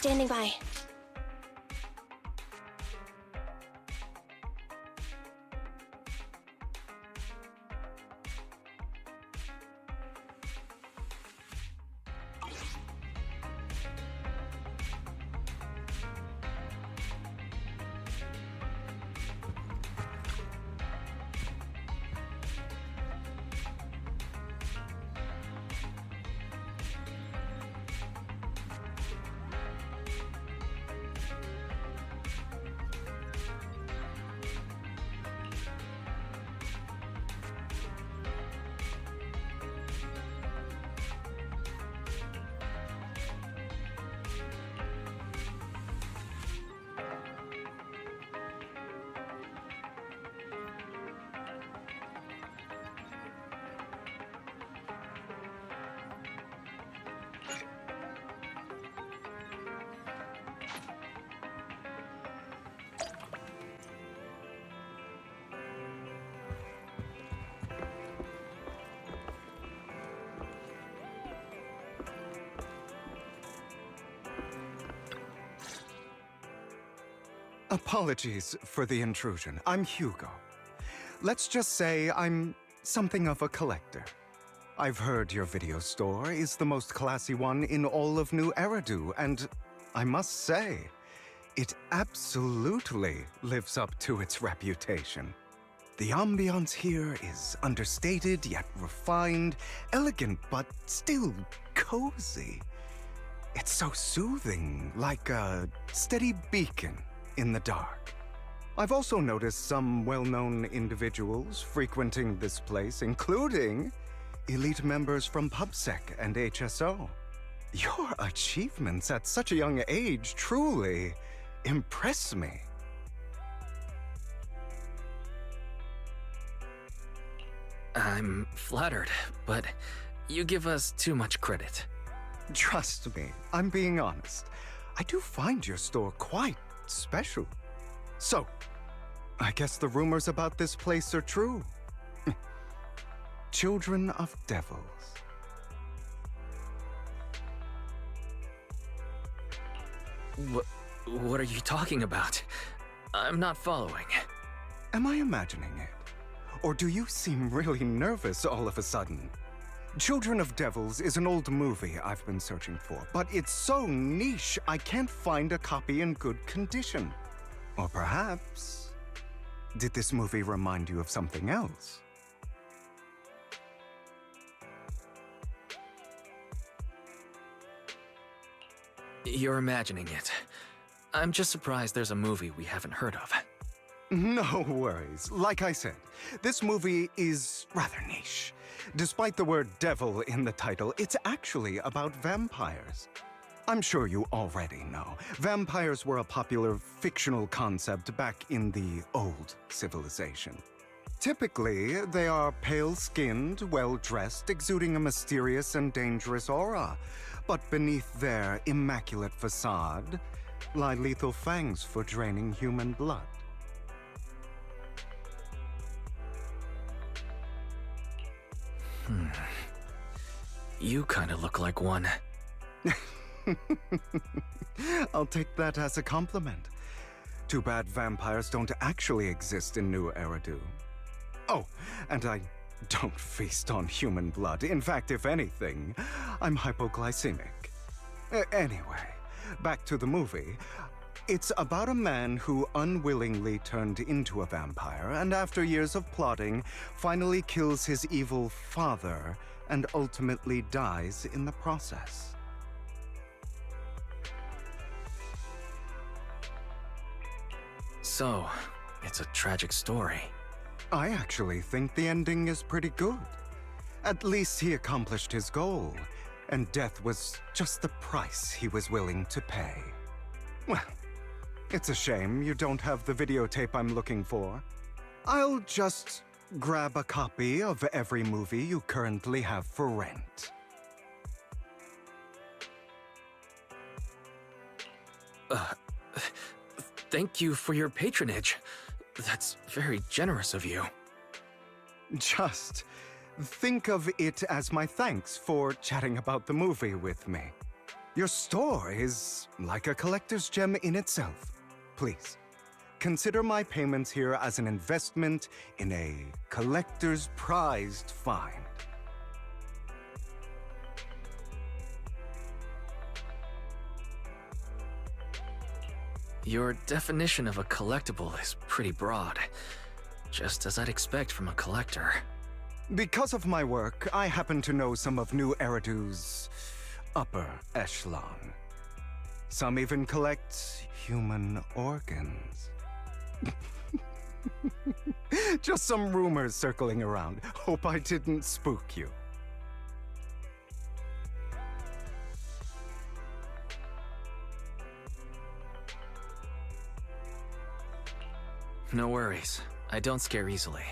Standing by. Apologies for the intrusion. I'm Hugo. Let's just say I'm something of a collector. I've heard your video store is the most classy one in all of New Eridu, and I must say, it absolutely lives up to its reputation. The ambiance here is understated yet refined, elegant but still cozy. It's so soothing, like a steady beacon in the dark. I've also noticed some well-known individuals frequenting this place, including elite members from PubSec and HSO. Your achievements at such a young age truly impress me. I'm flattered, but you give us too much credit. Trust me, I'm being honest. I do find your store quite special. So, I guess the rumors about this place are true. Children of devils. What are you talking about? I'm not following. Am I imagining it? Or do you seem really nervous all of a sudden? Children of Devils is an old movie I've been searching for, but it's so niche I can't find a copy in good condition. Or perhaps, did this movie remind you of something else? You're imagining it. I'm just surprised there's a movie we haven't heard of. No worries. Like I said, this movie is rather niche. Despite the word devil in the title, it's actually about vampires. I'm sure you already know. Vampires were a popular fictional concept back in the old civilization. Typically, they are pale-skinned, well-dressed, exuding a mysterious and dangerous aura. But beneath their immaculate facade lie lethal fangs for draining human blood. You kinda look like one. I'll take that as a compliment. Too bad vampires don't actually exist in New Eridu. Oh, and I don't feast on human blood. In fact, if anything, I'm hypoglycemic. Anyway, back to the movie. It's about a man who unwillingly turned into a vampire, and after years of plotting, finally kills his evil father and ultimately dies in the process. So, it's a tragic story. I actually think the ending is pretty good. At least he accomplished his goal, and death was just the price he was willing to pay. Well, it's a shame you don't have the videotape I'm looking for. I'll just grab a copy of every movie you currently have for rent. Thank you for your patronage. That's very generous of you. Just think of it as my thanks for chatting about the movie with me. Your store is like a collector's gem in itself. Please, consider my payments here as an investment in a collector's prized find. Your definition of a collectible is pretty broad, just as I'd expect from a collector. Because of my work, I happen to know some of New Eridu's upper echelon. Some even collect human organs. Just some rumors circling around. Hope I didn't spook you. No worries. I don't scare easily.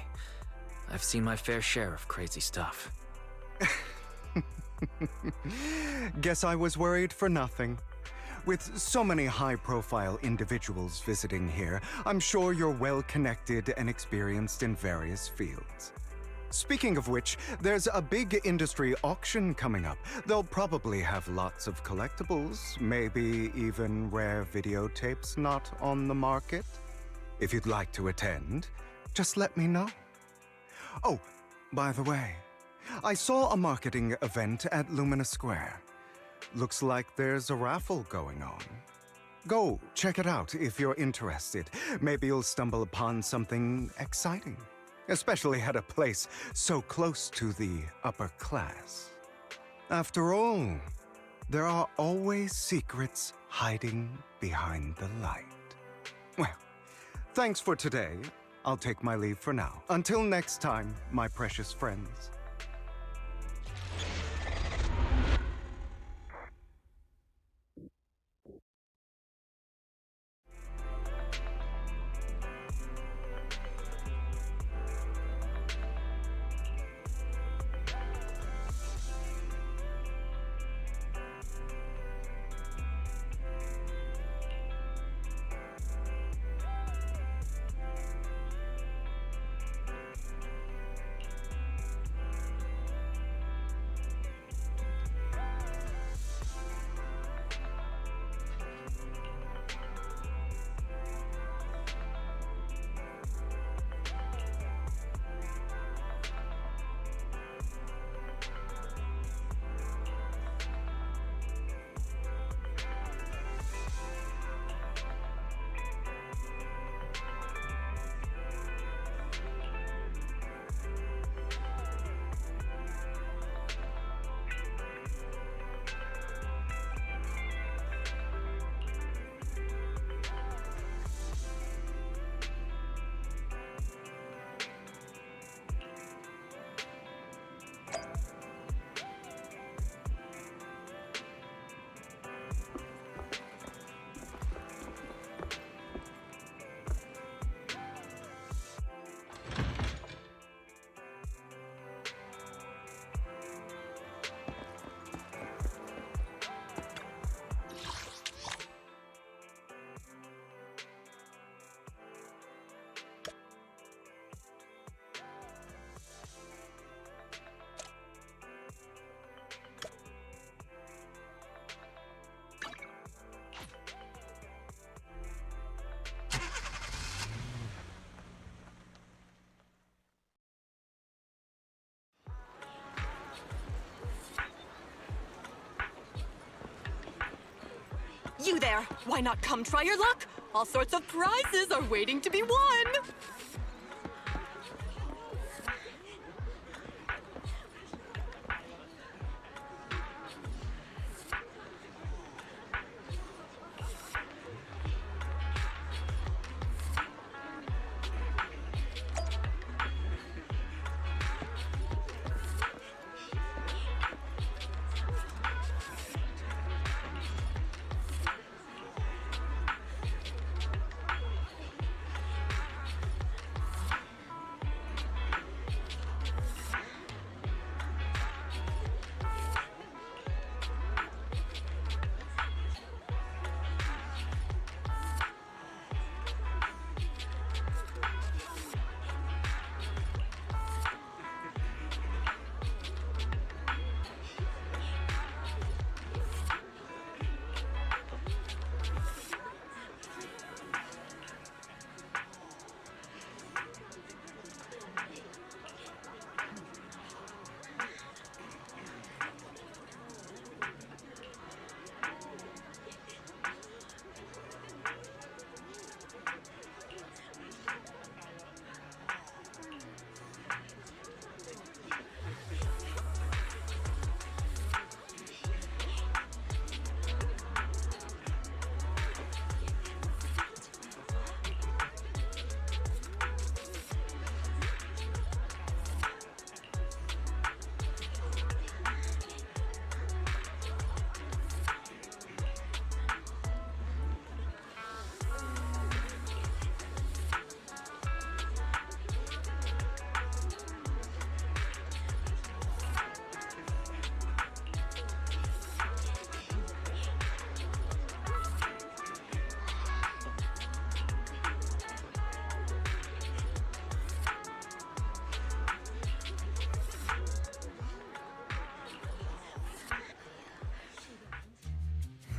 I've seen my fair share of crazy stuff. Guess I was worried for nothing. With so many high-profile individuals visiting here, I'm sure you're well-connected and experienced in various fields. Speaking of which, there's a big industry auction coming up. They'll probably have lots of collectibles, maybe even rare videotapes not on the market. If you'd like to attend, just let me know. Oh, by the way, I saw a marketing event at Lumina Square. Looks like there's a raffle going on. Go check it out if you're interested. Maybe you'll stumble upon something exciting, especially at a place so close to the upper class. After all, there are always secrets hiding behind the light. Well, thanks for today. I'll take my leave for now. Until next time, my precious friends. You there! Why not come try your luck? All sorts of prizes are waiting to be won!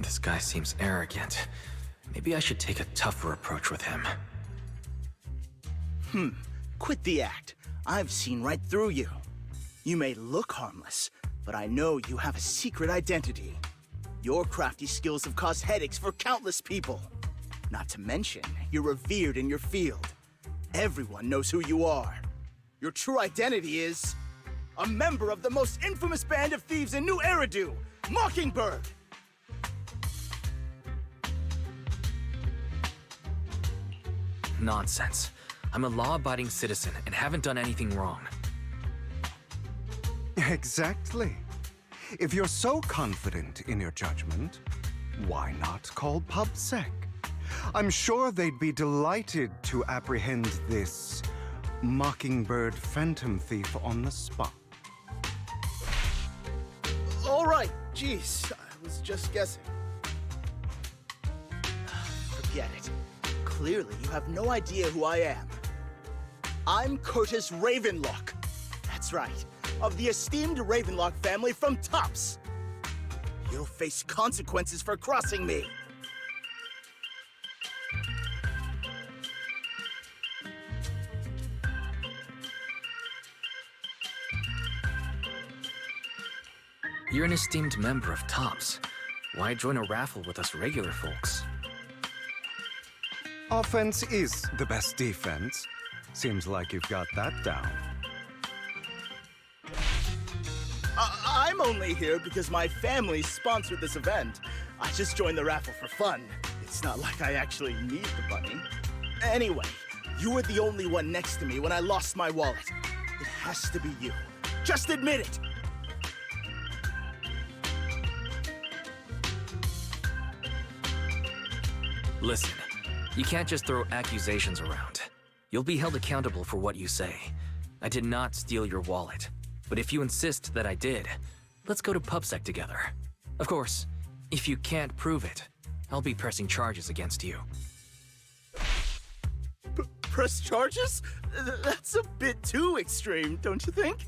This guy seems arrogant. Maybe I should take a tougher approach with him. Quit the act. I've seen right through you. You may look harmless, but I know you have a secret identity. Your crafty skills have caused headaches for countless people. Not to mention, you're revered in your field. Everyone knows who you are. Your true identity is a member of the most infamous band of thieves in New Eridu, Mockingbird! Nonsense. I'm a law-abiding citizen and haven't done anything wrong. Exactly. If you're so confident in your judgment, why not call PubSec? I'm sure they'd be delighted to apprehend this Mockingbird phantom thief on the spot. All right, jeez, I was just guessing. Forget it. Clearly, you have no idea who I am. I'm Curtis Ravenlock. That's right, of the esteemed Ravenlock family from Tops. You'll face consequences for crossing me. You're an esteemed member of Tops. Why join a raffle with us regular folks? Offense is the best defense. Seems like you've got that down. I'm only here because my family sponsored this event. I just joined the raffle for fun. It's not like I actually need the money. Anyway, you were the only one next to me when I lost my wallet. It has to be you. Just admit it! Listen, you can't just throw accusations around. You'll be held accountable for what you say. I did not steal your wallet. But if you insist that I did, let's go to PubSec together. Of course, if you can't prove it, I'll be pressing charges against you. Press charges? That's a bit too extreme, don't you think?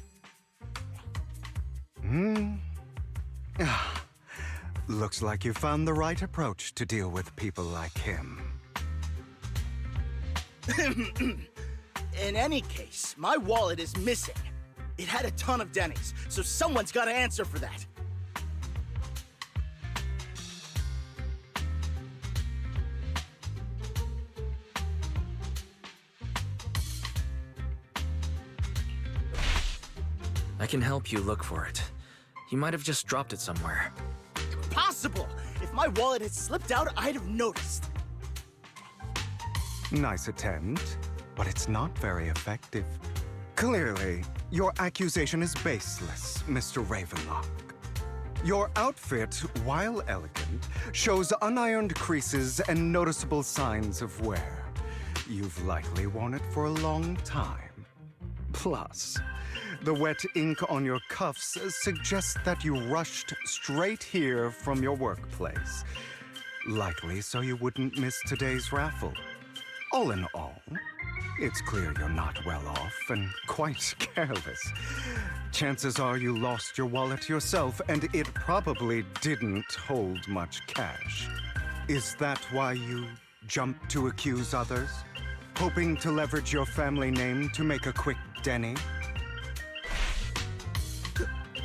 Looks like you found the right approach to deal with people like him. In any case, my wallet is missing. It had a ton of dennies, so someone's got to answer for that. I can help you look for it. You might have just dropped it somewhere. Impossible! If my wallet had slipped out, I'd have noticed. Nice attempt, but it's not very effective. Clearly, your accusation is baseless, Mr. Ravenlock. Your outfit, while elegant, shows unironed creases and noticeable signs of wear. You've likely worn it for a long time. Plus, the wet ink on your cuffs suggests that you rushed straight here from your workplace. Likely so you wouldn't miss today's raffle. All in all, it's clear you're not well off and quite careless. Chances are you lost your wallet yourself, and it probably didn't hold much cash. Is that why you jumped to accuse others? Hoping to leverage your family name to make a quick denny?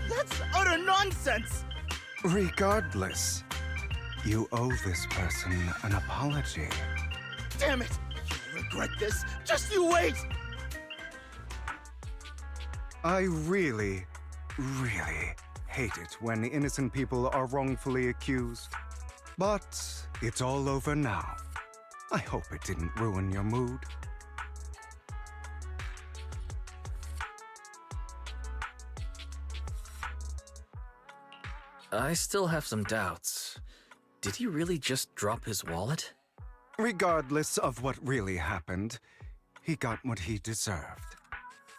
That's utter nonsense! Regardless, you owe this person an apology. Damn it! You'll regret this. Just you wait! I really hate it when innocent people are wrongfully accused. But it's all over now. I hope it didn't ruin your mood. I still have some doubts. Did he really just drop his wallet? Regardless of what really happened, he got what he deserved.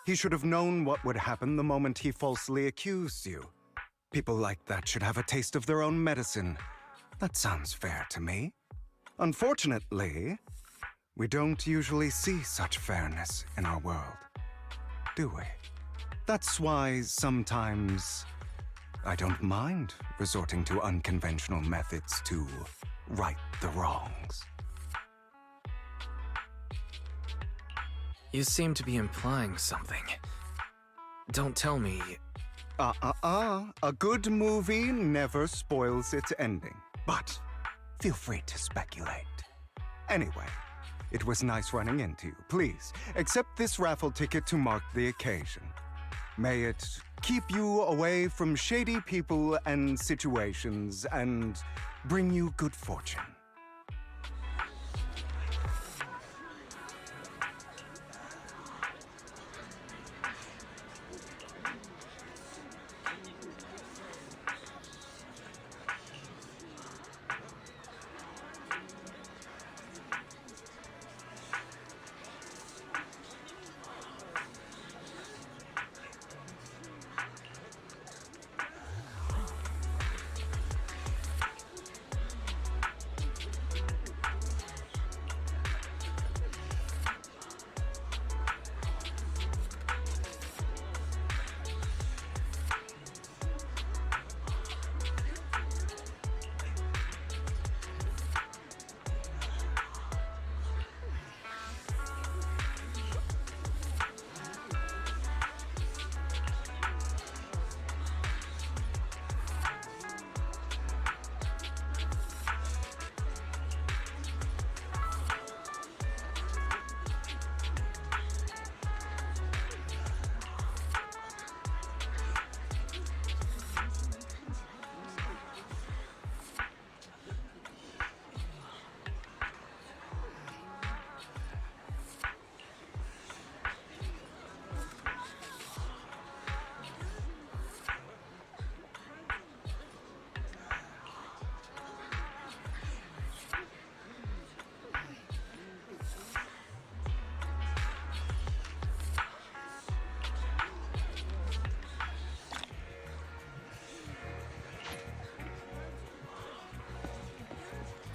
He should have known what would happen the moment he falsely accused you. People like that should have a taste of their own medicine. That sounds fair to me. Unfortunately, we don't usually see such fairness in our world, do we? That's why sometimes I don't mind resorting to unconventional methods to right the wrongs. You seem to be implying something. Don't tell me... A good movie never spoils its ending. But feel free to speculate. Anyway, it was nice running into you. Please, accept this raffle ticket to mark the occasion. May it keep you away from shady people and situations and bring you good fortune.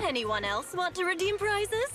Anyone else want to redeem prizes?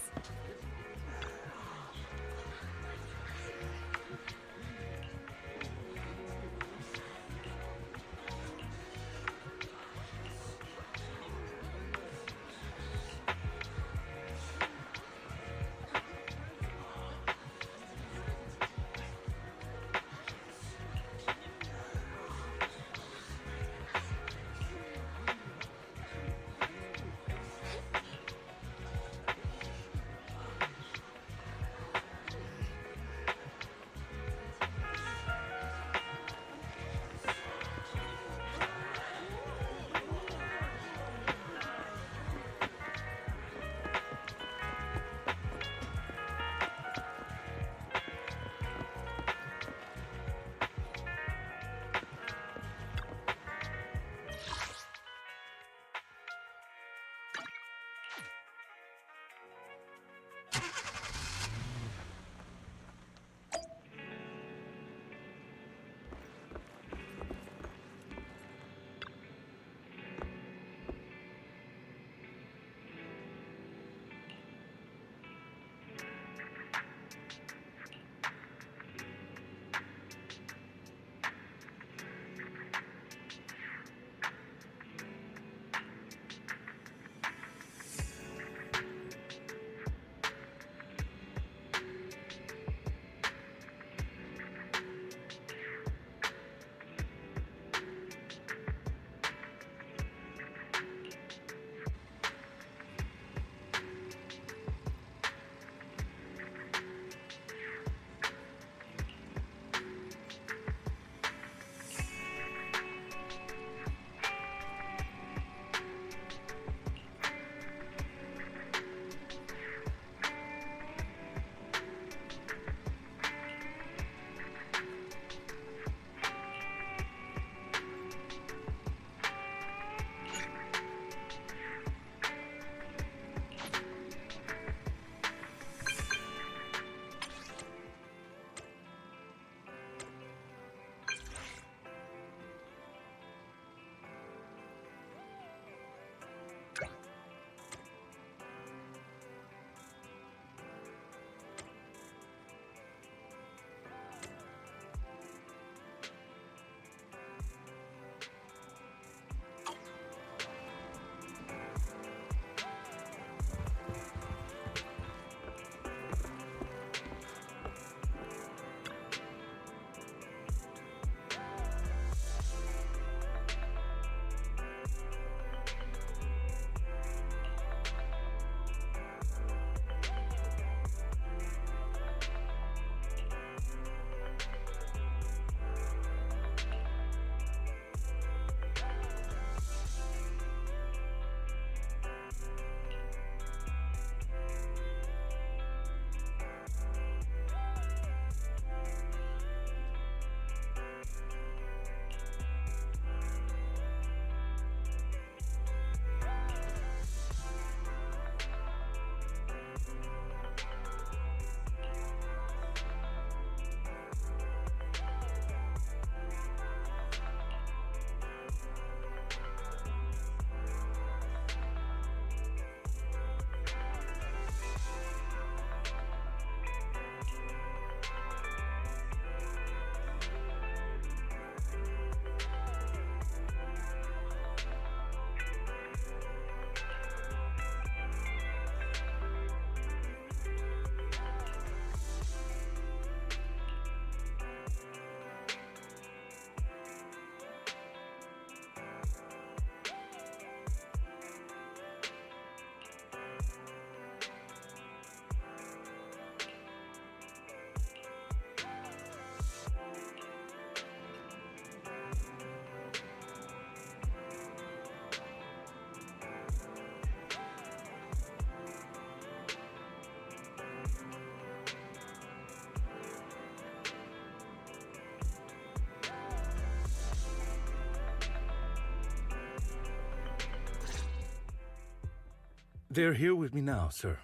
They're here with me now, sir.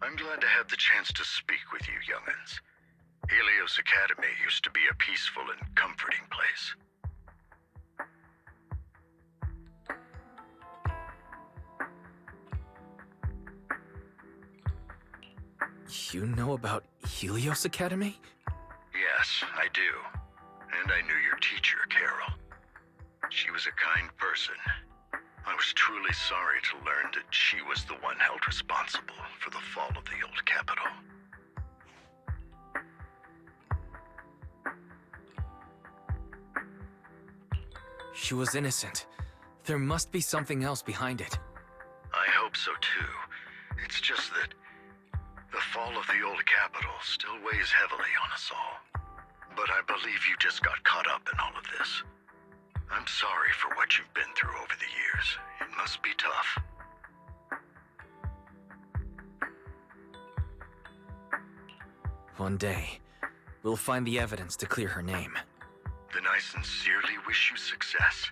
I'm glad to have the chance to speak with you, young'uns. Helios Academy used to be a peaceful and comforting place. You know about Helios Academy? Yes, I do. And I knew your teacher, Carol. She was a kind person. I was truly sorry to learn that she was the one held responsible for the fall of the old capital. She was innocent. There must be something else behind it. I hope so too. It's just that the fall of the old capital still weighs heavily on us all. But I believe you just got caught up in all of this. I'm sorry for what you've been through over the years. It must be tough. One day, we'll find the evidence to clear her name. Then I sincerely wish you success.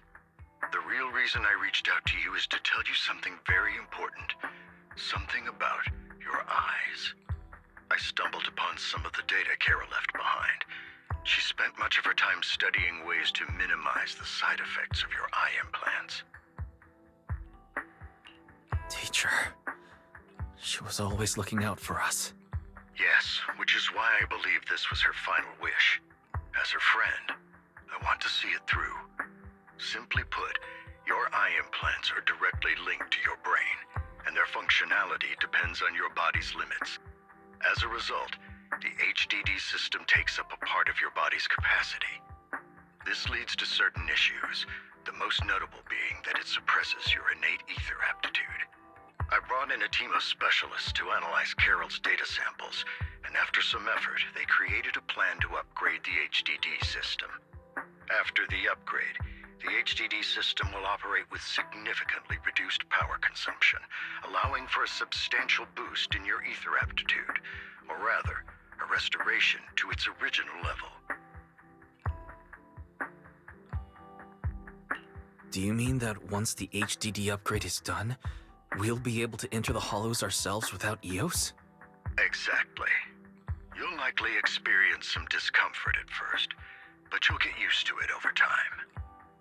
The real reason I reached out to you is to tell you something very important. Something about your eyes. I stumbled upon some of the data Carol left behind. She spent much of her time studying ways to minimize the side effects of your eye implants. Teacher. She was always looking out for us. Yes, which is why I believe this was her final wish. As her friend, I want to see it through. Simply put, your eye implants are directly linked to your brain, and their functionality depends on your body's limits. As a result, the HDD system takes up a part of your body's capacity. This leads to certain issues, the most notable being that it suppresses your innate ether aptitude. I brought in a team of specialists to analyze Carol's data samples, and after some effort, they created a plan to upgrade the HDD system. After the upgrade, the HDD system will operate with significantly reduced power consumption, allowing for a substantial boost in your ether aptitude, or rather, a restoration to its original level. Do you mean that once the HDD upgrade is done, we'll be able to enter the hollows ourselves without EOS? Exactly. You'll likely experience some discomfort at first, but you'll get used to it over time.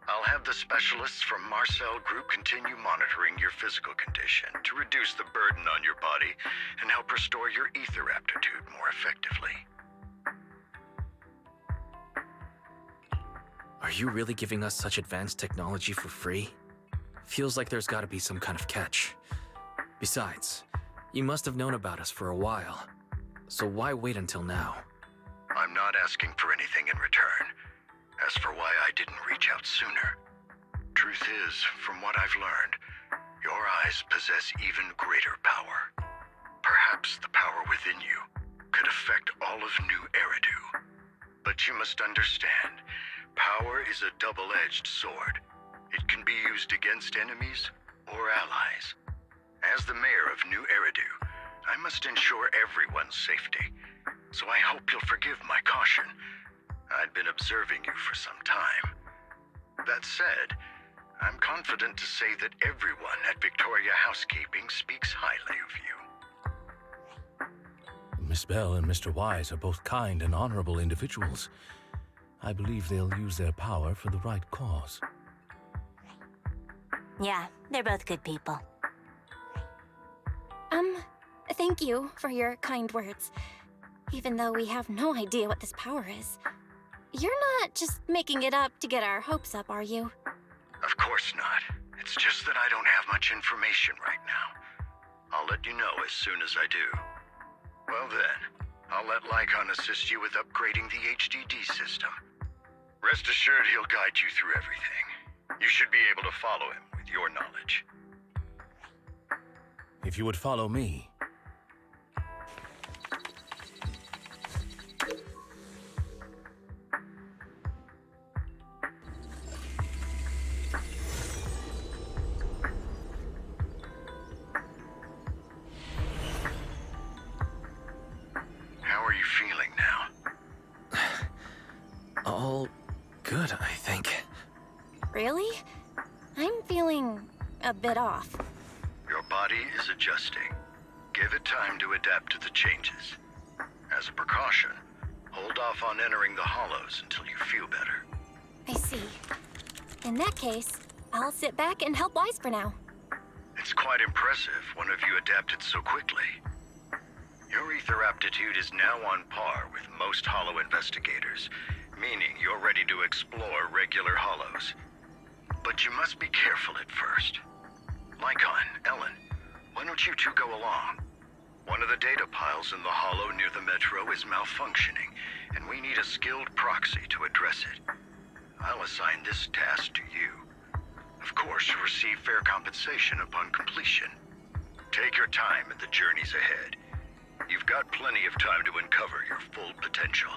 I'll have the specialists from Marcel Group continue monitoring your physical condition to reduce the burden on your body and help restore your ether aptitude more effectively. Are you really giving us such advanced technology for free? Feels like there's gotta be some kind of catch. Besides, you must have known about us for a while. So why wait until now? I'm not asking for anything in return. As for why I didn't reach out sooner, truth is, from what I've learned, your eyes possess even greater power. Perhaps the power within you could affect all of New Eridu. But you must understand, power is a double-edged sword. It can be used against enemies or allies. As the mayor of New Eridu, I must ensure everyone's safety. So I hope you'll forgive my caution. I'd been observing you for some time. That said, I'm confident to say that everyone at Victoria Housekeeping speaks highly of you. Miss Belle and Mr. Wise are both kind and honorable individuals. I believe they'll use their power for the right cause. Yeah, they're both good people. Thank you for your kind words. Even though we have no idea what this power is. You're not just making it up to get our hopes up, are you? Of course not. It's just that I don't have much information right now. I'll let you know as soon as I do. Well then, I'll let Lycon assist you with upgrading the HDD system. Rest assured he'll guide you through everything. You should be able to follow him with your knowledge. If you would follow me. How are you feeling now? All good, I think. Really? I'm feeling a bit off. body is adjusting. Give it time to adapt to the changes. As a precaution, hold off on entering the hollows until you feel better. I see. In that case, I'll sit back and help Wise for now. It's quite impressive one of you adapted so quickly. Your ether aptitude is now on par with most hollow investigators, meaning you're ready to explore regular hollows. But you must be careful at first. Lycon, Ellen, why don't you two go along? One of the data piles in the hollow near the metro is malfunctioning, and we need a skilled proxy to address it. I'll assign this task to you. Of course, you'll receive fair compensation upon completion. Take your time in the journeys ahead. You've got plenty of time to uncover your full potential.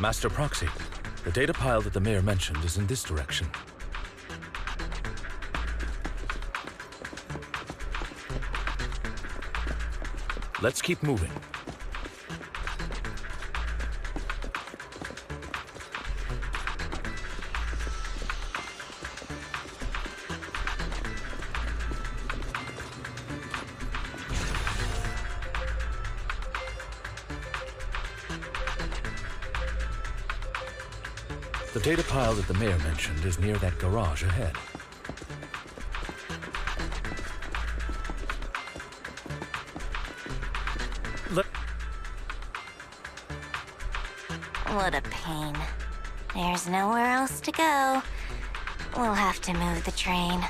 Master Proxy, the data pile that the mayor mentioned is in this direction. Let's keep moving. The data pile that the mayor mentioned is near that garage ahead. What a pain. There's nowhere else to go. We'll have to move the train.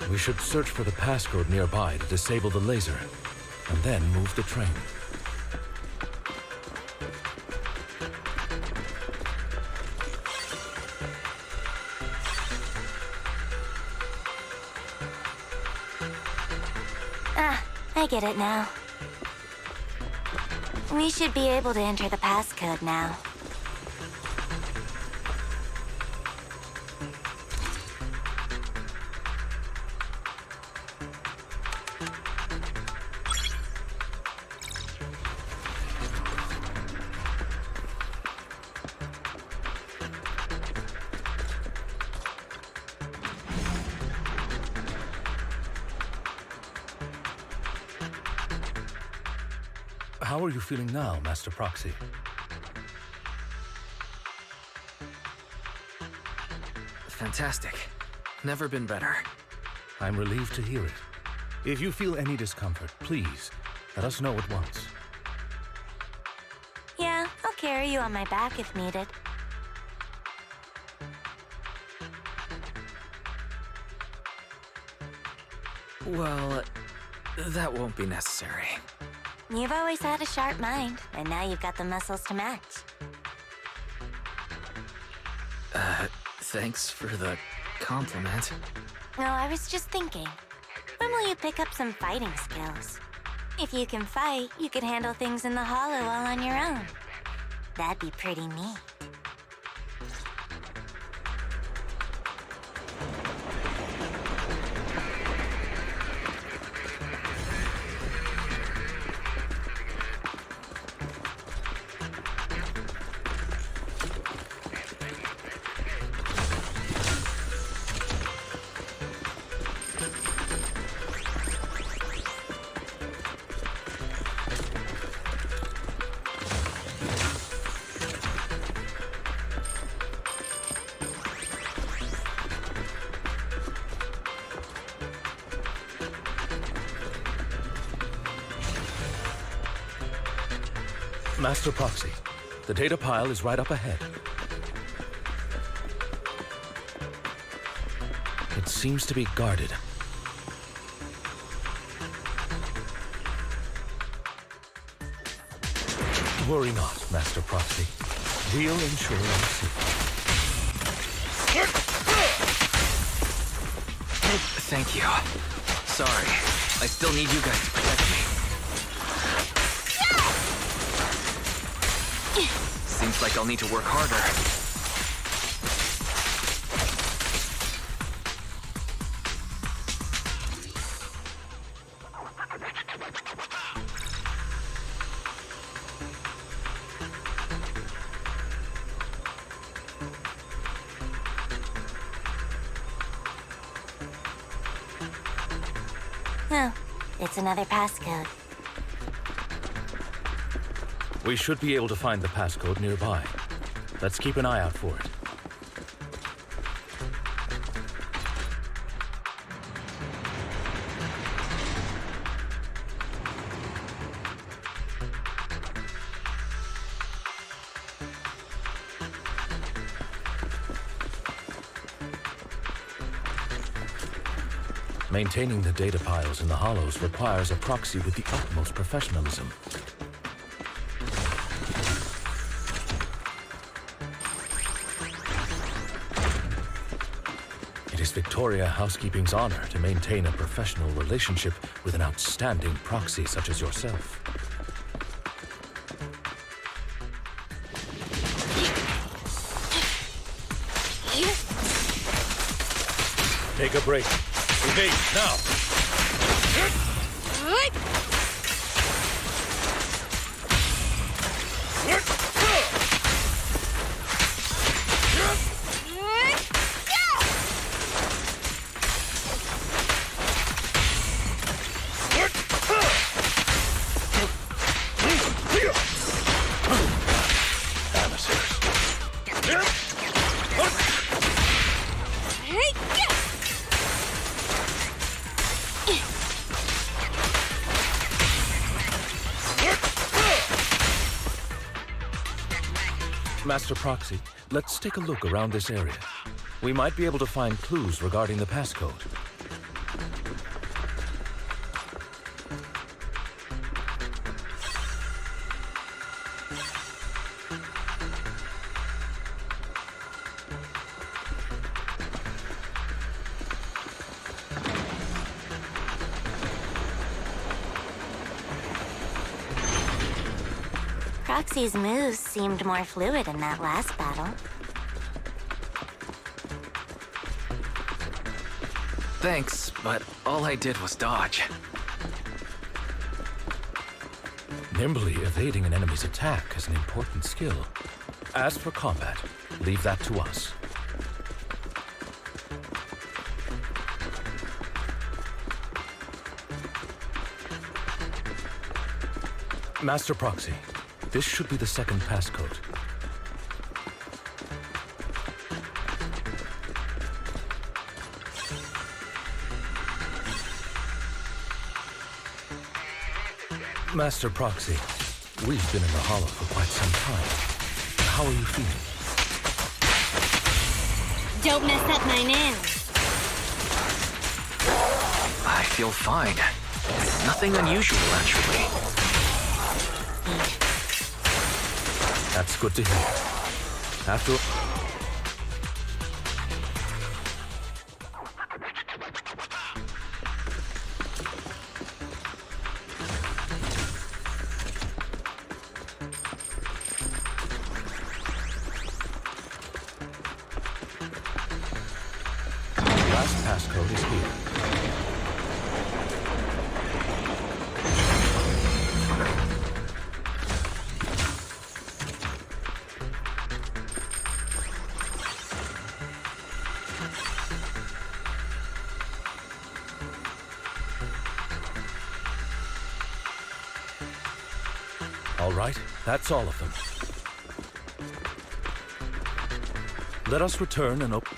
We should search for the passcode nearby to disable the laser, and then move the train. Ah, I get it now. We should be able to enter the passcode now. How are you feeling now, Master Proxy? Fantastic. Never been better. I'm relieved to hear it. If you feel any discomfort, please, let us know at once. Yeah, I'll carry you on my back if needed. Well, that won't be necessary. You've always had a sharp mind, and now you've got the muscles to match. Thanks for the compliment. No, I was just thinking. When will you pick up some fighting skills? If you can fight, you could handle things in the hollow all on your own. That'd be pretty neat. Master Proxy, the data pile is right up ahead. It seems to be guarded. Worry not, Master Proxy. We'll ensure your safety. Thank you. Sorry. I still need you guys to protect me. Seems like I'll need to work harder. Oh, it's another passcode. We should be able to find the passcode nearby. Let's keep an eye out for it. Maintaining the data piles in the hollows requires a proxy with the utmost professionalism. It is Victoria Housekeeping's honor to maintain a professional relationship with an outstanding proxy such as yourself. Take a break. Engage now. Master Proxy, let's take a look around this area. We might be able to find clues regarding the passcode. Proxy's moves seemed more fluid in that last battle. Thanks, but all I did was dodge. Nimbly evading an enemy's attack is an important skill. As for combat, leave that to us. Master Proxy, this should be the second passcode. Master Proxy, we've been in the Hollow for quite some time. How are you feeling? Don't mess up my nails. I feel fine. Nothing unusual, actually. That's good to hear. After... Last passcode is here. All right, that's all of them. Let us return and open...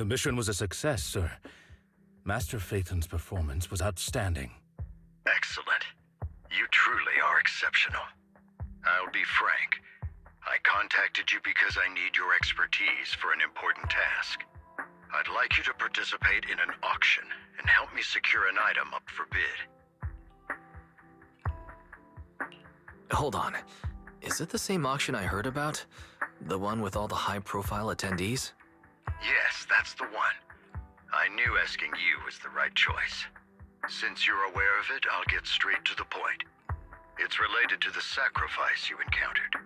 The mission was a success, sir. Master Phaethon's performance was outstanding. Excellent. You truly are exceptional. I'll be frank. I contacted you because I need your expertise for an important task. I'd like you to participate in an auction and help me secure an item up for bid. Hold on. Is it the same auction I heard about? The one with all the high-profile attendees? Yes, that's the one. I knew asking you was the right choice. Since you're aware of it, I'll get straight to the point. It's related to the sacrifice you encountered.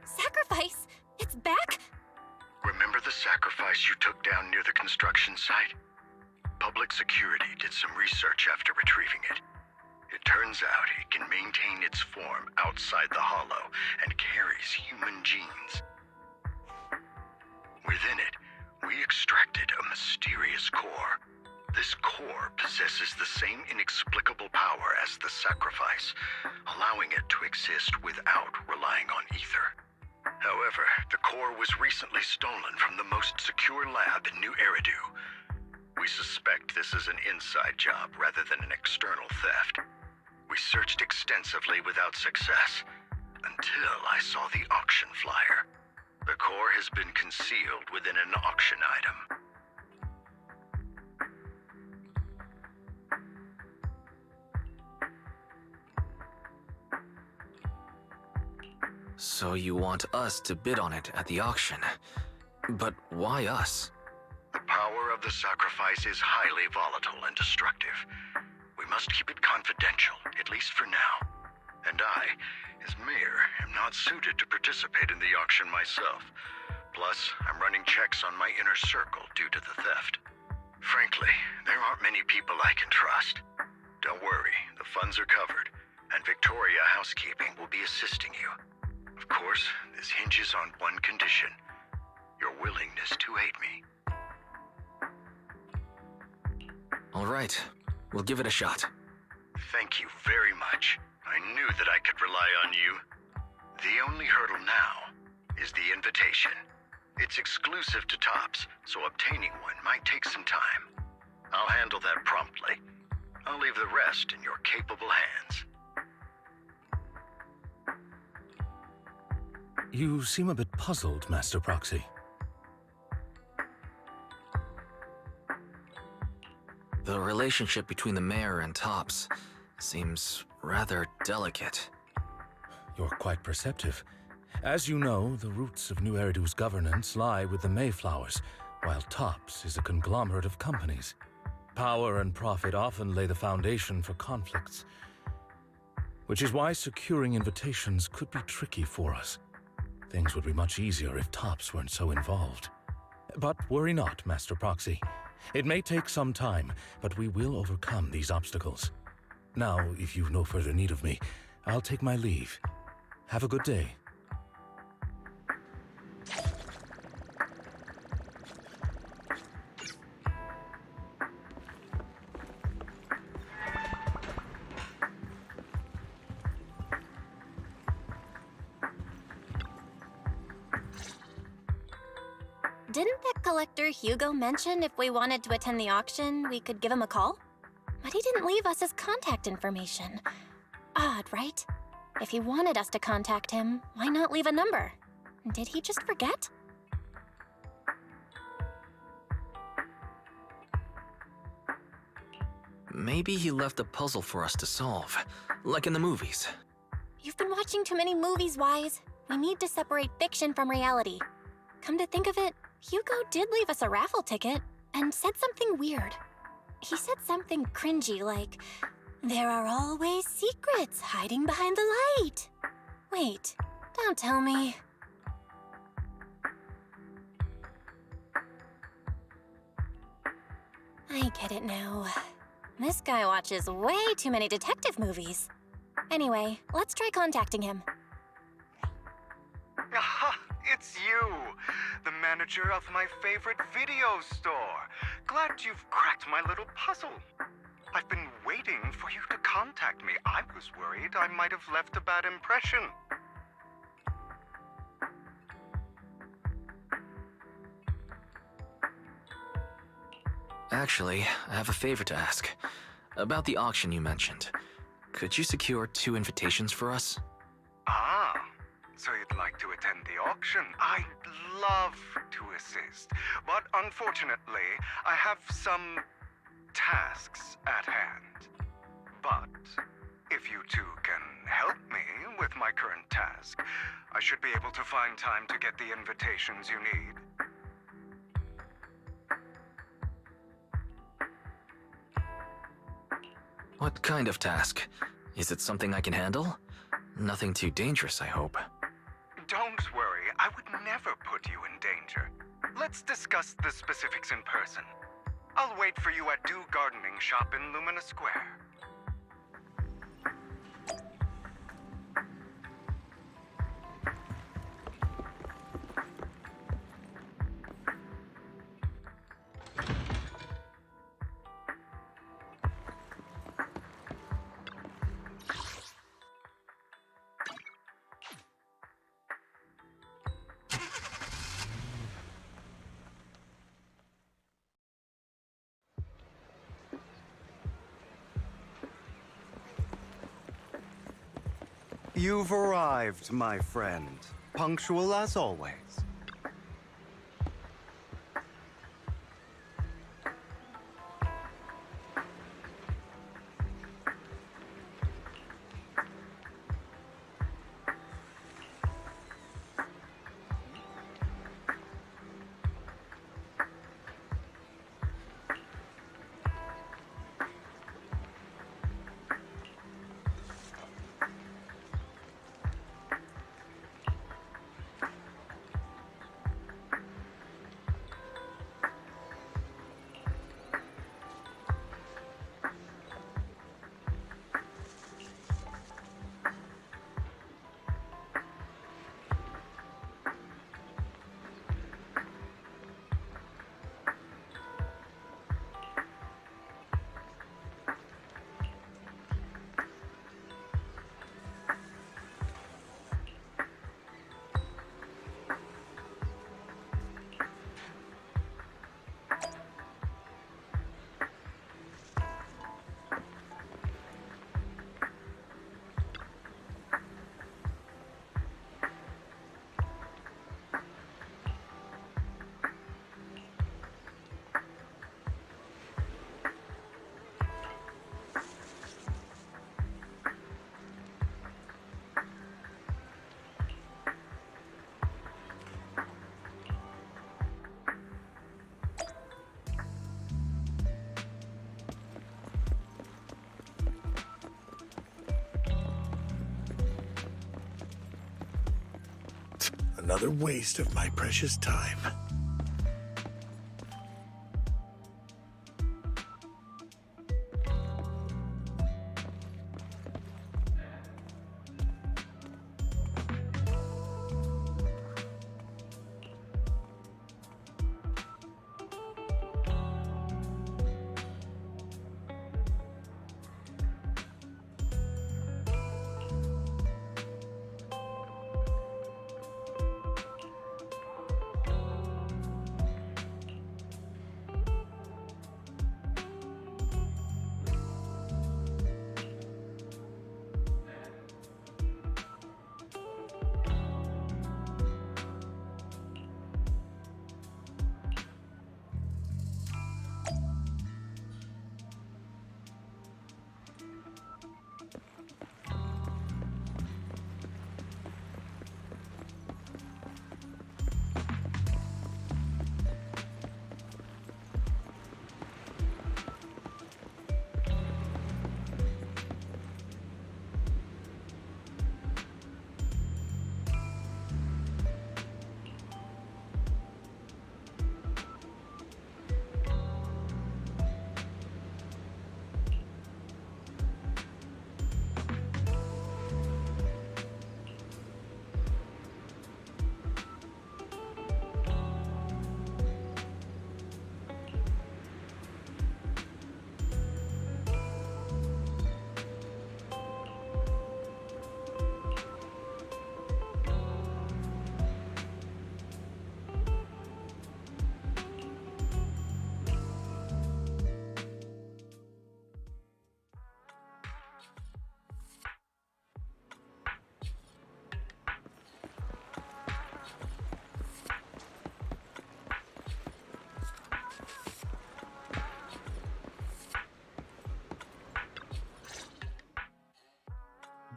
Sacrifice? It's back? Remember the sacrifice you took down near the construction site? Public security did some research after retrieving it. It turns out it can maintain its form outside the hollow and carries human genes. Within it, we extracted a mysterious core. This core possesses the same inexplicable power as the sacrifice, allowing it to exist without relying on ether. However, the core was recently stolen from the most secure lab in New Eridu. We suspect this is an inside job rather than an external theft. We searched extensively without success, until I saw the auction flyer. The core has been concealed within an auction item. So you want us to bid on it at the auction. But why us? The power of the sacrifice is highly volatile and destructive. We must keep it confidential, at least for now. And I, as mayor, am not suited to participate in the auction myself. Plus, I'm running checks on my inner circle due to the theft. Frankly, there aren't many people I can trust. Don't worry, the funds are covered, and Victoria Housekeeping will be assisting you. Of course, this hinges on one condition: your willingness to aid me. All right, we'll give it a shot. Thank you very much. I knew that I could rely on you. The only hurdle now is the invitation. It's exclusive to Tops, so obtaining one might take some time. I'll handle that promptly. I'll leave the rest in your capable hands. You seem a bit puzzled, Master Proxy. The relationship between the mayor and Tops seems rather delicate. You're quite perceptive. As you know, the roots of New Eridu's governance lie with the Mayflowers, while Tops is a conglomerate of companies. Power and profit often lay the foundation for conflicts, which is why securing invitations could be tricky for us. Things would be much easier if Tops weren't so involved. But worry not, Master Proxy. It may take some time, but we will overcome these obstacles. Now, if you've no further need of me, I'll take my leave. Have a good day. Didn't that collector Hugo mention if we wanted to attend the auction, we could give him a call? But he didn't leave us his contact information. Odd, right? If he wanted us to contact him, why not leave a number? Did he just forget? Maybe he left a puzzle for us to solve, like in the movies. You've been watching too many movies, Wise. We need to separate fiction from reality. Come to think of it, Hugo did leave us a raffle ticket and said something weird. He said something cringy like, "There are always secrets hiding behind the light." Wait, don't tell me. I get it now. This guy watches way too many detective movies. Anyway, let's try contacting him. Aha, it's you, the manager of my favorite video store. Glad you've cracked my little puzzle. I've been waiting for you to contact me. I was worried I might have left a bad impression. Actually, I have a favor to ask. About the auction you mentioned. Could you secure 2 invitations for us? Ah, so you'd like to attend the auction? I'd love to assist, but unfortunately, I have some tasks at hand. But if you two can help me with my current task, I should be able to find time to get the invitations you need. What kind of task? Is it something I can handle? Nothing too dangerous, I hope. Don't worry, I would never put you in danger. Let's discuss the specifics in person. I'll wait for you at Dew Gardening Shop in Lumina Square. You've arrived, my friend. Punctual as always. Another waste of my precious time.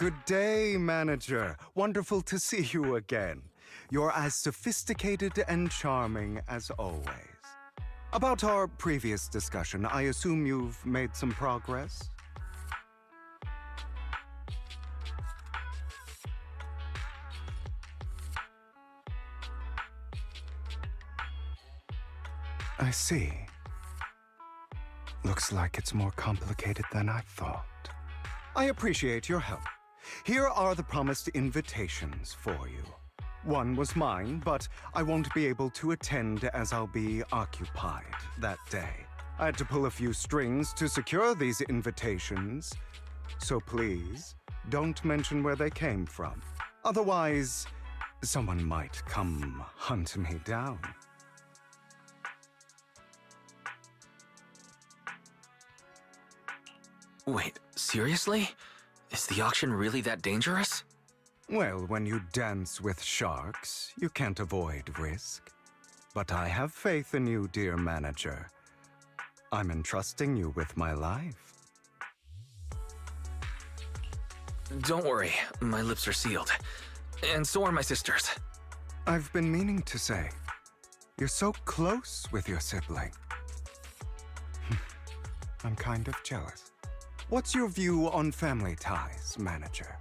Good day, manager. Wonderful to see you again. You're as sophisticated and charming as always. About our previous discussion, I assume you've made some progress? I see. Looks like it's more complicated than I thought. I appreciate your help. Here are the promised invitations for you. One was mine, but I won't be able to attend as I'll be occupied that day. I had to pull a few strings to secure these invitations, so please, don't mention where they came from. Otherwise, someone might come hunt me down. Wait, seriously? Is the auction really that dangerous? Well, when you dance with sharks, you can't avoid risk. But I have faith in you, dear manager. I'm entrusting you with my life. Don't worry, my lips are sealed. And so are my sisters. I've been meaning to say, you're so close with your sibling. I'm kind of jealous. What's your view on family ties, manager?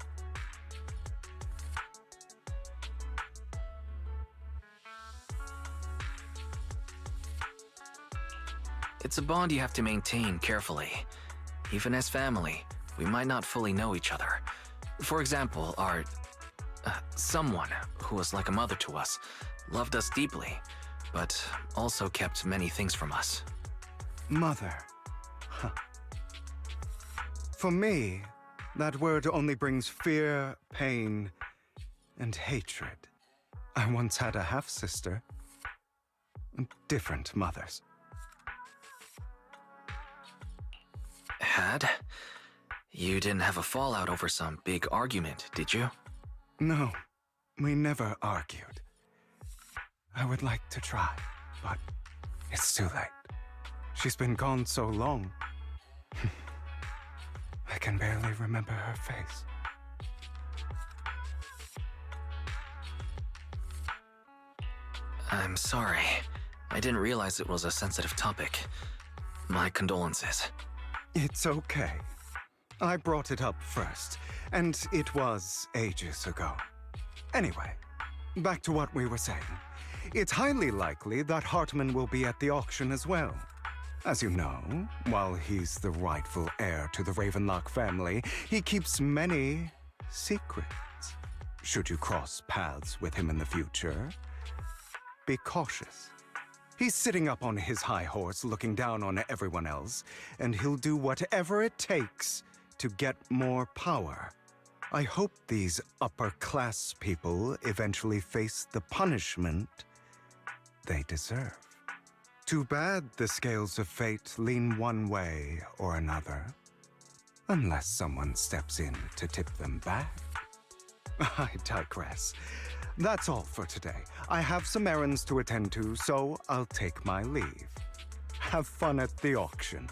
It's a bond you have to maintain carefully. Even as family, we might not fully know each other. For example, our someone who was like a mother to us loved us deeply, but also kept many things from us. Mother. Huh. For me, that word only brings fear, pain, and hatred. I once had a half-sister. Different mothers. Had? You didn't have a fallout over some big argument, did you? No, we never argued. I would like to try, but it's too late. She's been gone so long. I can barely remember her face. I'm sorry. I didn't realize it was a sensitive topic. My condolences. It's okay. I brought it up first, and it was ages ago. Anyway, back to what we were saying. It's highly likely that Hartman will be at the auction as well. As you know, while he's the rightful heir to the Ravenlock family, he keeps many secrets. Should you cross paths with him in the future, be cautious. He's sitting up on his high horse looking down on everyone else, and he'll do whatever it takes to get more power. I hope these upper-class people eventually face the punishment they deserve. Too bad the scales of fate lean one way or another, unless someone steps in to tip them back. I digress. That's all for today. I have some errands to attend to, so I'll take my leave. Have fun at the auction.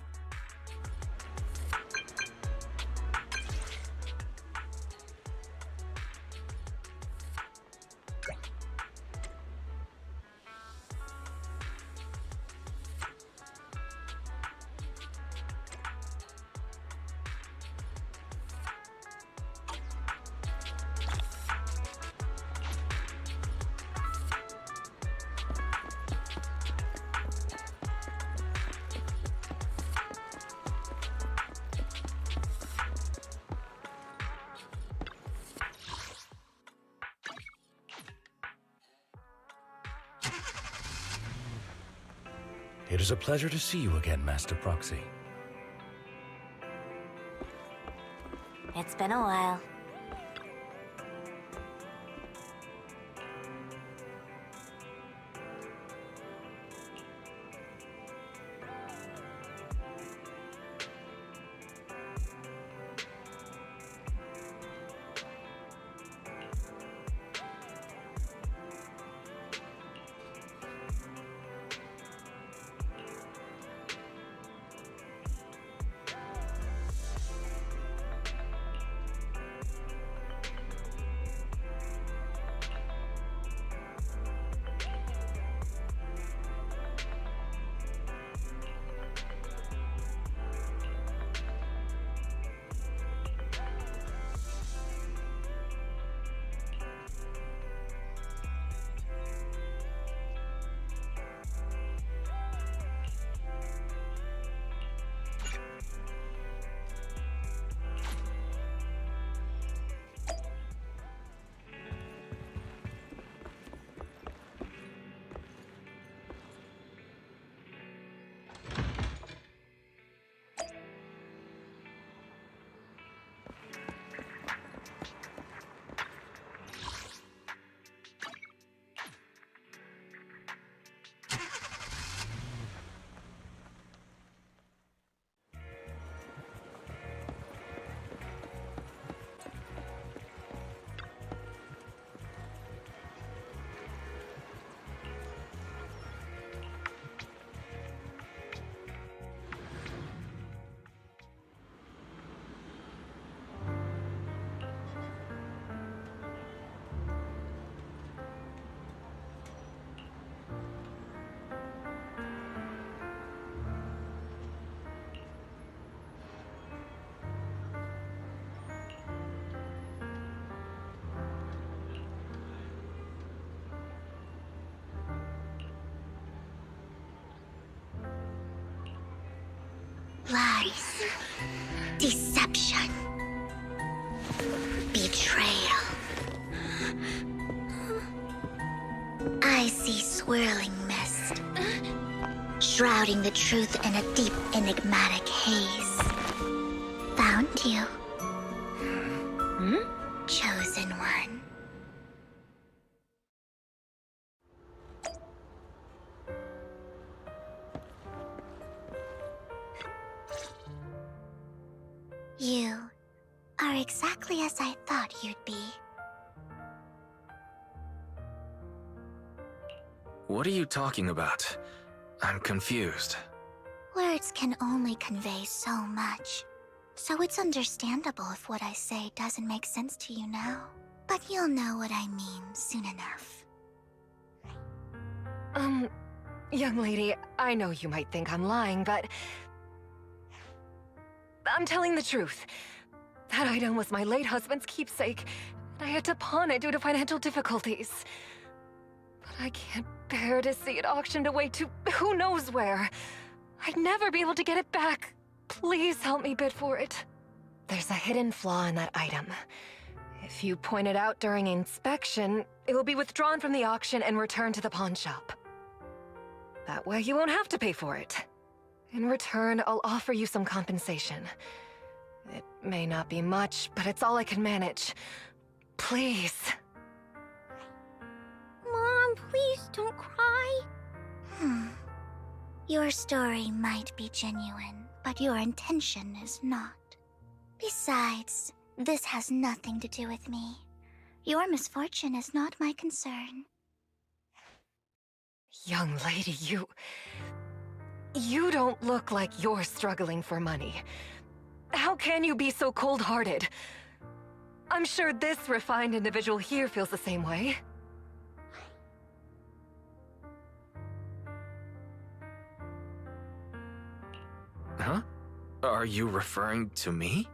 It is a pleasure to see you again, Master Proxy. It's been a while. lies, deception, betrayal. I see swirling mist, shrouding the truth in a deep, enigmatic haze. Found you. Chosen one. You are exactly as I thought you'd be. What are you talking about? I'm confused. Words can only convey so much, so it's understandable if what I say doesn't make sense to you now. But you'll know what I mean soon enough. Young lady, I know you might think I'm lying, but I'm telling the truth. That item was my late husband's keepsake, and I had to pawn it due to financial difficulties. But I can't bear to see it auctioned away to who knows where. I'd never be able to get it back. Please help me bid for it. There's a hidden flaw in that item. If you point it out during inspection, it will be withdrawn from the auction and returned to the pawn shop. That way you won't have to pay for it. In return, I'll offer you some compensation. It may not be much, but it's all I can manage. Please. Mom, please don't cry. Your story might be genuine, but your intention is not. Besides, this has nothing to do with me. Your misfortune is not my concern. Young lady, you don't look like you're struggling for money. How can you be so cold-hearted? I'm sure this refined individual here feels the same way. Huh? Are you referring to me?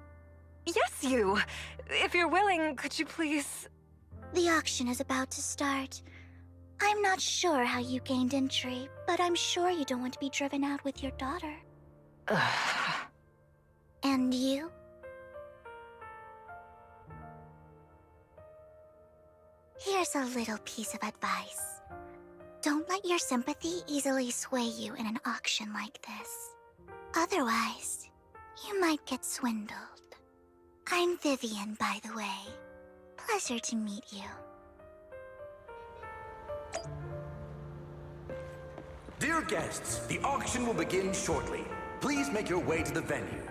Yes, you! If you're willing, could you please... The auction is about to start. I'm not sure how you gained entry, but I'm sure you don't want to be driven out with your daughter. And you? Here's a little piece of advice. Don't let your sympathy easily sway you in an auction like this. Otherwise, you might get swindled. I'm Vivian, by the way. Pleasure to meet you. Dear guests, the auction will begin shortly. Please make your way to the venue.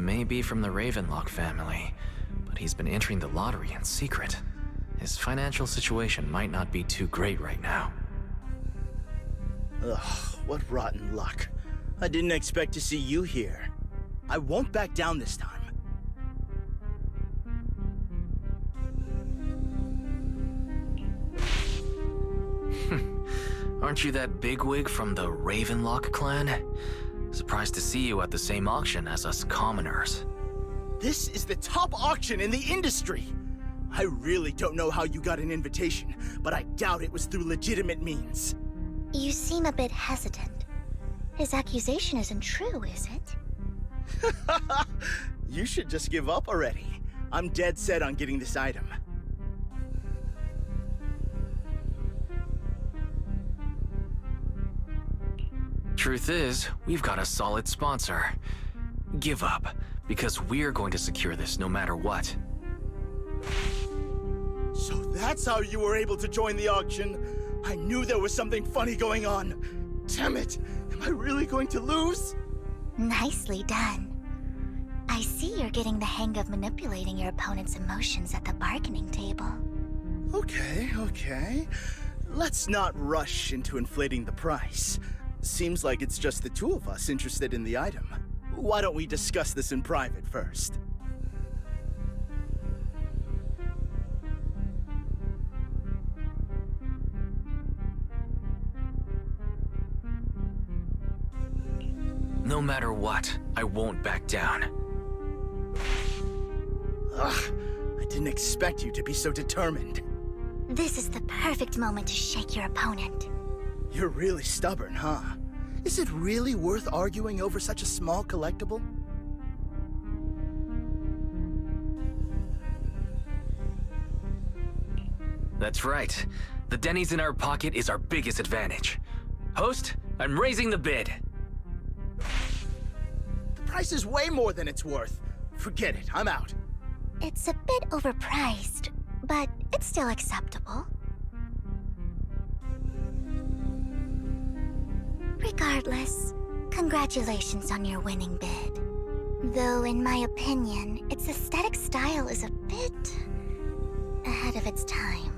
may be from the Ravenlock family, but he's been entering the lottery in secret. His financial situation might not be too great right now. Ugh, what rotten luck. I didn't expect to see you here. I won't back down this time. Aren't you that bigwig from the Ravenlock clan? Surprised to see you at the same auction as us commoners. This is the top auction in the industry! I really don't know how you got an invitation, but I doubt it was through legitimate means. You seem a bit hesitant. His accusation isn't true, is it? You should just give up already. I'm dead set on getting this item. Truth is, we've got a solid sponsor. Give up, because we're going to secure this no matter what. So that's how you were able to join the auction? I knew there was something funny going on. Damn it! Am I really going to lose? Nicely done. I see you're getting the hang of manipulating your opponent's emotions at the bargaining table. Okay. Let's not rush into inflating the price. Seems like it's just the two of us interested in the item. Why don't we discuss this in private first? No matter what, I won't back down. Ugh, I didn't expect you to be so determined. This is the perfect moment to shake your opponent. You're really stubborn, huh? Is it really worth arguing over such a small collectible? That's right. The Denny's in our pocket is our biggest advantage. Host, I'm raising the bid. The price is way more than it's worth. Forget it, I'm out. It's a bit overpriced, but it's still acceptable. Regardless, congratulations on your winning bid. Though, in my opinion, its aesthetic style is a bit ahead of its time.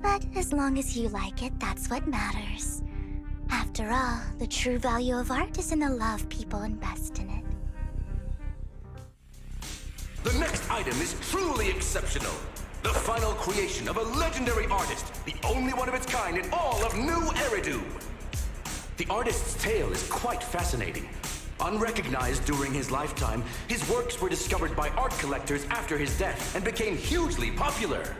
But as long as you like it, that's what matters. After all, the true value of art is in the love people invest in it. The next item is truly exceptional. The final creation of a legendary artist, the only one of its kind in all of New Eridu. The artist's tale is quite fascinating. Unrecognized during his lifetime, his works were discovered by art collectors after his death and became hugely popular.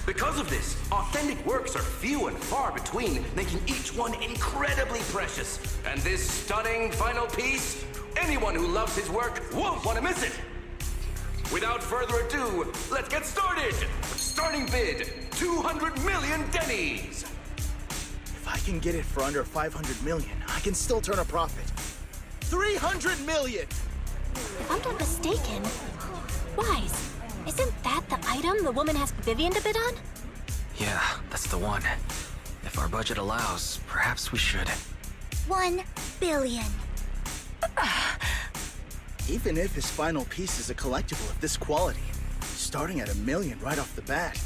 Because of this, authentic works are few and far between, making each one incredibly precious. And this stunning final piece, anyone who loves his work won't want to miss it. Without further ado, let's get started! Starting bid, 200 million Denny's! If I can get it for under 500 million, I can still turn a profit. 300 million! If I'm not mistaken, Wise, isn't that the item the woman asked Vivian to bid on? Yeah, that's the one. If our budget allows, perhaps we should. 1 billion. Even if his final piece is a collectible of this quality, starting at $1 million right off the bat.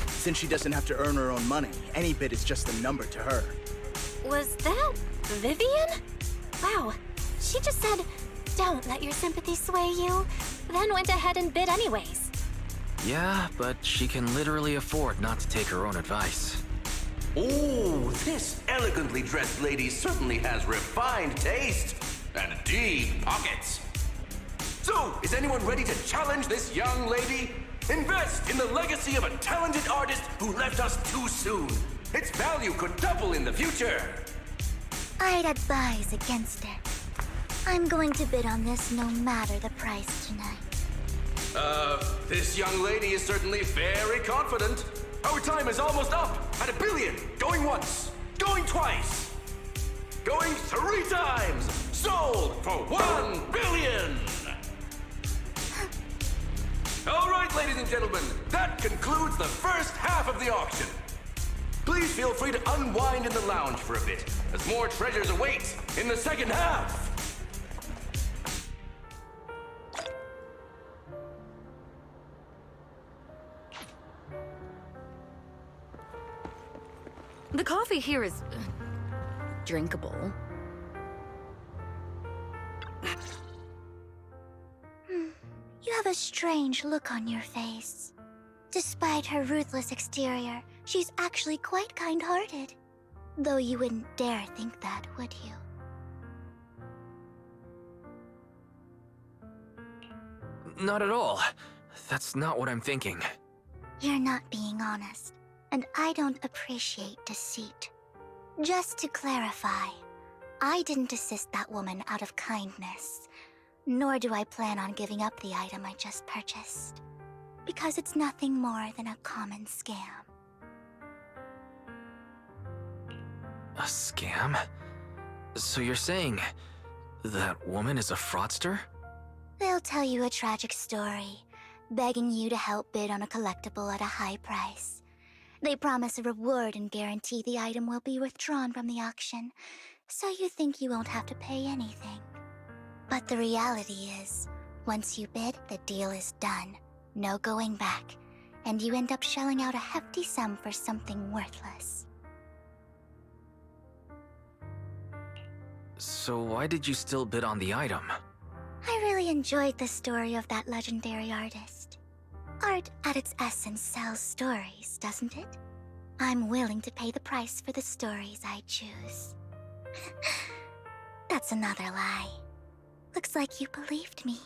Since she doesn't have to earn her own money, any bid is just a number to her. Was that Vivian? Wow, she just said, "Don't let your sympathy sway you," then went ahead and bid anyways. Yeah, but she can literally afford not to take her own advice. Ooh, this elegantly dressed lady certainly has refined taste and deep pockets. So, is anyone ready to challenge this young lady? Invest in the legacy of a talented artist who left us too soon. Its value could double in the future. I'd advise against it. I'm going to bid on this no matter the price tonight. This young lady is certainly very confident. Our time is almost up at $1 billion. Going once, going twice, going 3 times. Sold for $1 billion. All right, ladies and gentlemen, that concludes the first half of the auction. Please feel free to unwind in the lounge for a bit, as more treasures await in the second half. The coffee here is drinkable. You have a strange look on your face. Despite her ruthless exterior, she's actually quite kind-hearted. Though you wouldn't dare think that, would you? Not at all. That's not what I'm thinking. You're not being honest, and I don't appreciate deceit. Just to clarify, I didn't assist that woman out of kindness, nor do I plan on giving up the item I just purchased, because it's nothing more than a common scam. A scam? So you're saying that woman is a fraudster? They'll tell you a tragic story, begging you to help bid on a collectible at a high price. They promise a reward and guarantee the item will be withdrawn from the auction, so you think you won't have to pay anything. But the reality is, once you bid, the deal is done. No going back, and you end up shelling out a hefty sum for something worthless. So why did you still bid on the item? I really enjoyed the story of that legendary artist. Art, at its essence, sells stories, doesn't it? I'm willing to pay the price for the stories I choose. That's another lie. Looks like you believed me.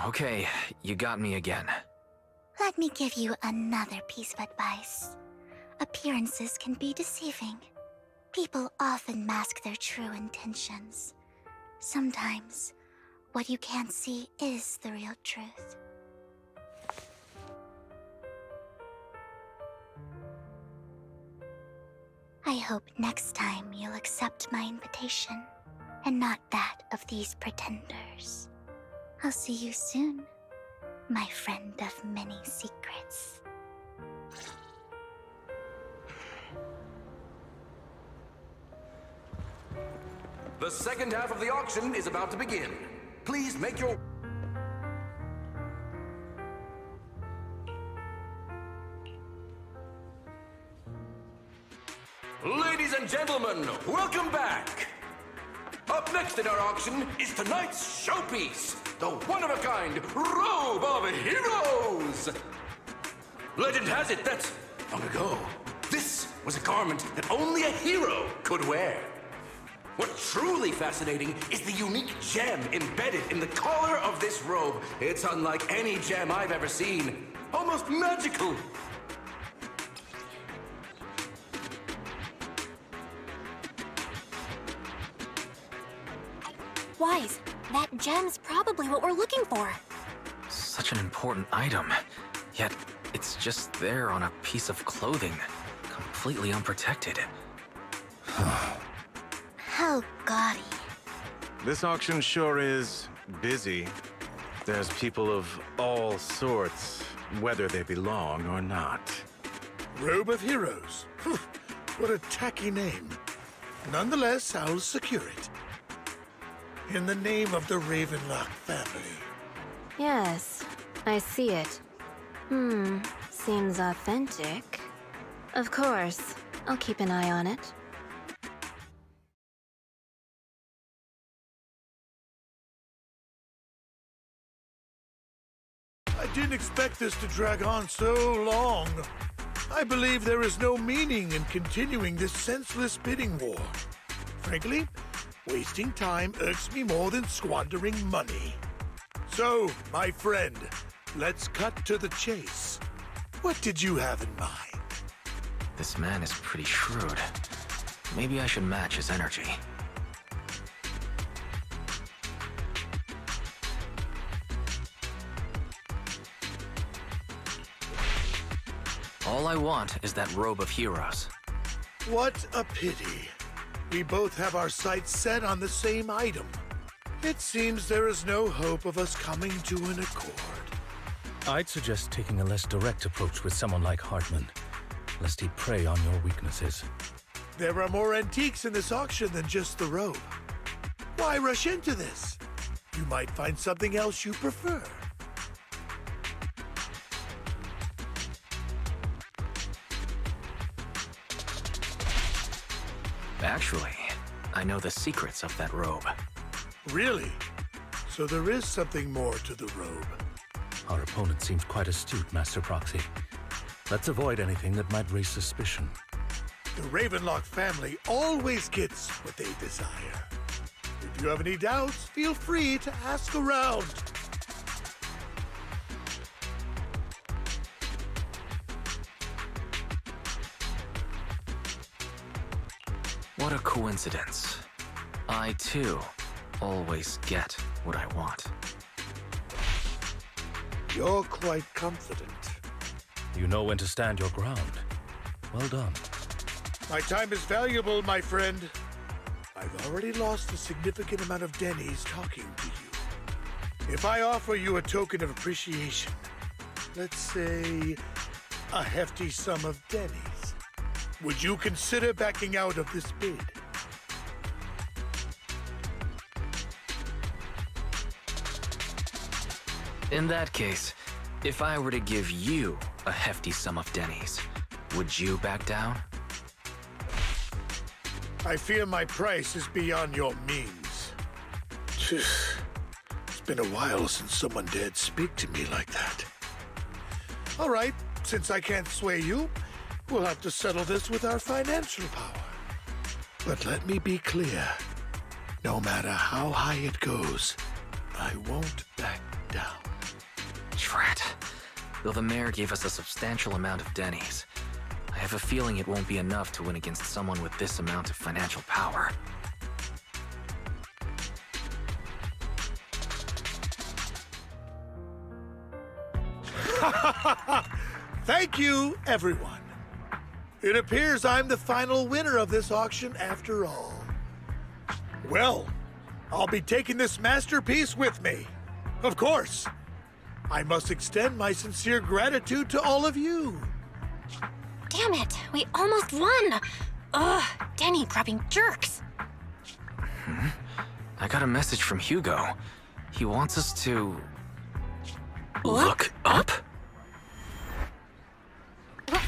Okay, you got me again. Let me give you another piece of advice. Appearances can be deceiving. People often mask their true intentions. Sometimes, what you can't see is the real truth. I hope next time you'll accept my invitation, and not that of these pretenders. I'll see you soon, my friend of many secrets. The second half of the auction is about to begin. Please make your... Ladies and gentlemen, welcome back! Up next in our auction is tonight's showpiece, the one-of-a-kind Robe of Heroes! Legend has it that, long ago, this was a garment that only a hero could wear. What's truly fascinating is the unique gem embedded in the collar of this robe. It's unlike any gem I've ever seen. Almost magical. Wise, that gem's probably what we're looking for. Such an important item, yet it's just there on a piece of clothing, completely unprotected. How gaudy. This auction sure is busy. There's people of all sorts, whether they belong or not. Robe of Heroes. What a tacky name. Nonetheless, I'll secure it. In the name of the Ravenlock family. Yes, I see it. Seems authentic. Of course, I'll keep an eye on it. I didn't expect this to drag on so long. I believe there is no meaning in continuing this senseless bidding war. Frankly, wasting time irks me more than squandering money. So, my friend, let's cut to the chase. What did you have in mind? This man is pretty shrewd. Maybe I should match his energy. All I want is that Robe of Heroes. What a pity. We both have our sights set on the same item. It seems there is no hope of us coming to an accord. I'd suggest taking a less direct approach with someone like Hartman, lest he prey on your weaknesses. There are more antiques in this auction than just the robe. Why rush into this? You might find something else you prefer. Actually, I know the secrets of that robe. Really? So there is something more to the robe. Our opponent seems quite astute, Master Proxy. Let's avoid anything that might raise suspicion. The Ravenlock family always gets what they desire. If you have any doubts, feel free to ask around. What a coincidence. I, too, always get what I want. You're quite confident. You know when to stand your ground. Well done. My time is valuable, my friend. I've already lost a significant amount of dennies talking to you. If I offer you a token of appreciation, let's say a hefty sum of dennies, would you consider backing out of this bid? In that case, if I were to give you a hefty sum of dennies, would you back down? I fear my price is beyond your means. It's been a while since someone dared speak to me like that. All right, since I can't sway you, we'll have to settle this with our financial power. But let me be clear. No matter how high it goes, I won't back down. Drat. Though the mayor gave us a substantial amount of dennies, I have a feeling it won't be enough to win against someone with this amount of financial power. Thank you, everyone. It appears I'm the final winner of this auction after all. Well, I'll be taking this masterpiece with me. Of course. I must extend my sincere gratitude to all of you. Damn it, we almost won! Ugh, denny grabbing jerks. I got a message from Hugo. He wants us to... Look up?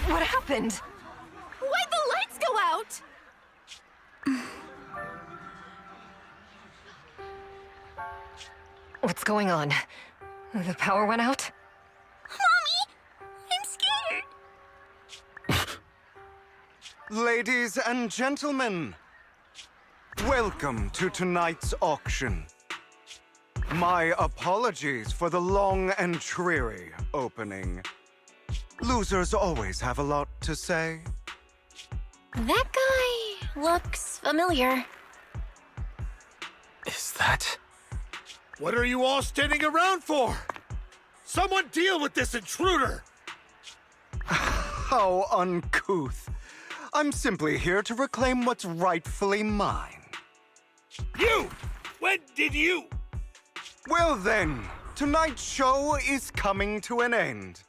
What happened? Why'd the lights go out? What's going on? The power went out? Mommy, I'm scared. Ladies and gentlemen, welcome to tonight's auction. My apologies for the long and dreary opening. Losers always have a lot to say. That guy looks familiar. Is that... What are you all standing around for? Someone deal with this intruder! How uncouth. I'm simply here to reclaim what's rightfully mine. You! When did you? Well then, tonight's show is coming to an end.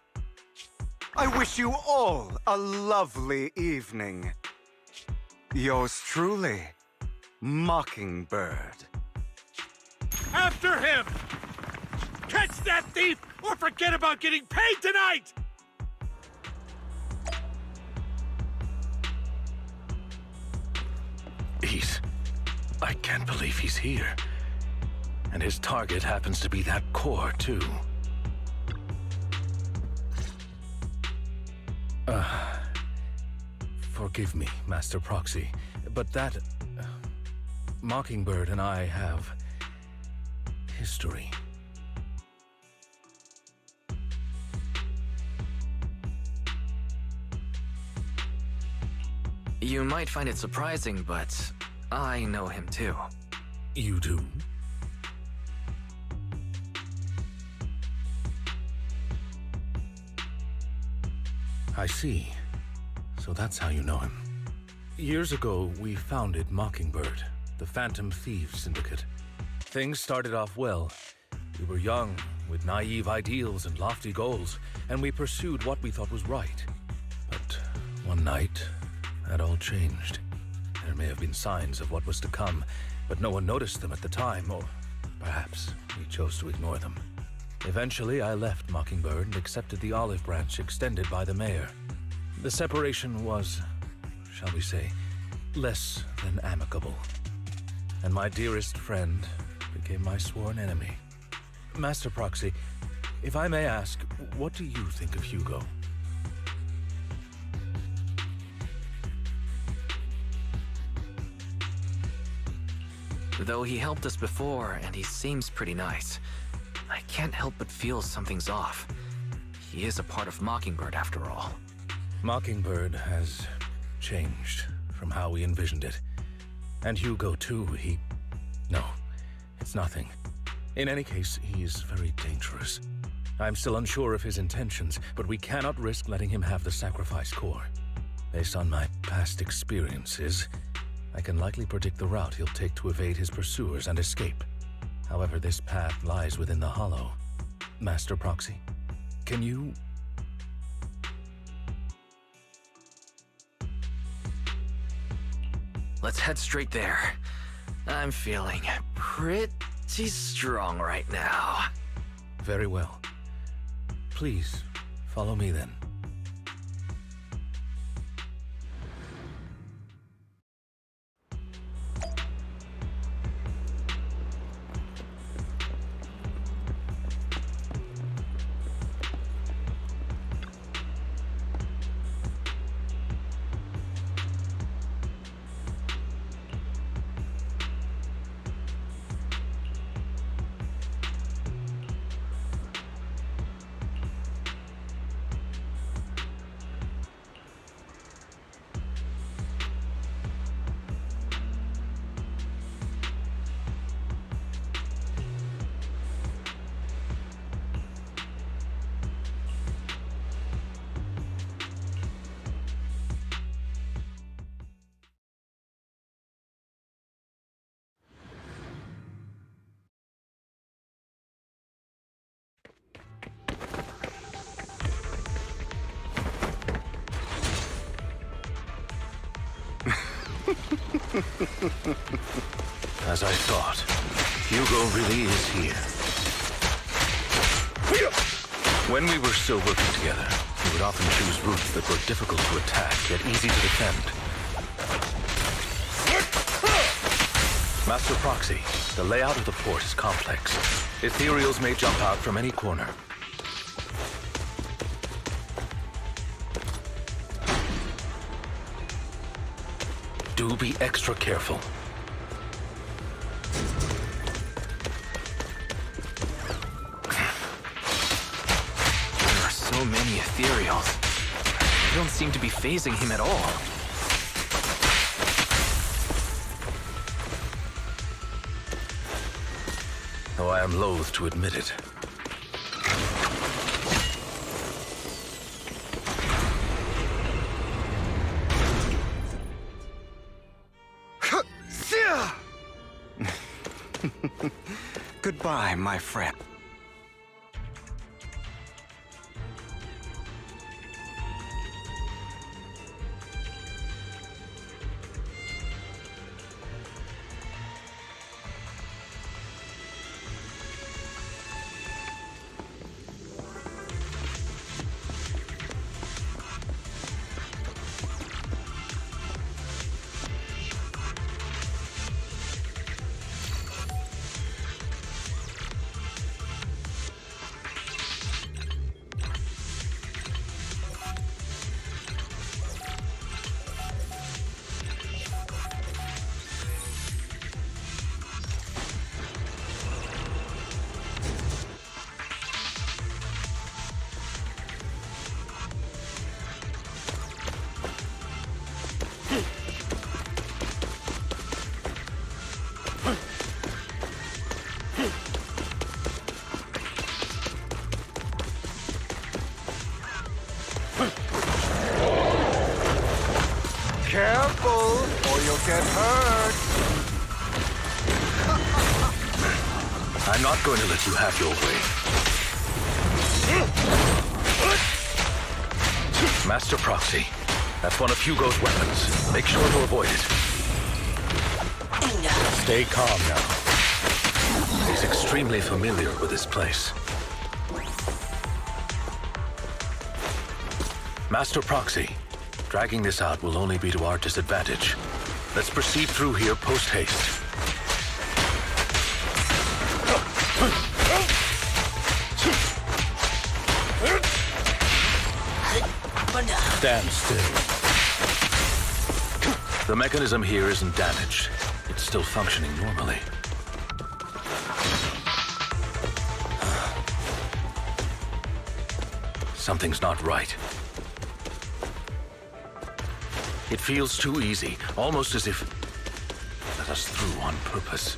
I wish you all a lovely evening. Yours truly, Mockingbird. After him! Catch that thief or forget about getting paid tonight! I can't believe he's here. And his target happens to be that core, too. Forgive me, Master Proxy, but that... Mockingbird and I have... history. You might find it surprising, but I know him too. You do? I see. So that's how you know him. Years ago, we founded Mockingbird, the Phantom Thieves Syndicate. Things started off well. We were young, with naive ideals and lofty goals, and we pursued what we thought was right. But one night, that all changed. There may have been signs of what was to come, but no one noticed them at the time, or perhaps we chose to ignore them. Eventually, I left Mockingbird and accepted the olive branch extended by the mayor. The separation was, shall we say, less than amicable. And my dearest friend became my sworn enemy. Master Proxy, if I may ask, what do you think of Hugo? Though he helped us before, and he seems pretty nice, I can't help but feel something's off. He is a part of Mockingbird, after all. Mockingbird has changed from how we envisioned it. And Hugo, too, No, it's nothing. In any case, he is very dangerous. I'm still unsure of his intentions, but we cannot risk letting him have the sacrifice core. Based on my past experiences, I can likely predict the route he'll take to evade his pursuers and escape. However, this path lies within the Hollow. Master Proxy, can you... Let's head straight there. I'm feeling pretty strong right now. Very well. Please, follow me then. As I thought, Hugo really is here. When we were still working together, we would often choose routes that were difficult to attack, yet easy to defend. Master Proxy, the layout of the port is complex. Ethereals may jump out from any corner. Do be extra careful. There are so many ethereals. They don't seem to be phasing him at all. Though I am loath to admit it. Goodbye, my friend. Careful, or you'll get hurt. I'm not going to let you have your way. Master Proxy, that's one of Hugo's weapons. Make sure to avoid it. Stay calm now. He's extremely familiar with this place. Master Proxy, dragging this out will only be to our disadvantage. Let's proceed through here post-haste. Stand still. The mechanism here isn't damaged. It's still functioning normally. Something's not right. It feels too easy, almost as if it let us through on purpose.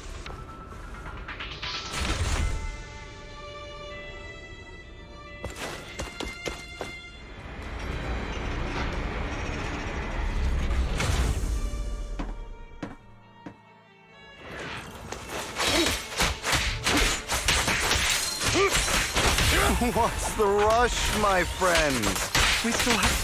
What's the rush, my friend? We still have...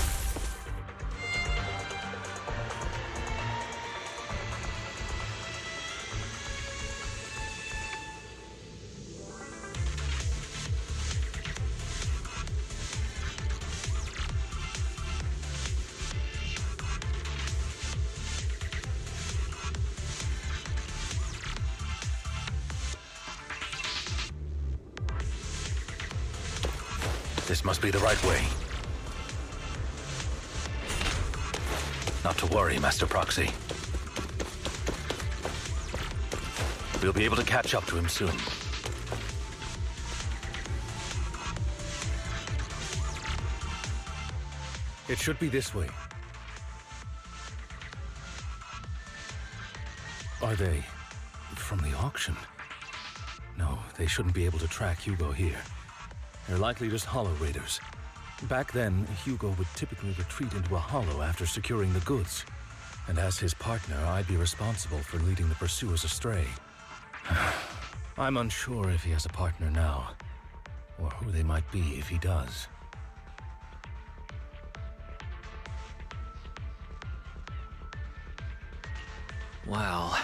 This must be the right way. Not to worry, Master Proxy. We'll be able to catch up to him soon. It should be this way. Are they from the auction? No, they shouldn't be able to track Hugo here. They're likely just hollow raiders. Back then, Hugo would typically retreat into a hollow after securing the goods. And as his partner, I'd be responsible for leading the pursuers astray. I'm unsure if he has a partner now, or who they might be if he does. Well,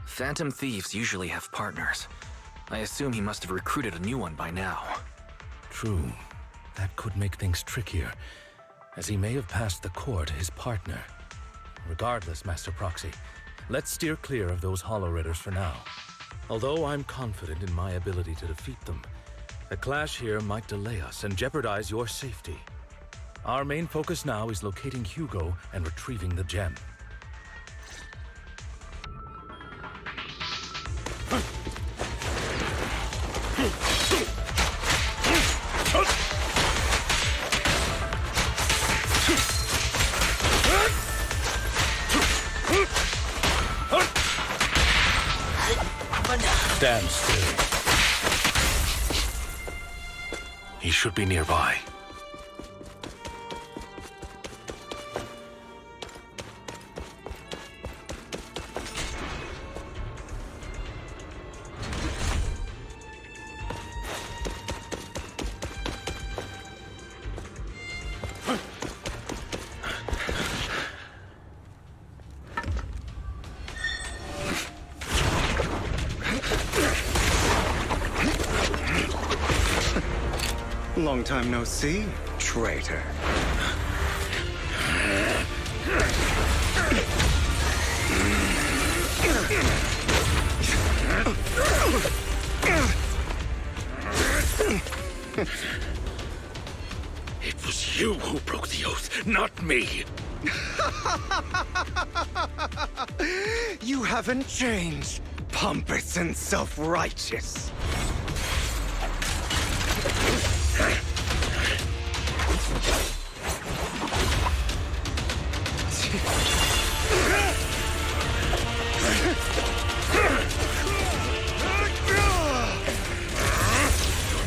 phantom thieves usually have partners. I assume he must have recruited a new one by now. True. That could make things trickier, as he may have passed the core to his partner. Regardless, Master Proxy, let's steer clear of those hollow raiders for now. Although I'm confident in my ability to defeat them, a clash here might delay us and jeopardize your safety. Our main focus now is locating Hugo and retrieving the gem. Stand still. He should be nearby. Long time no see, traitor. It was you who broke the oath, not me. You haven't changed, pompous and self-righteous.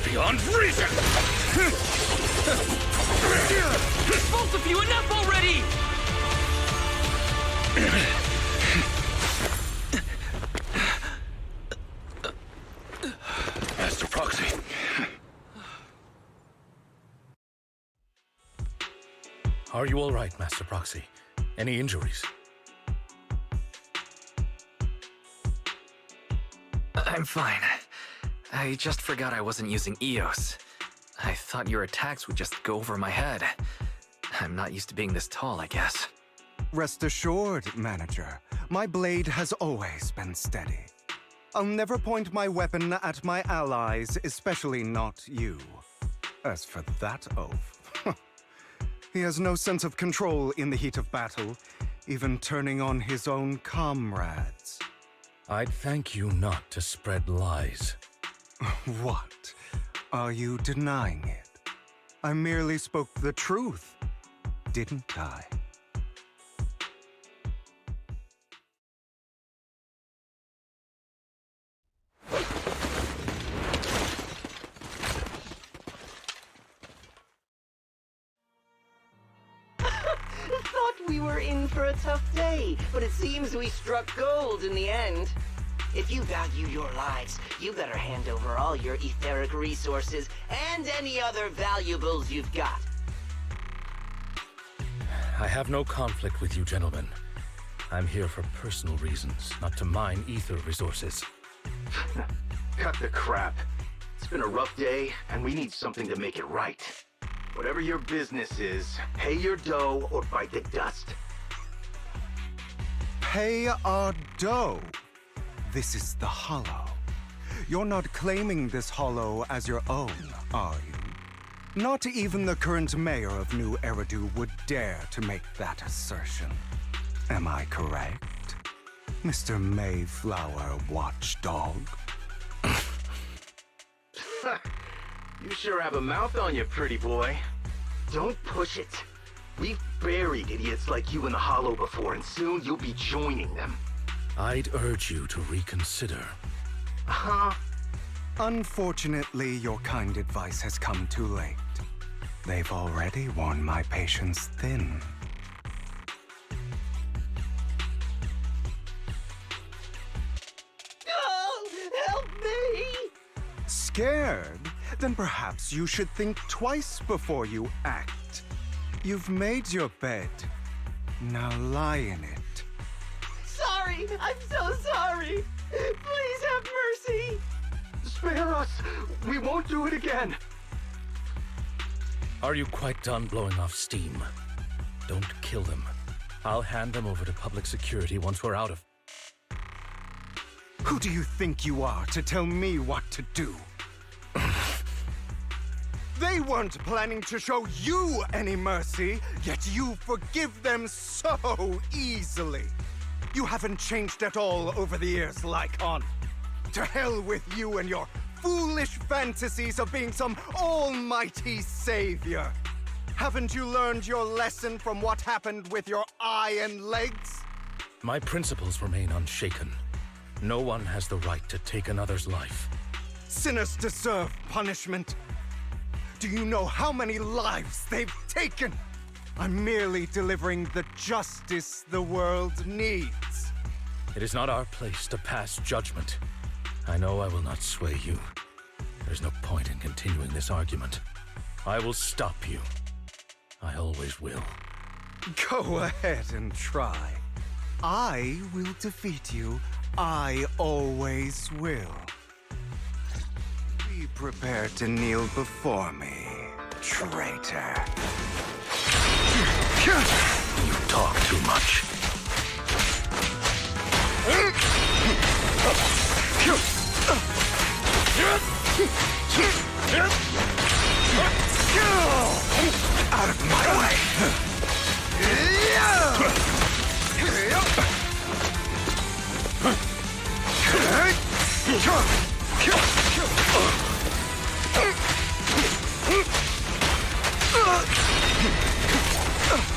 Beyond reason! Both of you, enough already! Master Proxy. Are you all right, Master Proxy? Any injuries? I'm fine. I just forgot I wasn't using EOS. I thought your attacks would just go over my head. I'm not used to being this tall, I guess. Rest assured, Manager. My blade has always been steady. I'll never point my weapon at my allies, especially not you. As for that oaf, he has no sense of control in the heat of battle, even turning on his own comrades. I'd thank you not to spread lies. What? Are you denying it? I merely spoke the truth, didn't I? Thought we were in for a tough day, but it seems we struck gold in the end. If you value your lives, you better hand over all your etheric resources and any other valuables you've got. I have no conflict with you, gentlemen. I'm here for personal reasons, not to mine ether resources. Cut the crap. It's been a rough day, and we need something to make it right. Whatever your business is, pay your dough or bite the dust. Pay our dough. This is the Hollow. You're not claiming this Hollow as your own, are you? Not even the current mayor of New Eridu would dare to make that assertion. Am I correct, Mr. Mayflower Watchdog? You sure have a mouth on you, pretty boy. Don't push it. We've buried idiots like you in the Hollow before, and soon you'll be joining them. I'd urge you to reconsider. Unfortunately, your kind advice has come too late. They've already worn my patience thin. Oh, help me! Scared? Then perhaps you should think twice before you act. You've made your bed. Now lie in it. Sorry! I'm so sorry! Please have mercy! Spare us! We won't do it again! Are you quite done blowing off steam? Don't kill them. I'll hand them over to public security once we're out of... Who do you think you are to tell me what to do? They weren't planning to show you any mercy, yet you forgive them so easily. You haven't changed at all over the years, Lycon. To hell with you and your foolish fantasies of being some almighty savior. Haven't you learned your lesson from what happened with your eye and legs? My principles remain unshaken. No one has the right to take another's life. Sinners deserve punishment. Do you know how many lives they've taken? I'm merely delivering the justice the world needs. It is not our place to pass judgment. I know I will not sway you. There's no point in continuing this argument. I will stop you. I always will. Go ahead and try. I will defeat you. I always will. Be prepared to kneel before me, traitor. You talk too much. Out of my way!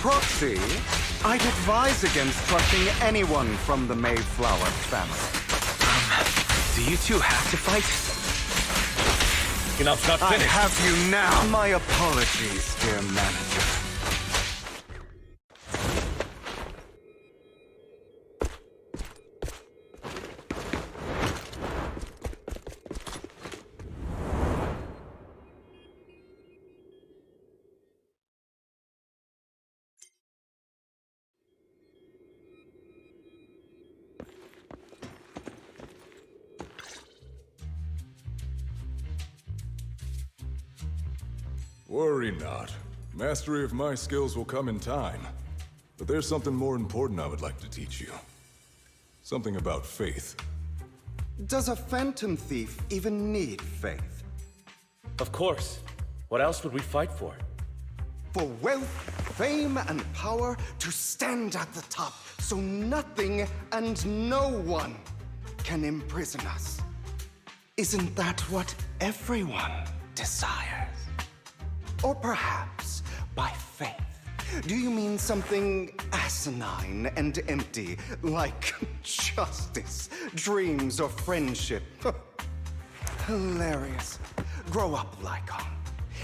Proxy, I'd advise against trusting anyone from the Mayflower family. Do you two have to fight? Enough's not I finished. have you now. My apologies, dear manager. Worry not. Mastery of my skills will come in time. But there's something more important I would like to teach you. Something about faith. Does a phantom thief even need faith? Of course. What else would we fight for? For wealth, fame, and power to stand at the top so nothing and no one can imprison us. Isn't that what everyone desires? Or perhaps by faith, do you mean something asinine and empty, like justice, dreams, or friendship? Hilarious. Grow up, Lycon.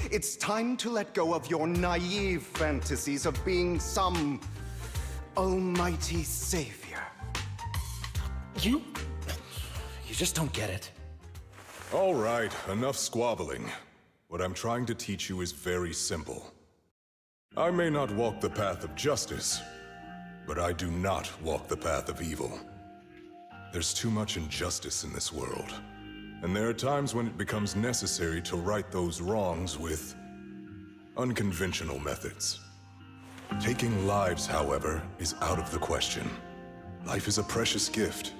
It's time to let go of your naive fantasies of being some almighty savior. You just don't get it. All right, enough squabbling. What I'm trying to teach you is very simple. I may not walk the path of justice, but I do not walk the path of evil. There's too much injustice in this world, and there are times when it becomes necessary to right those wrongs with unconventional methods. Taking lives, however, is out of the question. Life is a precious gift,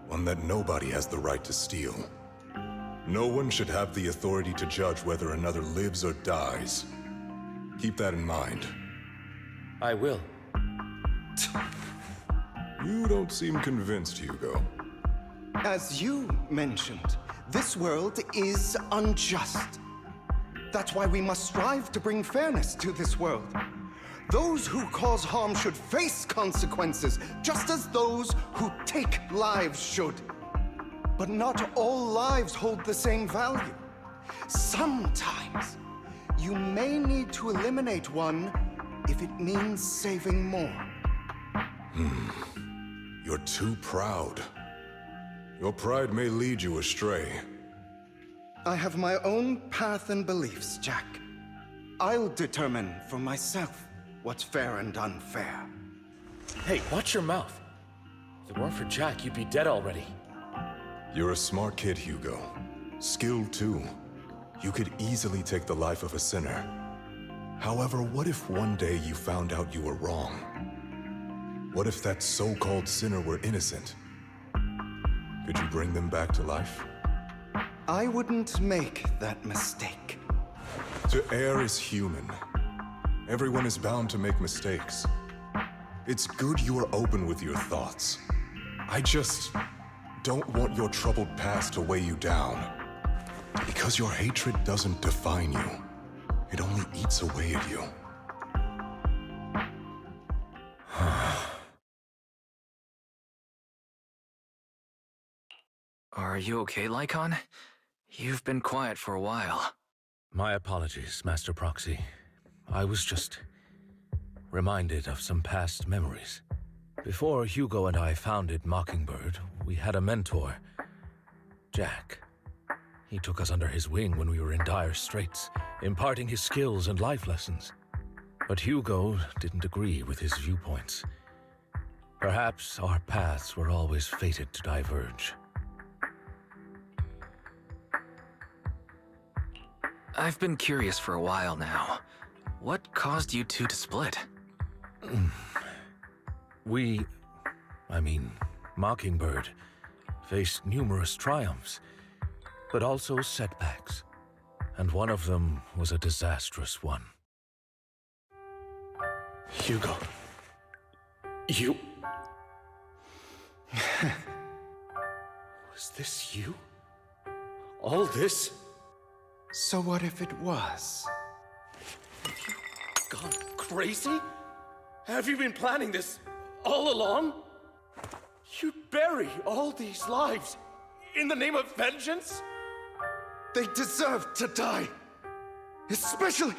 one that nobody has the right to steal. No one should have the authority to judge whether another lives or dies. Keep that in mind. I will. You don't seem convinced, Hugo. As you mentioned, this world is unjust. That's why we must strive to bring fairness to this world. Those who cause harm should face consequences, just as those who take lives should. But not all lives hold the same value. Sometimes, you may need to eliminate one if it means saving more. You're too proud. Your pride may lead you astray. I have my own path and beliefs, Jack. I'll determine for myself what's fair and unfair. Hey, watch your mouth. If it weren't for Jack, you'd be dead already. You're a smart kid, Hugo. Skilled too. You could easily take the life of a sinner. However, what if one day you found out you were wrong? What if that so-called sinner were innocent? Could you bring them back to life? I wouldn't make that mistake. To err is human. Everyone is bound to make mistakes. It's good you are open with your thoughts. I just don't want your troubled past to weigh you down. Because your hatred doesn't define you. It only eats away at you. Are you okay, Lycon? You've been quiet for a while. My apologies, Master Proxy. I was just reminded of some past memories. Before Hugo and I founded Mockingbird, we had a mentor, Jack. He took us under his wing when we were in dire straits, imparting his skills and life lessons. But Hugo didn't agree with his viewpoints. Perhaps our paths were always fated to diverge. I've been curious for a while now. What caused you two to split? Mockingbird, faced numerous triumphs, but also setbacks. And one of them was a disastrous one. Hugo. You... Was this you? All this? So what if it was? Gone crazy? Have you been planning this all along? You bury all these lives in the name of vengeance? They deserve to die. Especially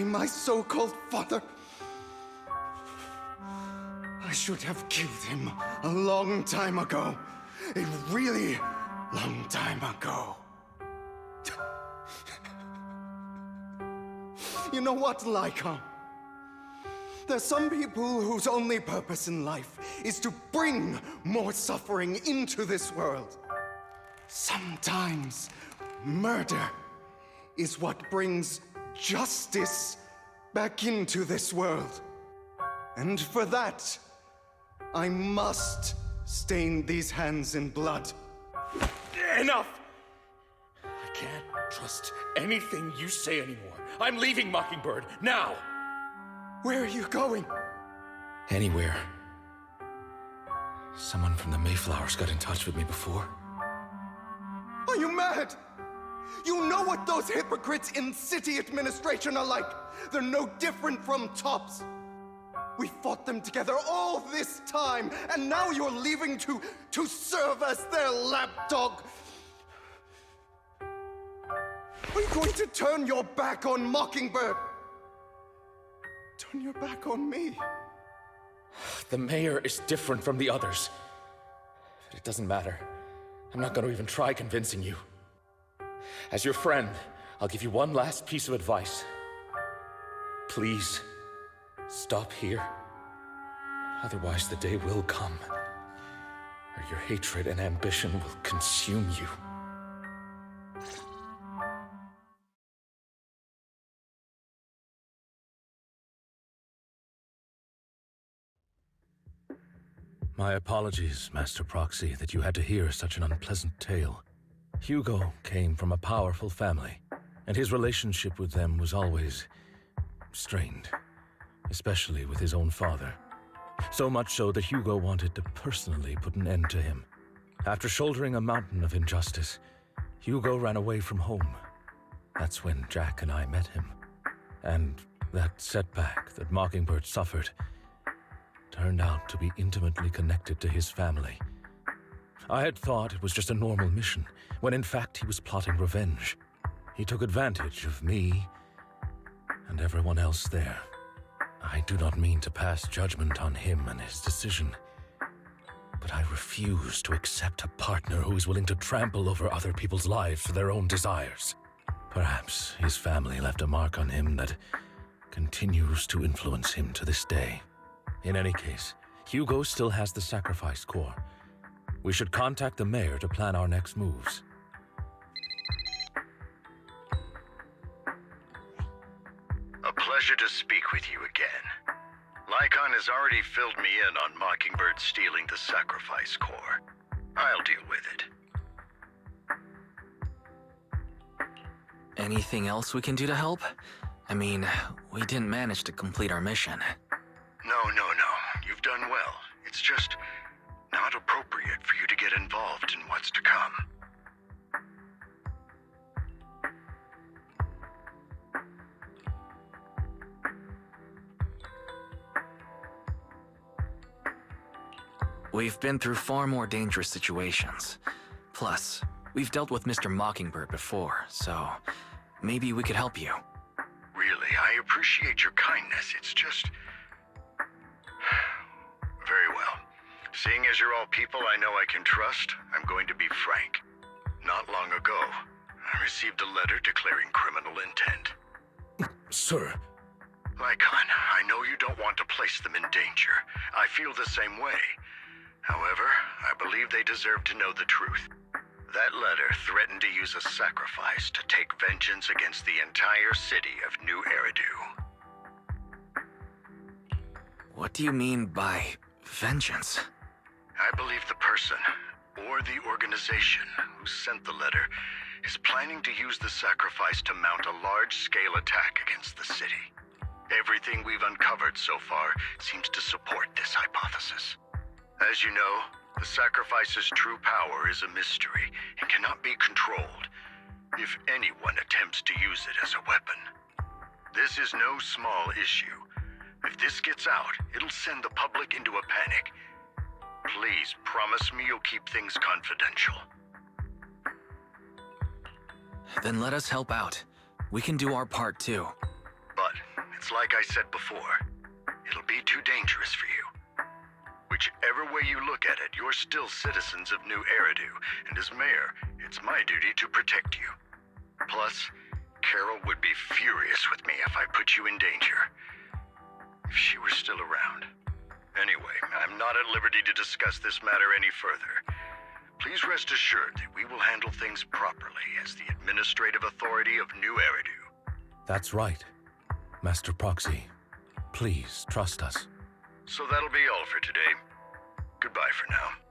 my so-called father. I should have killed him a long time ago. A really long time ago. You know what, Lycon? There's some people whose only purpose in life is to bring more suffering into this world. Sometimes murder is what brings justice back into this world. And for that, I must stain these hands in blood. Enough! I can't trust anything you say anymore. I'm leaving Mockingbird, now! Where are you going? Anywhere. Someone from the Mayflowers got in touch with me before. Are you mad? You know what those hypocrites in city administration are like. They're no different from tops. We fought them together all this time, and now you're leaving to serve as their lapdog. Are you going to turn your back on Mockingbird? Turn your back on me? The mayor is different from the others. But it doesn't matter. I'm not going to even try convincing you. As your friend, I'll give you one last piece of advice. Please, stop here. Otherwise, the day will come where your hatred and ambition will consume you. My apologies, Master Proxy, that you had to hear such an unpleasant tale. Hugo came from a powerful family, and his relationship with them was always strained, especially with his own father. So much so that Hugo wanted to personally put an end to him. After shouldering a mountain of injustice, Hugo ran away from home. That's when Jack and I met him. And that setback that Mockingbird suffered turned out to be intimately connected to his family. I had thought it was just a normal mission, when in fact he was plotting revenge. He took advantage of me and everyone else there. I do not mean to pass judgment on him and his decision, but I refuse to accept a partner who is willing to trample over other people's lives for their own desires. Perhaps his family left a mark on him that continues to influence him to this day. In any case, Hugo still has the sacrifice core. We should contact the mayor to plan our next moves. A pleasure to speak with you again. Lycon has already filled me in on Mockingbird stealing the sacrifice core. I'll deal with it. Anything else we can do to help? I mean, we didn't manage to complete our mission. No. You've done well. It's just not appropriate for you to get involved in what's to come. We've been through far more dangerous situations. Plus, we've dealt with Mr. Mockingbird before, so maybe we could help you. Really, I appreciate your kindness. It's just... Very well. Seeing as you're all people I know I can trust, I'm going to be frank. Not long ago, I received a letter declaring criminal intent. Sir. Lycon, I know you don't want to place them in danger. I feel the same way. However, I believe they deserve to know the truth. That letter threatened to use a sacrifice to take vengeance against the entire city of New Eridu. What do you mean by vengeance? I believe the person, or the organization, who sent the letter is planning to use the sacrifice to mount a large-scale attack against the city. Everything we've uncovered so far seems to support this hypothesis. As you know, the sacrifice's true power is a mystery and cannot be controlled if anyone attempts to use it as a weapon. This is no small issue. If this gets out, it'll send the public into a panic. Please promise me you'll keep things confidential. Then let us help out. We can do our part too. But it's like I said before, it'll be too dangerous for you. Whichever way you look at it, you're still citizens of New Eridu, and as mayor, it's my duty to protect you. Plus, Carol would be furious with me if I put you in danger. If she were still around. Anyway, I'm not at liberty to discuss this matter any further. Please rest assured that we will handle things properly as the administrative authority of New Eridu. That's right. Master Proxy, please trust us. So that'll be all for today. Goodbye for now.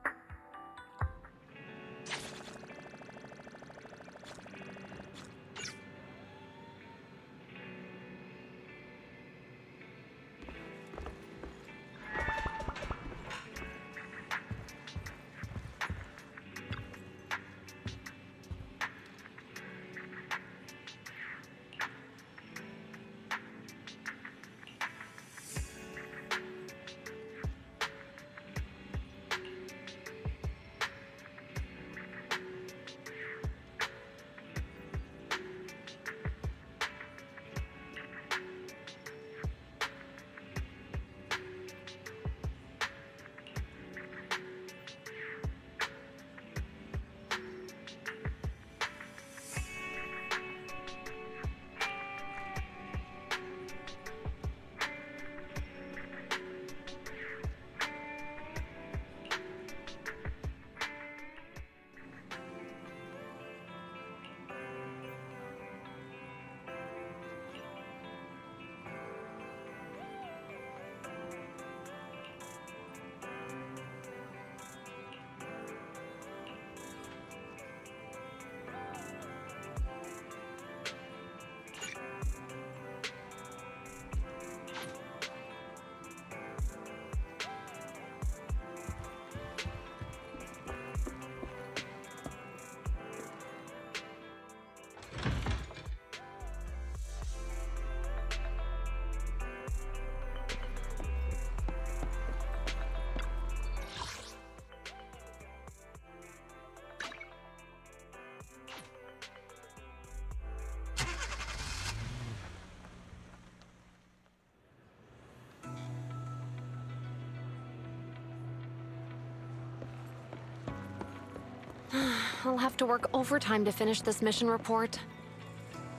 I'll have to work overtime to finish this mission report.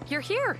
You're here!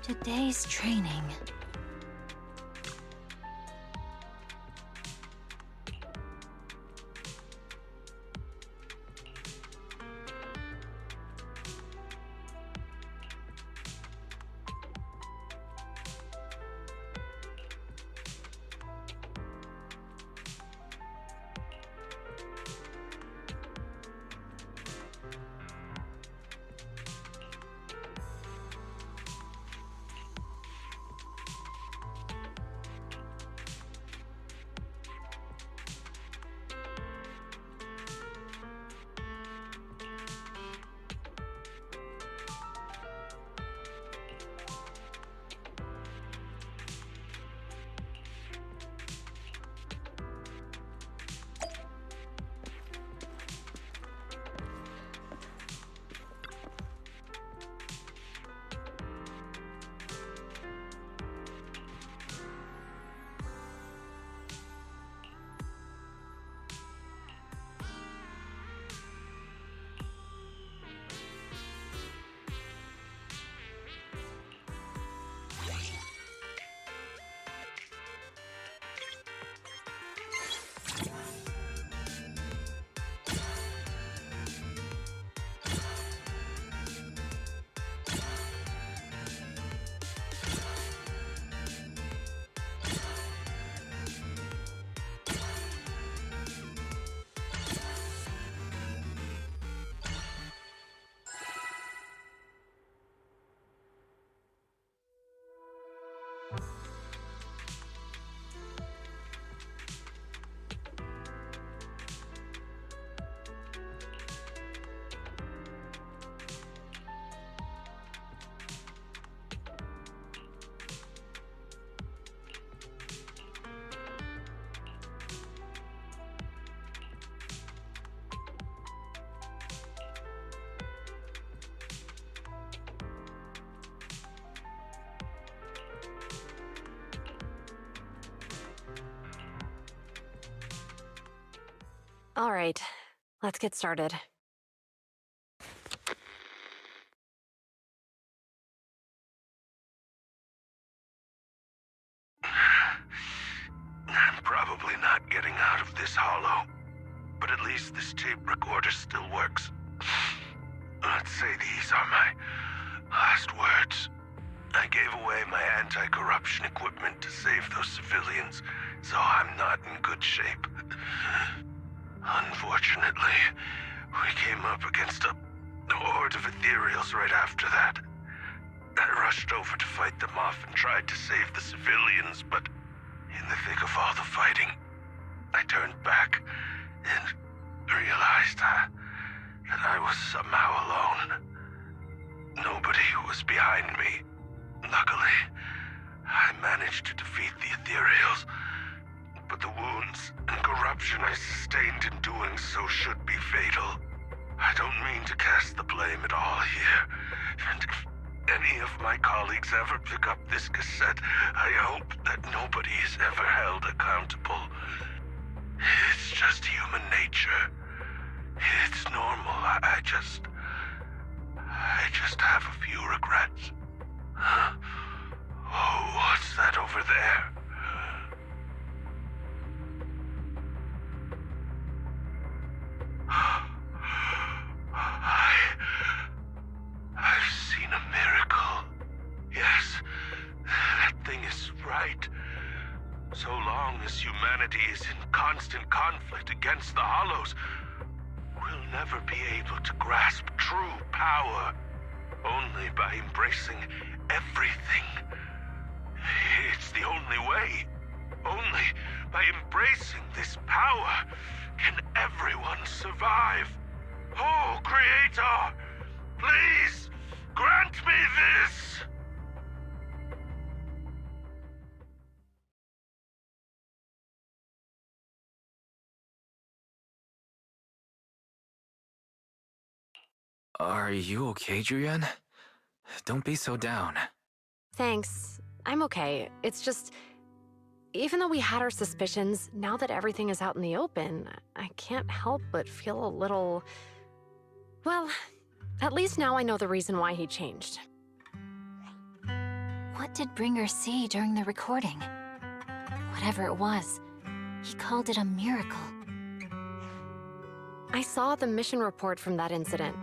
Today's training. All right, let's get started. I'm probably not getting out of this hollow, but at least this tape recorder still works. Let's say these are my last words. I gave away my anti-corruption equipment to save those civilians, so I'm not in good shape. Unfortunately, we came up against a horde of ethereals right after that. I rushed over to fight them off and tried to save the civilians, but in the thick of all the fighting, I turned back and realized that I was somehow alone. Nobody was behind me. Luckily, I managed to defeat the ethereals, but the wounds and corruption I sustained in doing so should be fatal. I don't mean to cast the blame at all here, and if any of my colleagues ever pick up this cassette, I hope that nobody is ever held accountable. It's just human nature. It's normal. I just have a few regrets. Oh, what's that over there? I've seen a miracle. Yes, that thing is right. So long as humanity is in constant conflict against the Hollows, we'll never be able to grasp true power. Only by embracing everything. It's the only way. Only by embracing this power can everyone survive. Oh, Creator, please grant me this! Are you okay, Julian? Don't be so down. Thanks. I'm okay. It's just, even though we had our suspicions, now that everything is out in the open, I can't help but feel a little... Well, at least now I know the reason why he changed. What did Bringer see during the recording? Whatever it was, he called it a miracle. I saw the mission report from that incident.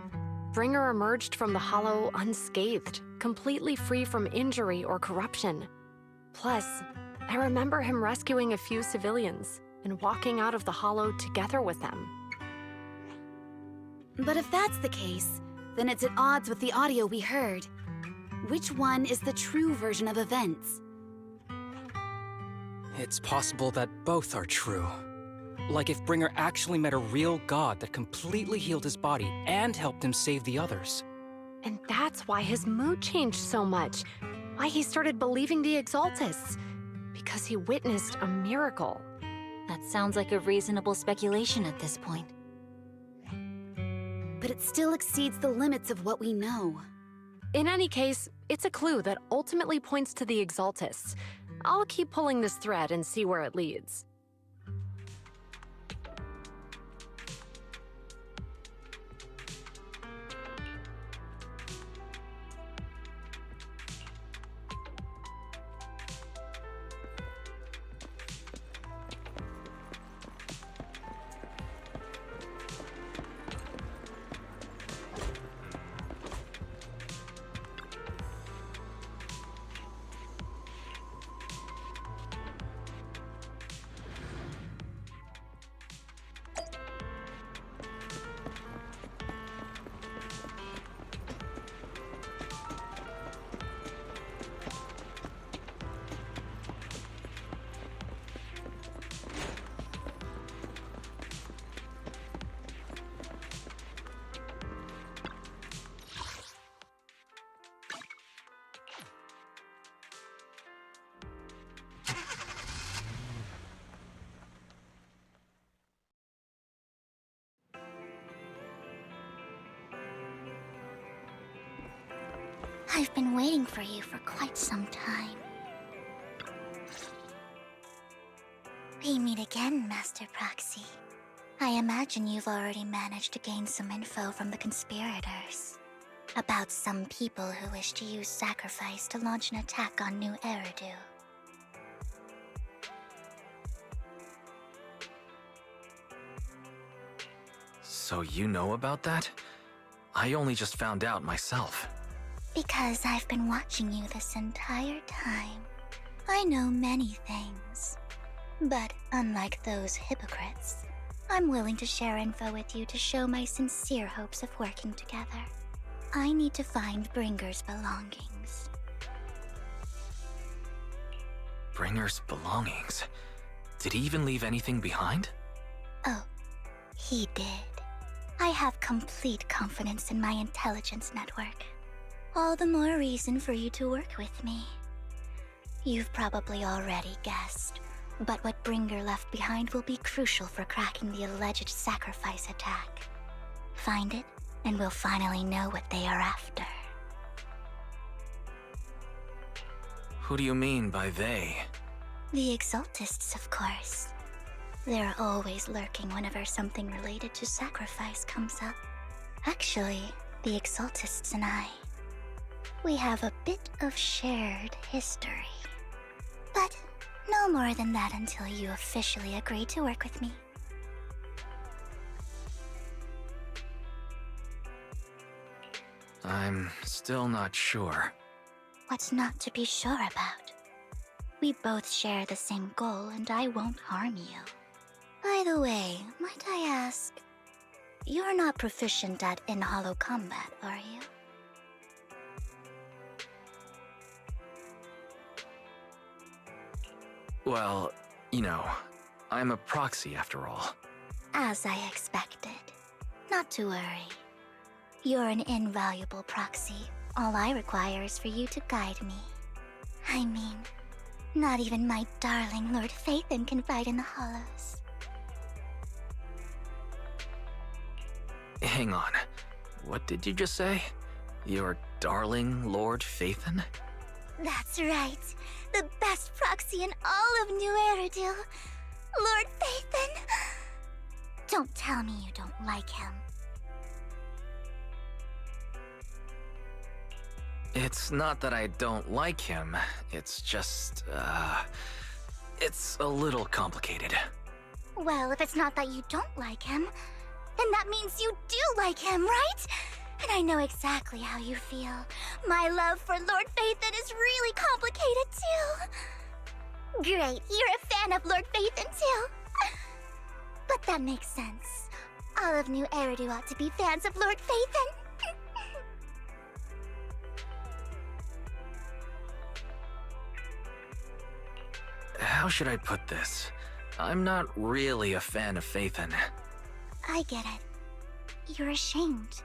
Bringer emerged from the Hollow unscathed, completely free from injury or corruption. Plus, I remember him rescuing a few civilians and walking out of the Hollow together with them. But if that's the case, then it's at odds with the audio we heard. Which one is the true version of events? It's possible that both are true. Like if Bringer actually met a real god that completely healed his body and helped him save the others. And that's why his mood changed so much. Why he started believing the Exaltists. Because he witnessed a miracle. That sounds like a reasonable speculation at this point. But it still exceeds the limits of what we know. In any case, it's a clue that ultimately points to the Exaltists. I'll keep pulling this thread and see where it leads. I've been waiting for you for quite some time. We meet again, Master Proxy. I imagine you've already managed to gain some info from the conspirators. About some people who wish to use sacrifice to launch an attack on New Eridu. So you know about that? I only just found out myself. Because I've been watching you this entire time. I know many things. But unlike those hypocrites, I'm willing to share info with you to show my sincere hopes of working together. I need to find Bringer's belongings. Bringer's belongings? Did he even leave anything behind? Oh, he did. I have complete confidence in my intelligence network. All the more reason for you to work with me. You've probably already guessed, but what Bringer left behind will be crucial for cracking the alleged sacrifice attack. Find it, and we'll finally know what they are after. Who do you mean by they? The Exaltists, of course. They're always lurking whenever something related to sacrifice comes up. Actually, the Exaltists and I, we have a bit of shared history. But no more than that until you officially agree to work with me. I'm still not sure. What's not to be sure about? We both share the same goal and I won't harm you. By the way, might I ask, you're not proficient at in-hollow combat, are you? Well, you know, I'm a proxy after all. As I expected. Not to worry. You're an invaluable proxy. All I require is for you to guide me. I mean, not even my darling Lord Phaethon can fight in the hollows. Hang on. What did you just say? Your darling Lord Phaethon? That's right. The best proxy in all of New Eridu. Lord Phaethon. Don't tell me you don't like him. It's not that I don't like him. It's just, it's a little complicated. Well, if it's not that you don't like him, then that means you do like him, right? And I know exactly how you feel. My love for Lord Phaethon is really complicated, too. Great, you're a fan of Lord Phaethon, too. But that makes sense. All of New Eridu ought to be fans of Lord Phaethon. How should I put this? I'm not really a fan of Phaethon. I get it. You're ashamed.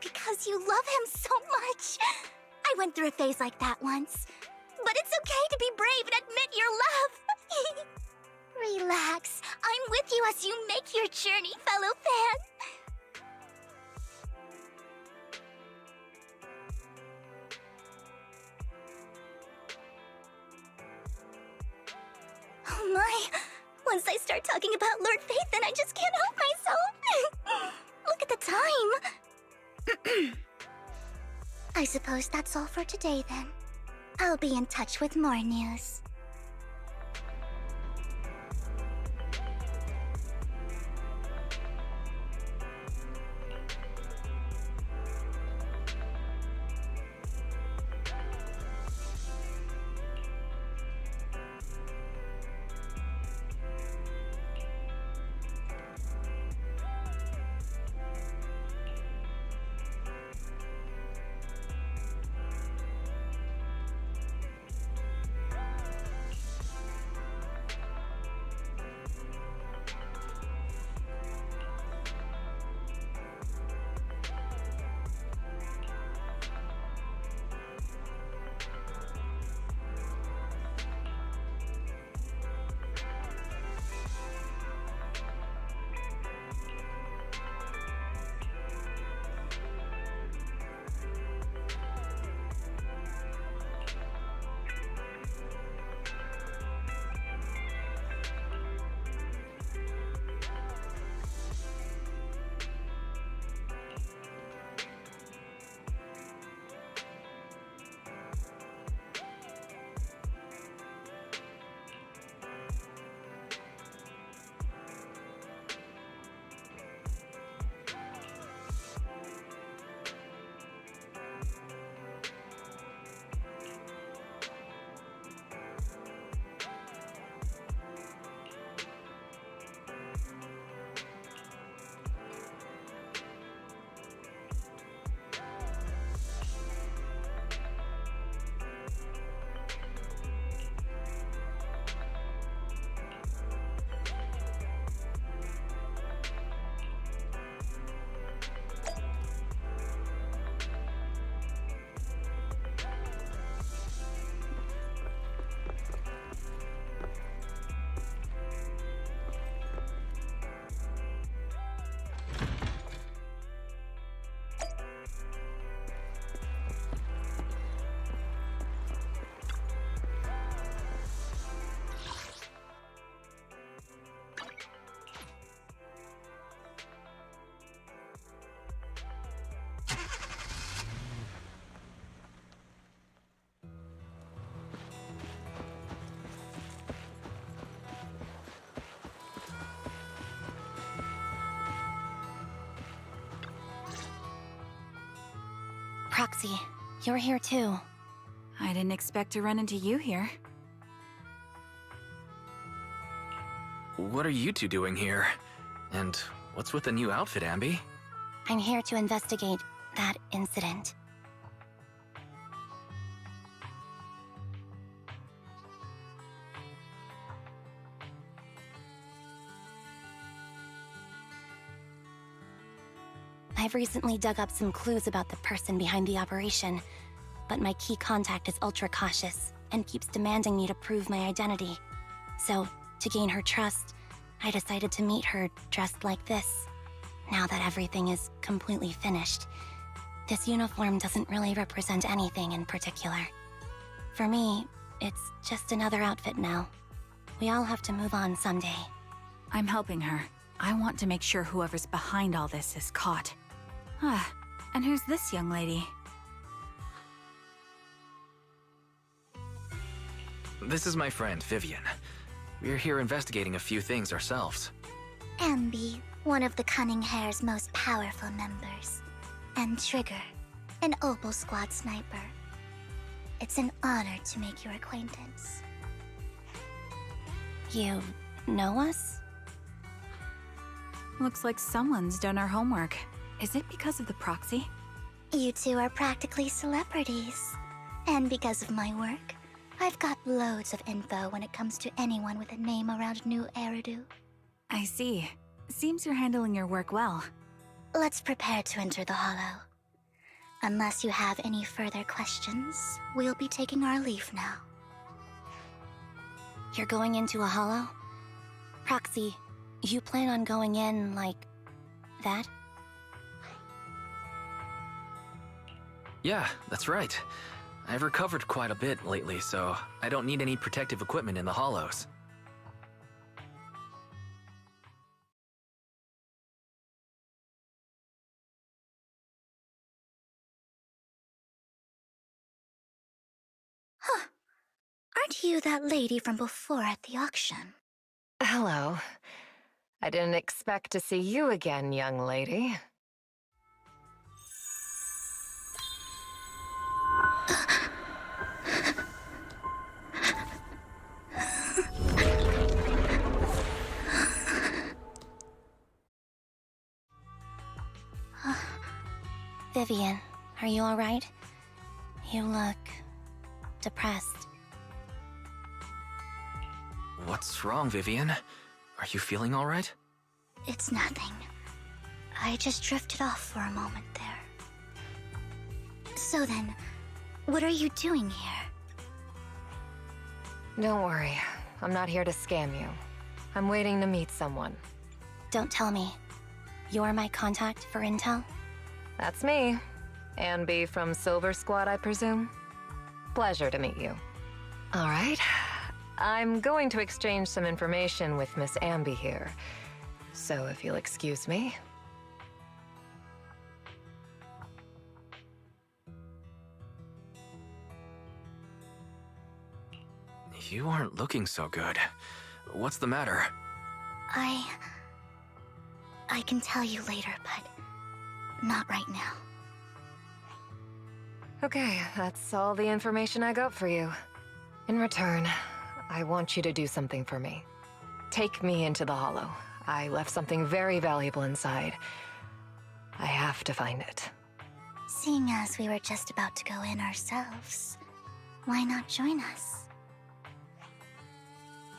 Because you love him so much. I went through a phase like that once. But it's okay to be brave and admit your love. Relax. I'm with you as you make your journey, fellow fan. Oh my. Once I start talking about Lord Phaethon, I just can't help myself. Look at the time. I suppose that's all for today, then. I'll be in touch with more news. Proxy, you're here too. I didn't expect to run into you here. What are you two doing here? And what's with the new outfit, Ambi? I'm here to investigate that incident. I've recently dug up some clues about the person behind the operation, but my key contact is ultra cautious and keeps demanding me to prove my identity. So, to gain her trust, I decided to meet her dressed like this. Now that everything is completely finished, this uniform doesn't really represent anything in particular. For me, it's just another outfit now. We all have to move on someday. I'm helping her. I want to make sure whoever's behind all this is caught. Ah, and who's this young lady? This is my friend, Vivian. We're here investigating a few things ourselves. Ambi, one of the Cunning Hair's most powerful members. And Trigger, an Opal Squad sniper. It's an honor to make your acquaintance. You know us? Looks like someone's done our homework. Is it because of the Proxy? You two are practically celebrities. And because of my work, I've got loads of info when it comes to anyone with a name around New Eridu. I see. Seems you're handling your work well. Let's prepare to enter the Hollow. Unless you have any further questions, we'll be taking our leave now. You're going into a hollow? Proxy, you plan on going in like that? Yeah, that's right. I've recovered quite a bit lately, so I don't need any protective equipment in the hollows. Huh. Aren't you that lady from before at the auction? Hello. I didn't expect to see you again, young lady. Vivian, are you alright? You look depressed. What's wrong, Vivian? Are you feeling all right? It's nothing. I just drifted off for a moment there. So then, what are you doing here? Don't worry. I'm not here to scam you. I'm waiting to meet someone. Don't tell me. You're my contact for intel? That's me. Ambi from Silver Squad, I presume? Pleasure to meet you. All right. I'm going to exchange some information with Miss Ambi here. So if you'll excuse me. You aren't looking so good. What's the matter? I can tell you later, but not right now. Okay, that's all the information I got for you. In return, I want you to do something for me. Take me into the Hollow. I left something very valuable inside. I have to find it. Seeing as we were just about to go in ourselves, why not join us?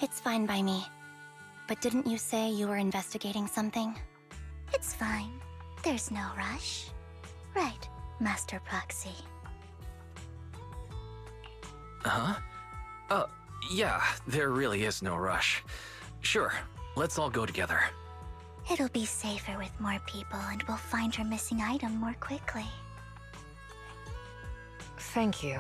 It's fine by me. But didn't you say you were investigating something? It's fine. There's no rush. Right, Master Proxy. Huh? Yeah, there really is no rush. Sure, let's all go together. It'll be safer with more people, and we'll find our missing item more quickly. Thank you.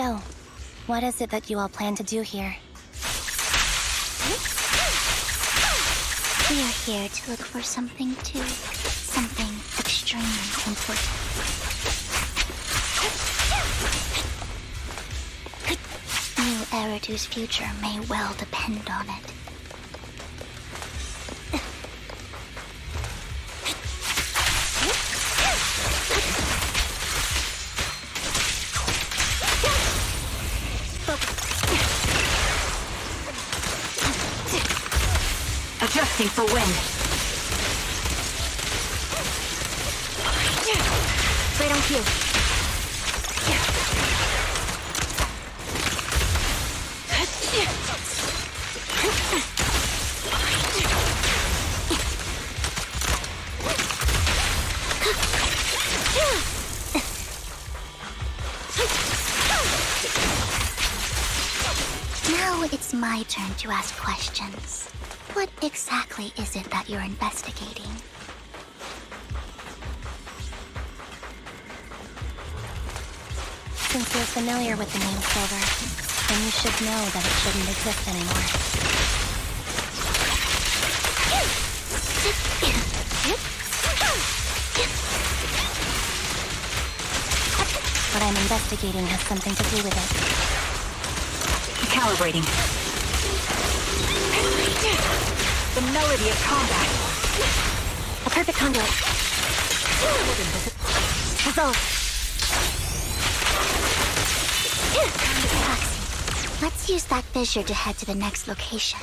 So, what is it that you all plan to do here? We are here to look for something extremely important. New Eridu's future may well depend on it. Adjusting for wind. Right on cue. Now it's my turn to ask questions. What exactly is it that you're investigating? Since you're familiar with the name Silver, then you should know that it shouldn't exist anymore. What I'm investigating has something to do with it. Calibrating. The melody of combat. A perfect conduit. Resolve. Proxy, let's use that fissure to head to the next location.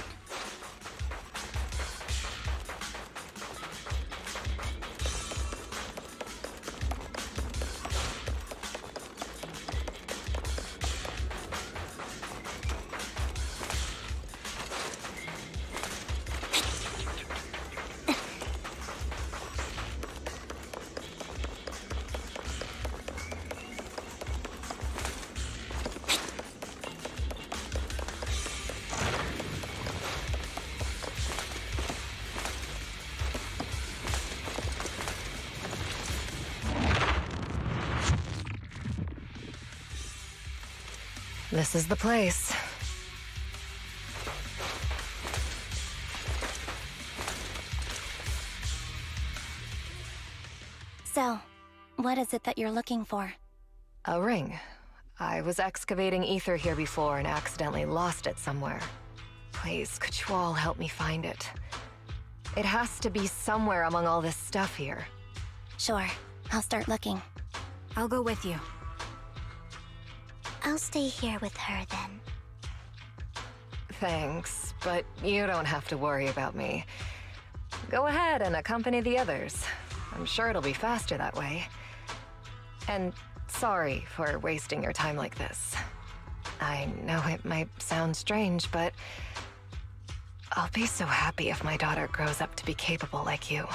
This is the place. So, what is it that you're looking for? A ring. I was excavating ether here before and accidentally lost it somewhere. Please, could you all help me find it? It has to be somewhere among all this stuff here. Sure, I'll start looking. I'll go with you. I'll stay here with her then. Thanks, but you don't have to worry about me. Go ahead and accompany the others. I'm sure it'll be faster that way. And sorry for wasting your time like this. I know it might sound strange, but I'll be so happy if my daughter grows up to be capable like you.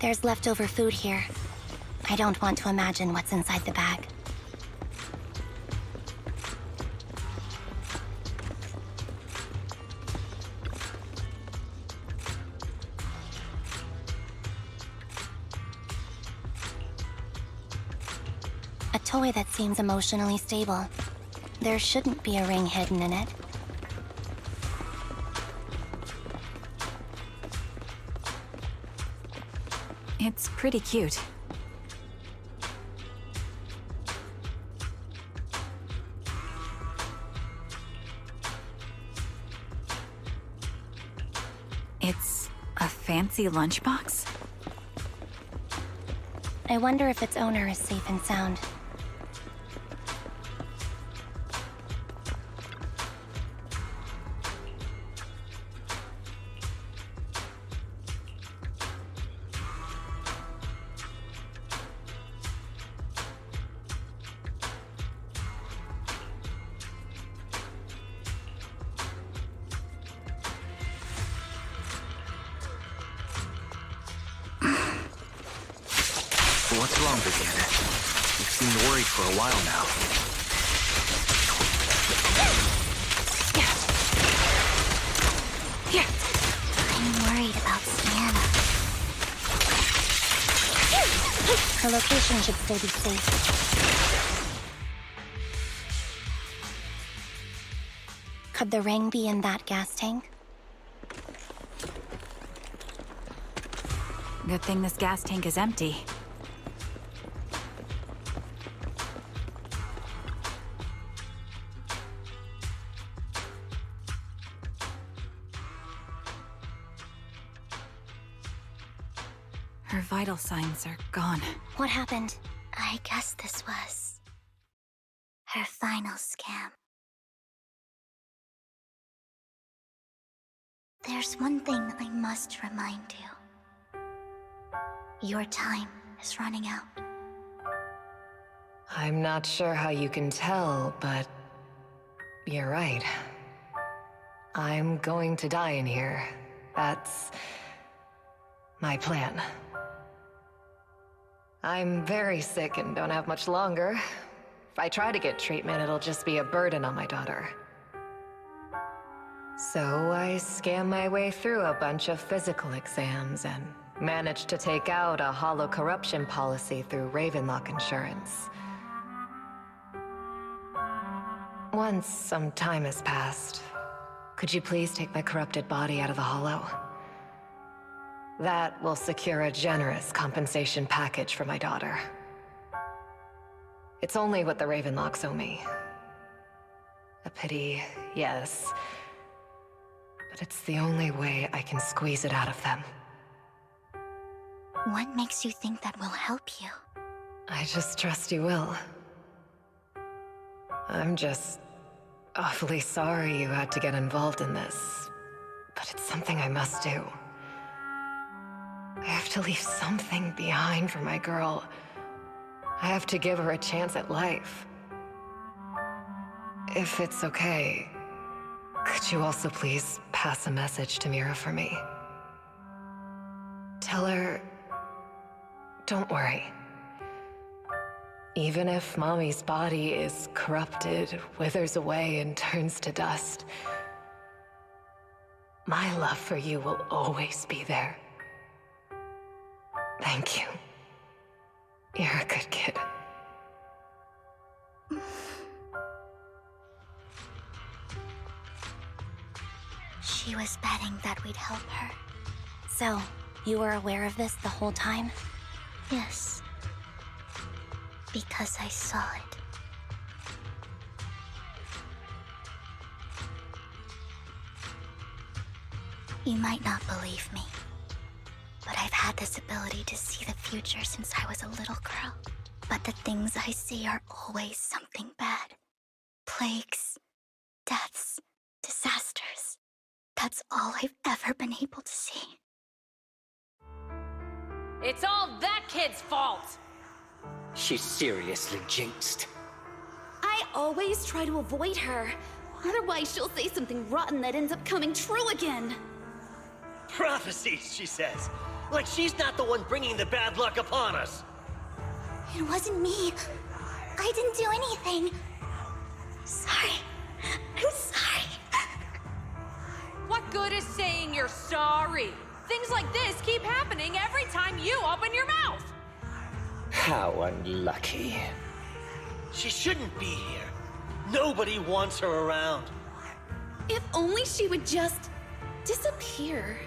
There's leftover food here. I don't want to imagine what's inside the bag. A toy that seems emotionally stable. There shouldn't be a ring hidden in it. It's pretty cute. It's a fancy lunchbox? I wonder if its owner is safe and sound. What's wrong, Begin? You seemed worried for a while now. I'm worried about Sienna. Her location should still be safe. Could the ring be in that gas tank? Good thing this gas tank is empty. Her vital signs are gone. What happened? I guess this was her final scam. There's one thing I must remind you. Your time is running out. I'm not sure how you can tell, but you're right. I'm going to die in here. That's my plan. I'm very sick and don't have much longer. If I try to get treatment, it'll just be a burden on my daughter. So I scam my way through a bunch of physical exams and managed to take out a hollow corruption policy through Ravenlock Insurance. Once some time has passed, could you please take my corrupted body out of the hollow? That will secure a generous compensation package for my daughter. It's only what the Ravenlocks owe me. A pity, yes. But it's the only way I can squeeze it out of them. What makes you think that will help you? I just trust you will. I'm just awfully sorry you had to get involved in this, but it's something I must do. I have to leave something behind for my girl. I have to give her a chance at life. If it's okay, could you also please pass a message to Mira for me? Tell her, don't worry. Even if Mommy's body is corrupted, withers away, and turns to dust, my love for you will always be there. Thank you. You're a good kid. She was betting that we'd help her. So, you were aware of this the whole time? Yes. Because I saw it. You might not believe me, but I've had this ability to see the future since I was a little girl. But the things I see are always something bad. Plagues, deaths, disasters. That's all I've ever been able to see. It's all that kid's fault! She's seriously jinxed. I always try to avoid her. Otherwise, she'll say something rotten that ends up coming true again. Prophecies, she says. Like she's not the one bringing the bad luck upon us. It wasn't me. I didn't do anything. Sorry. I'm sorry. What good is saying you're sorry? Things like this keep happening every time you open your mouth. How unlucky. She shouldn't be here. Nobody wants her around. If only she would just disappear.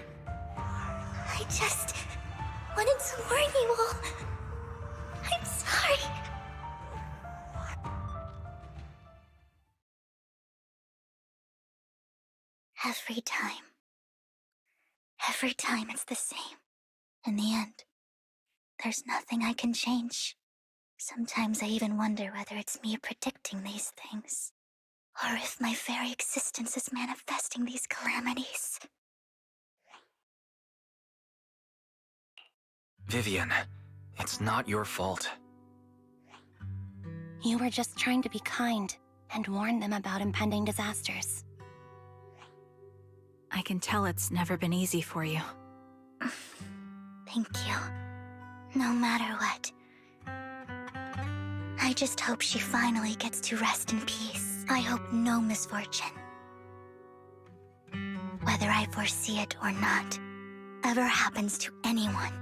I just wanted to warn you all. I'm sorry. Every time it's the same. In the end, there's nothing I can change. Sometimes I even wonder whether it's me predicting these things, or if my very existence is manifesting these calamities. Vivian, it's not your fault. You were just trying to be kind and warn them about impending disasters. I can tell it's never been easy for you. Thank you. No matter what. I just hope she finally gets to rest in peace. I hope no misfortune, whether I foresee it or not, ever happens to anyone.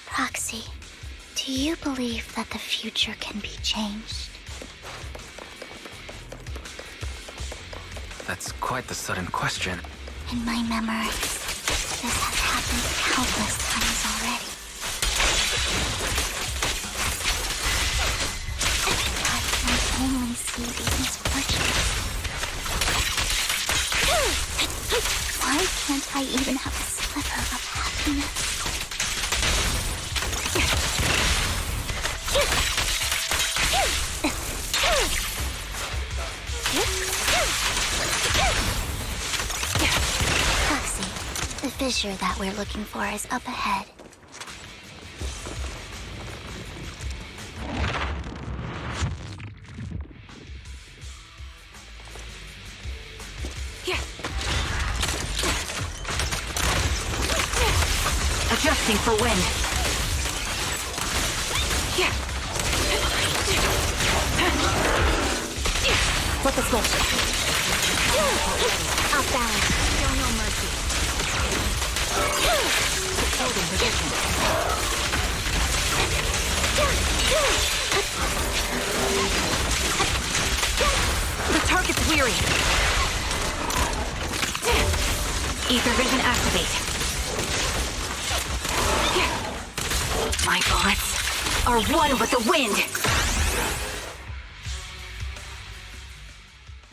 Proxy, do you believe that the future can be changed? That's quite the sudden question. In my memories, this has happened countless times already. I can only see these misfortunes. Why can't I even have a sliver of happiness? Proxy, the fissure that we're looking for is up ahead. Adjusting for wind. Flip the switch. Off balance. Show no mercy. Holding position. The target's weary. Ether vision activate. My bullets are one with the wind.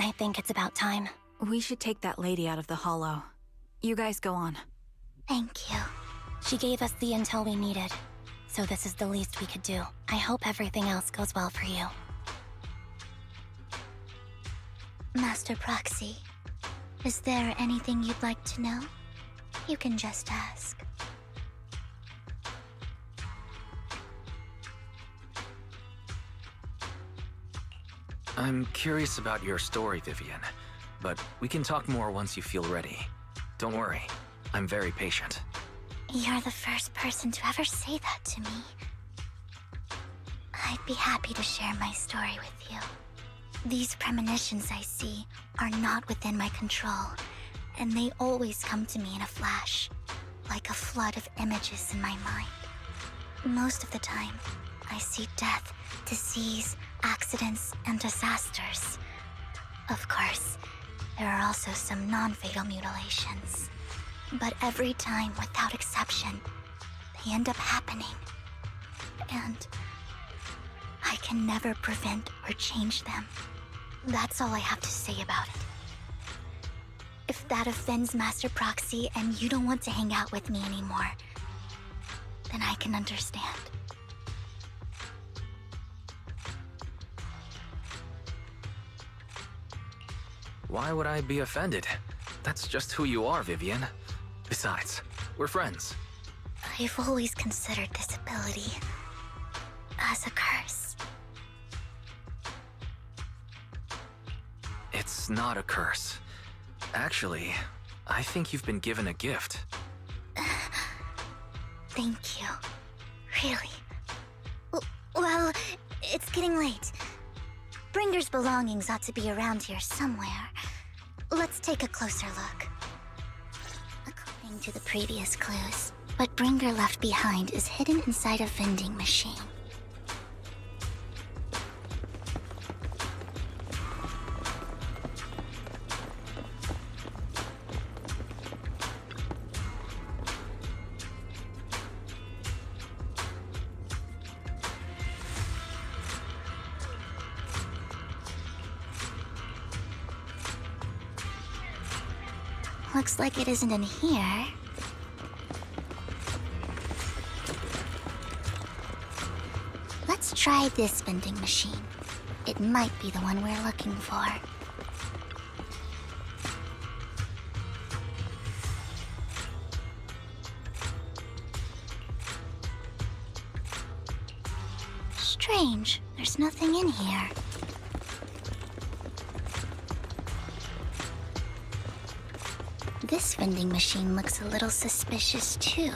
I think it's about time. We should take that lady out of the hollow. You guys go on. Thank you. She gave us the intel we needed, so this is the least we could do. I hope everything else goes well for you. Master Proxy, is there anything you'd like to know? You can just ask. I'm curious about your story, Vivian, but we can talk more once you feel ready. Don't worry, I'm very patient. You're the first person to ever say that to me. I'd be happy to share my story with you. These premonitions I see are not within my control, and they always come to me in a flash, like a flood of images in my mind. Most of the time, I see death, disease, accidents, and disasters. Of course, there are also some non-fatal mutilations. But every time, without exception, they end up happening. And I can never prevent or change them. That's all I have to say about it. If that offends Master Proxy and you don't want to hang out with me anymore, then I can understand. Why would I be offended? That's just who you are, Vivian. Besides, we're friends. I've always considered this ability as a curse. It's not a curse. Actually, I think you've been given a gift. Thank you. Really. Well, it's getting late. Bringer's belongings ought to be around here somewhere. Let's take a closer look. According to the previous clues, what Bringer left behind is hidden inside a vending machine. Looks like it isn't in here. Let's try this vending machine. It might be the one we're looking for. Strange, there's nothing in here. This vending machine looks a little suspicious, too.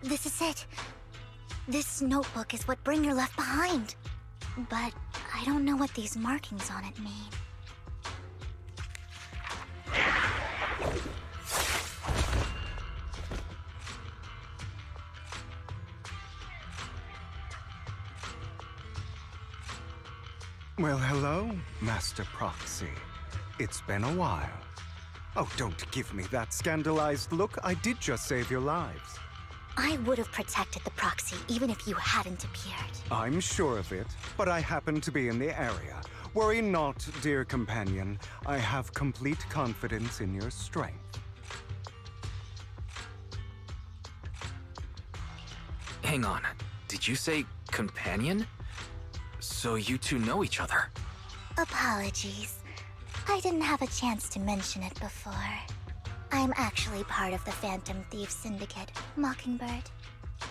This is it. This notebook is what Bringer left behind. But I don't know what these markings on it mean. Well, hello, Master Proxy. It's been a while. Oh, don't give me that scandalized look. I did just save your lives. I would have protected the Proxy even if you hadn't appeared. I'm sure of it, but I happen to be in the area. Worry not, dear companion. I have complete confidence in your strength. Hang on. Did you say companion? So you two know each other? Apologies. I didn't have a chance to mention it before. I'm actually part of the Phantom Thief Syndicate, Mockingbird.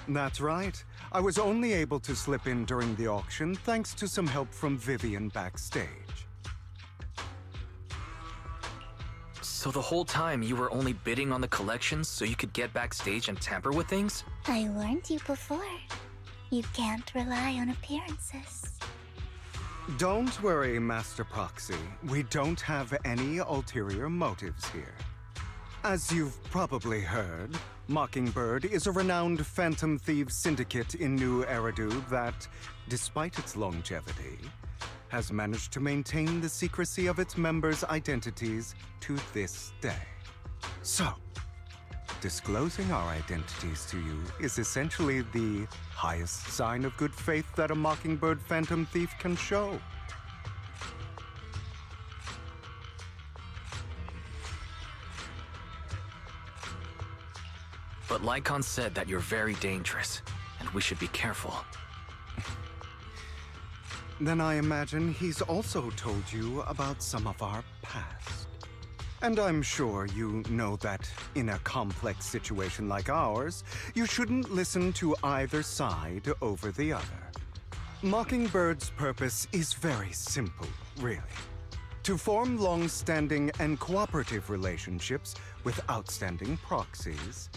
That's right. I was only able to slip in during the auction thanks to some help from Vivian backstage. So the whole time you were only bidding on the collections so you could get backstage and tamper with things? I warned you before. You can't rely on appearances. Don't worry, Master Proxy. We don't have any ulterior motives here. As you've probably heard, Mockingbird is a renowned phantom thieves syndicate in New Eridu that, despite its longevity, has managed to maintain the secrecy of its members' identities to this day. So, disclosing our identities to you is essentially the highest sign of good faith that a Mockingbird phantom thief can show. But Lycon said that you're very dangerous, and we should be careful. Then I imagine he's also told you about some of our past. And I'm sure you know that in a complex situation like ours, you shouldn't listen to either side over the other. Mockingbird's purpose is very simple, really. To form long-standing and cooperative relationships with outstanding proxies,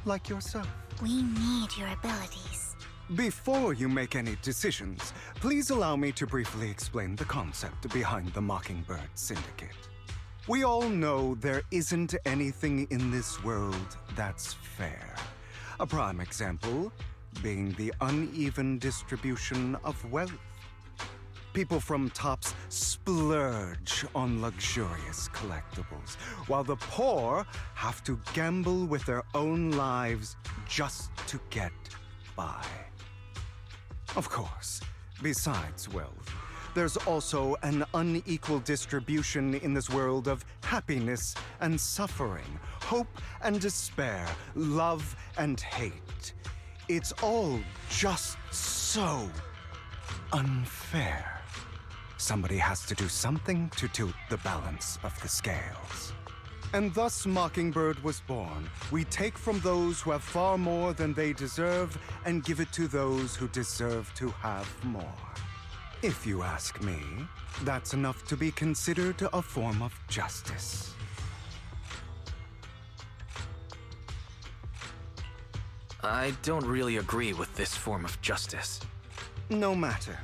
like yourself. We need your abilities. Before you make any decisions, please allow me to briefly explain the concept behind the Mockingbird Syndicate. We all know there isn't anything in this world that's fair. A prime example being the uneven distribution of wealth. People from tops splurge on luxurious collectibles, while the poor have to gamble with their own lives just to get by. Of course, besides wealth, there's also an unequal distribution in this world of happiness and suffering, hope and despair, love and hate. It's all just so unfair. Somebody has to do something to tilt the balance of the scales. And thus Mockingbird was born. We take from those who have far more than they deserve and give it to those who deserve to have more. If you ask me, that's enough to be considered a form of justice. I don't really agree with this form of justice. No matter.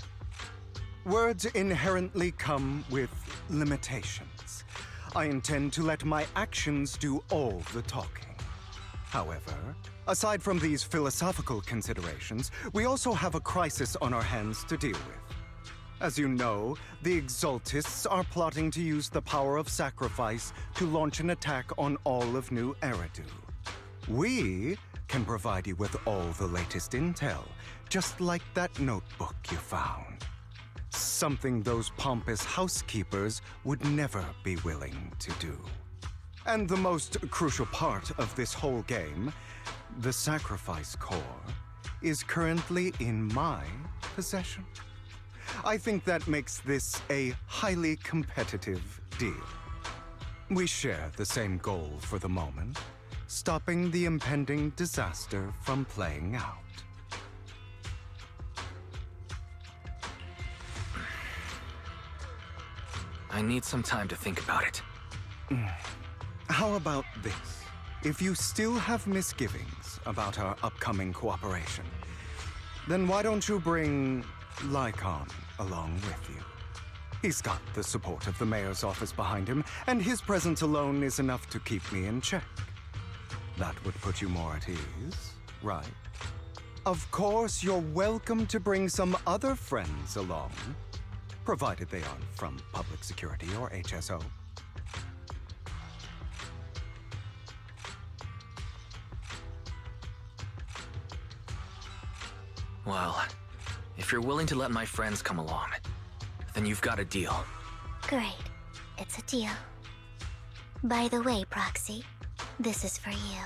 Words inherently come with limitations. I intend to let my actions do all the talking. However, aside from these philosophical considerations, we also have a crisis on our hands to deal with. As you know, the Exaltists are plotting to use the power of sacrifice to launch an attack on all of New Eridu. We can provide you with all the latest intel, just like that notebook you found. Something those pompous housekeepers would never be willing to do. And the most crucial part of this whole game, the sacrifice core, is currently in my possession. I think that makes this a highly competitive deal. We share the same goal for the moment, stopping the impending disaster from playing out. I need some time to think about it. How about this? If you still have misgivings about our upcoming cooperation, then why don't you bring Lycon along with you? He's got the support of the mayor's office behind him, and his presence alone is enough to keep me in check. That would put you more at ease, right? Of course, you're welcome to bring some other friends along, provided they aren't from public security or HSO. Well, if you're willing to let my friends come along, then you've got a deal. Great. It's a deal. By the way, Proxy, this is for you.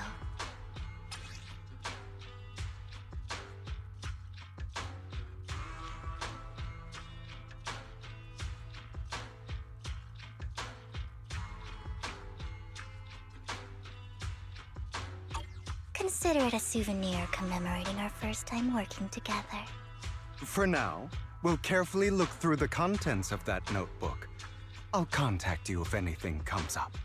Consider it a souvenir commemorating our first time working together. For now, we'll carefully look through the contents of that notebook. I'll contact you if anything comes up.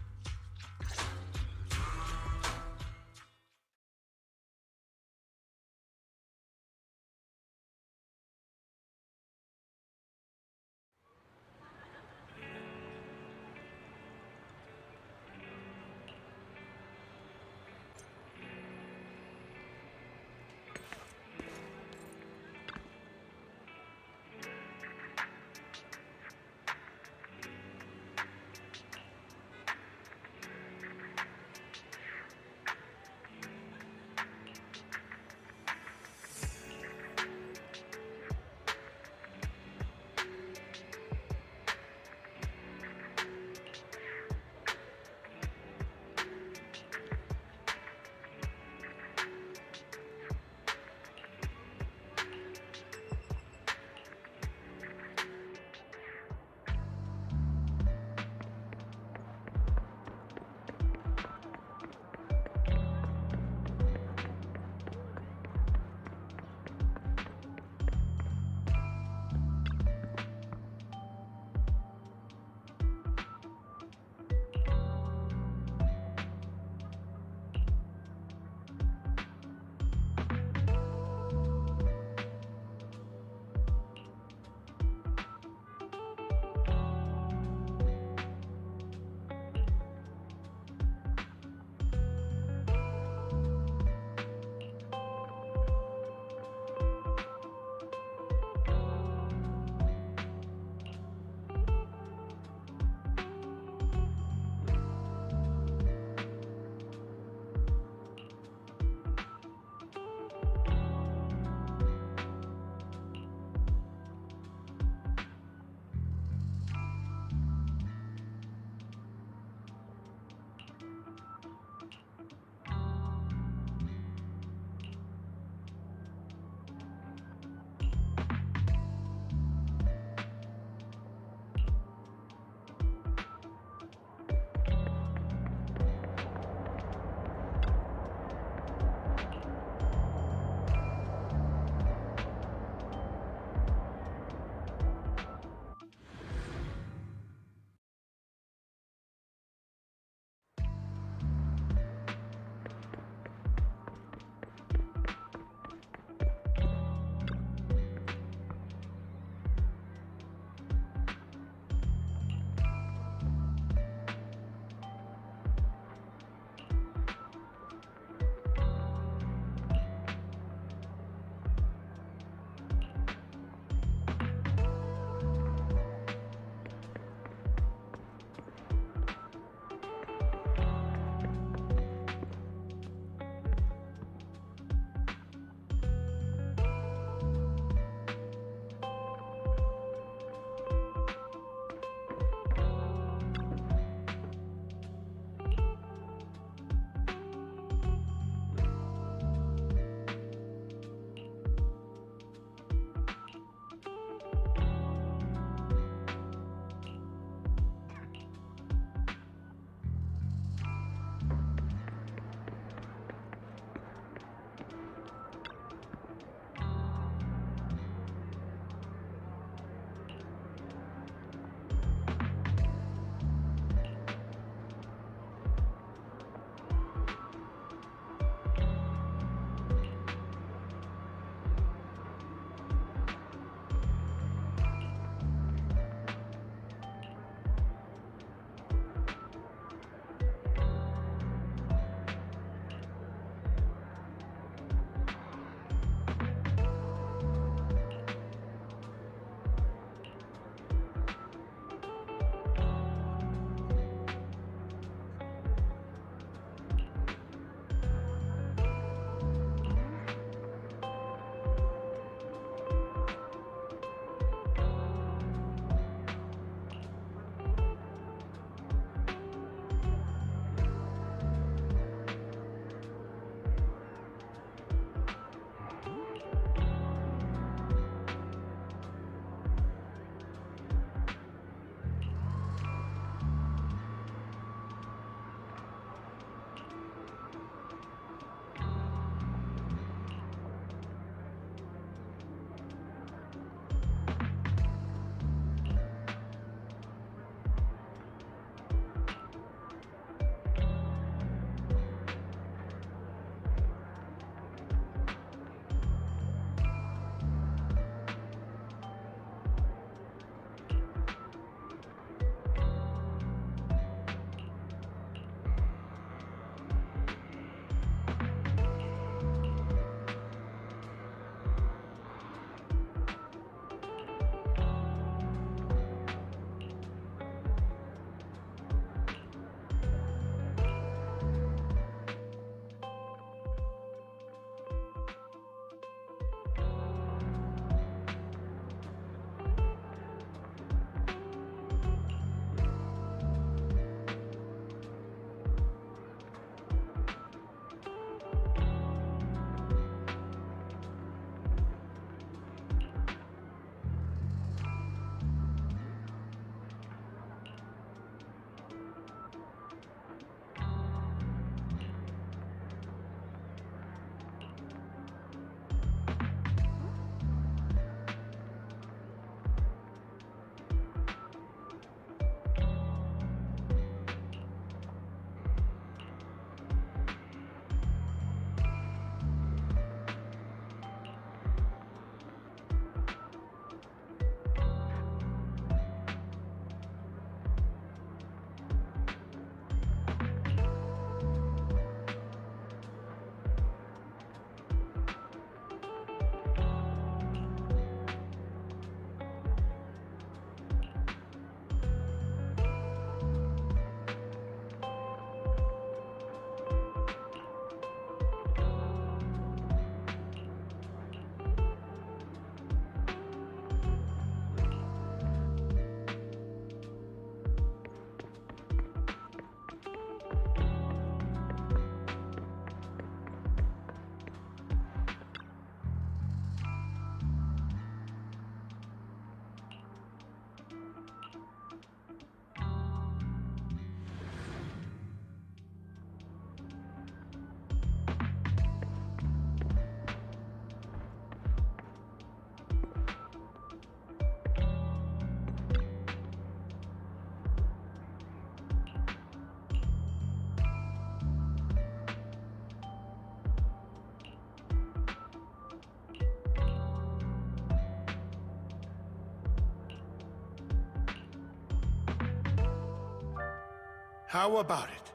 How about it?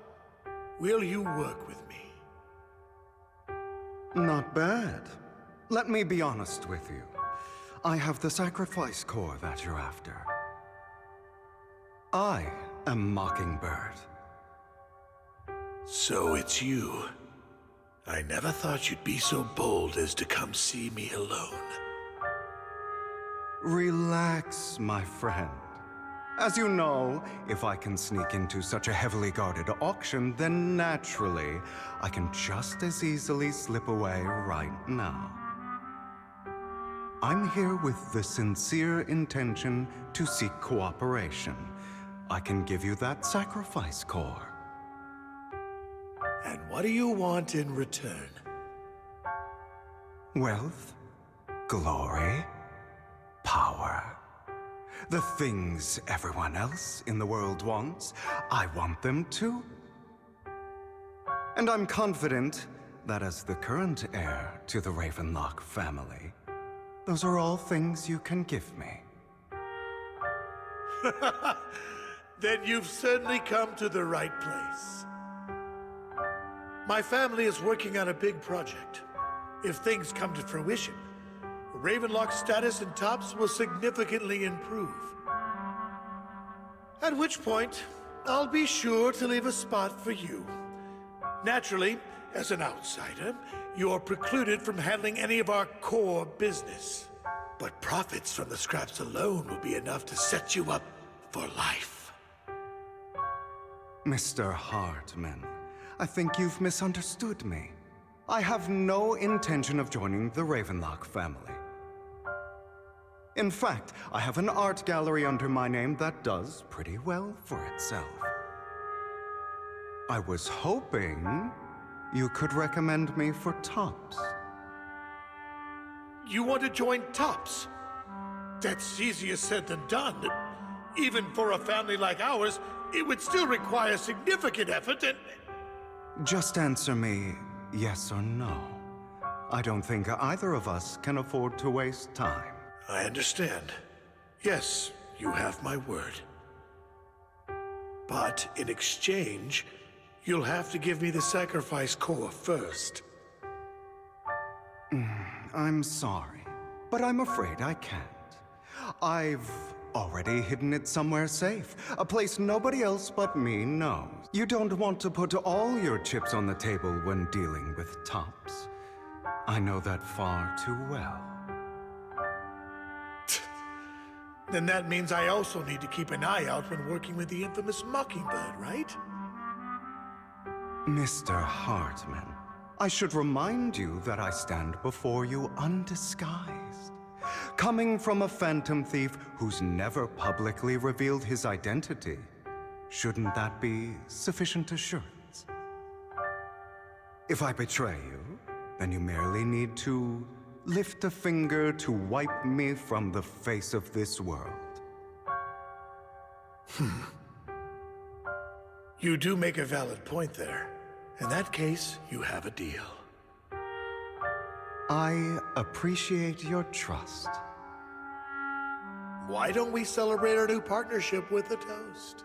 Will you work with me? Not bad. Let me be honest with you. I have the sacrifice core that you're after. I am Mockingbird. So it's you. I never thought you'd be so bold as to come see me alone. Relax, my friend. As you know, if I can sneak into such a heavily guarded auction, then naturally, I can just as easily slip away right now. I'm here with the sincere intention to seek cooperation. I can give you that sacrifice core. And what do you want in return? Wealth, glory, power. The things everyone else in the world wants, I want them too. And I'm confident that as the current heir to the Ravenlock family, those are all things you can give me. Then you've certainly come to the right place. My family is working on a big project. If things come to fruition, Ravenlock's status in Tops will significantly improve. At which point, I'll be sure to leave a spot for you. Naturally, as an outsider, you're precluded from handling any of our core business. But profits from the scraps alone will be enough to set you up for life. Mr. Hartman, I think you've misunderstood me. I have no intention of joining the Ravenlock family. In fact, I have an art gallery under my name that does pretty well for itself. I was hoping you could recommend me for Tops. You want to join Tops? That's easier said than done. Even for a family like ours, it would still require significant effort and... Just answer me yes or no. I don't think either of us can afford to waste time. I understand. Yes, you have my word. But in exchange, you'll have to give me the sacrifice core first. I'm sorry, but I'm afraid I can't. I've already hidden it somewhere safe, a place nobody else but me knows. You don't want to put all your chips on the table when dealing with Tops. I know that far too well. Then that means I also need to keep an eye out when working with the infamous Mockingbird, right? Mr. Hartman, I should remind you that I stand before you undisguised. Coming from a phantom thief who's never publicly revealed his identity, shouldn't that be sufficient assurance? If I betray you, then you merely need to lift a finger to wipe me from the face of this world. You do make a valid point there. In that case, you have a deal. I appreciate your trust. Why don't we celebrate our new partnership with a toast?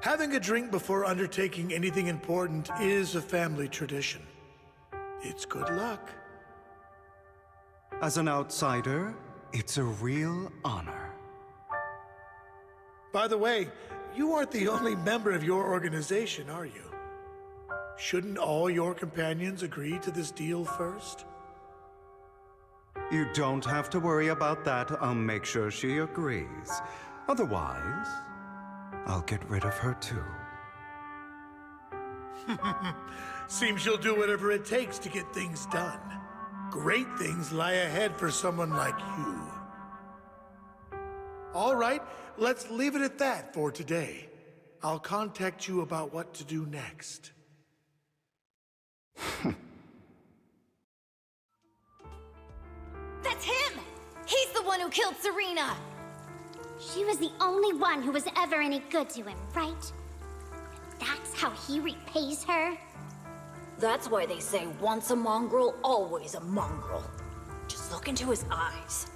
Having a drink before undertaking anything important is a family tradition. It's good luck. As an outsider, it's a real honor. By the way, you aren't the only member of your organization, are you? Shouldn't all your companions agree to this deal first? You don't have to worry about that. I'll make sure she agrees. Otherwise, I'll get rid of her too. Seems you'll do whatever it takes to get things done. Great things lie ahead for someone like you. All right, let's leave it at that for today. I'll contact you about what to do next. That's him! He's the one who killed Serena! She was the only one who was ever any good to him, right? how he repays her? That's why they say once a mongrel, always a mongrel. Just look into his eyes.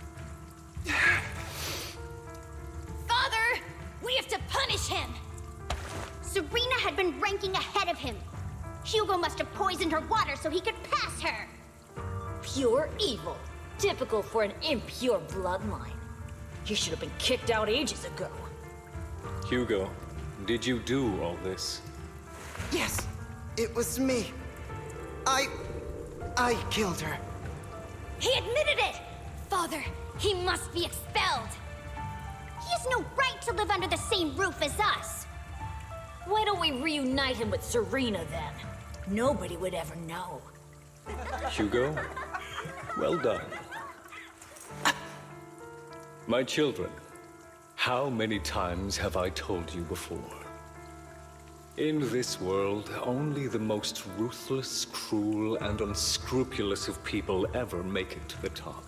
Father! We have to punish him! Serena had been ranking ahead of him. Hugo must have poisoned her water so he could pass her. Pure evil. Typical for an impure bloodline. He should have been kicked out ages ago. Hugo, did you do all this? Yes, it was me. I killed her. He admitted it! Father, he must be expelled. He has no right to live under the same roof as us. Why don't we reunite him with Serena then? Nobody would ever know. Hugo, well done. My children, how many times have I told you before? In this world, only the most ruthless, cruel, and unscrupulous of people ever make it to the top.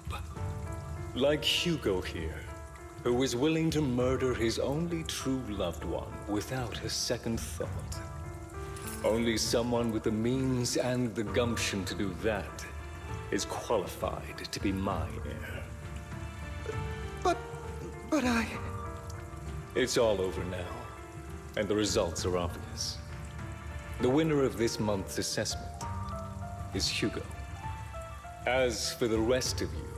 Like Hugo here, who was willing to murder his only true loved one without a second thought. Only someone with the means and the gumption to do that is qualified to be my heir. But I... It's all over now, and the results are obvious. The winner of this month's assessment is Hugo. As for the rest of you,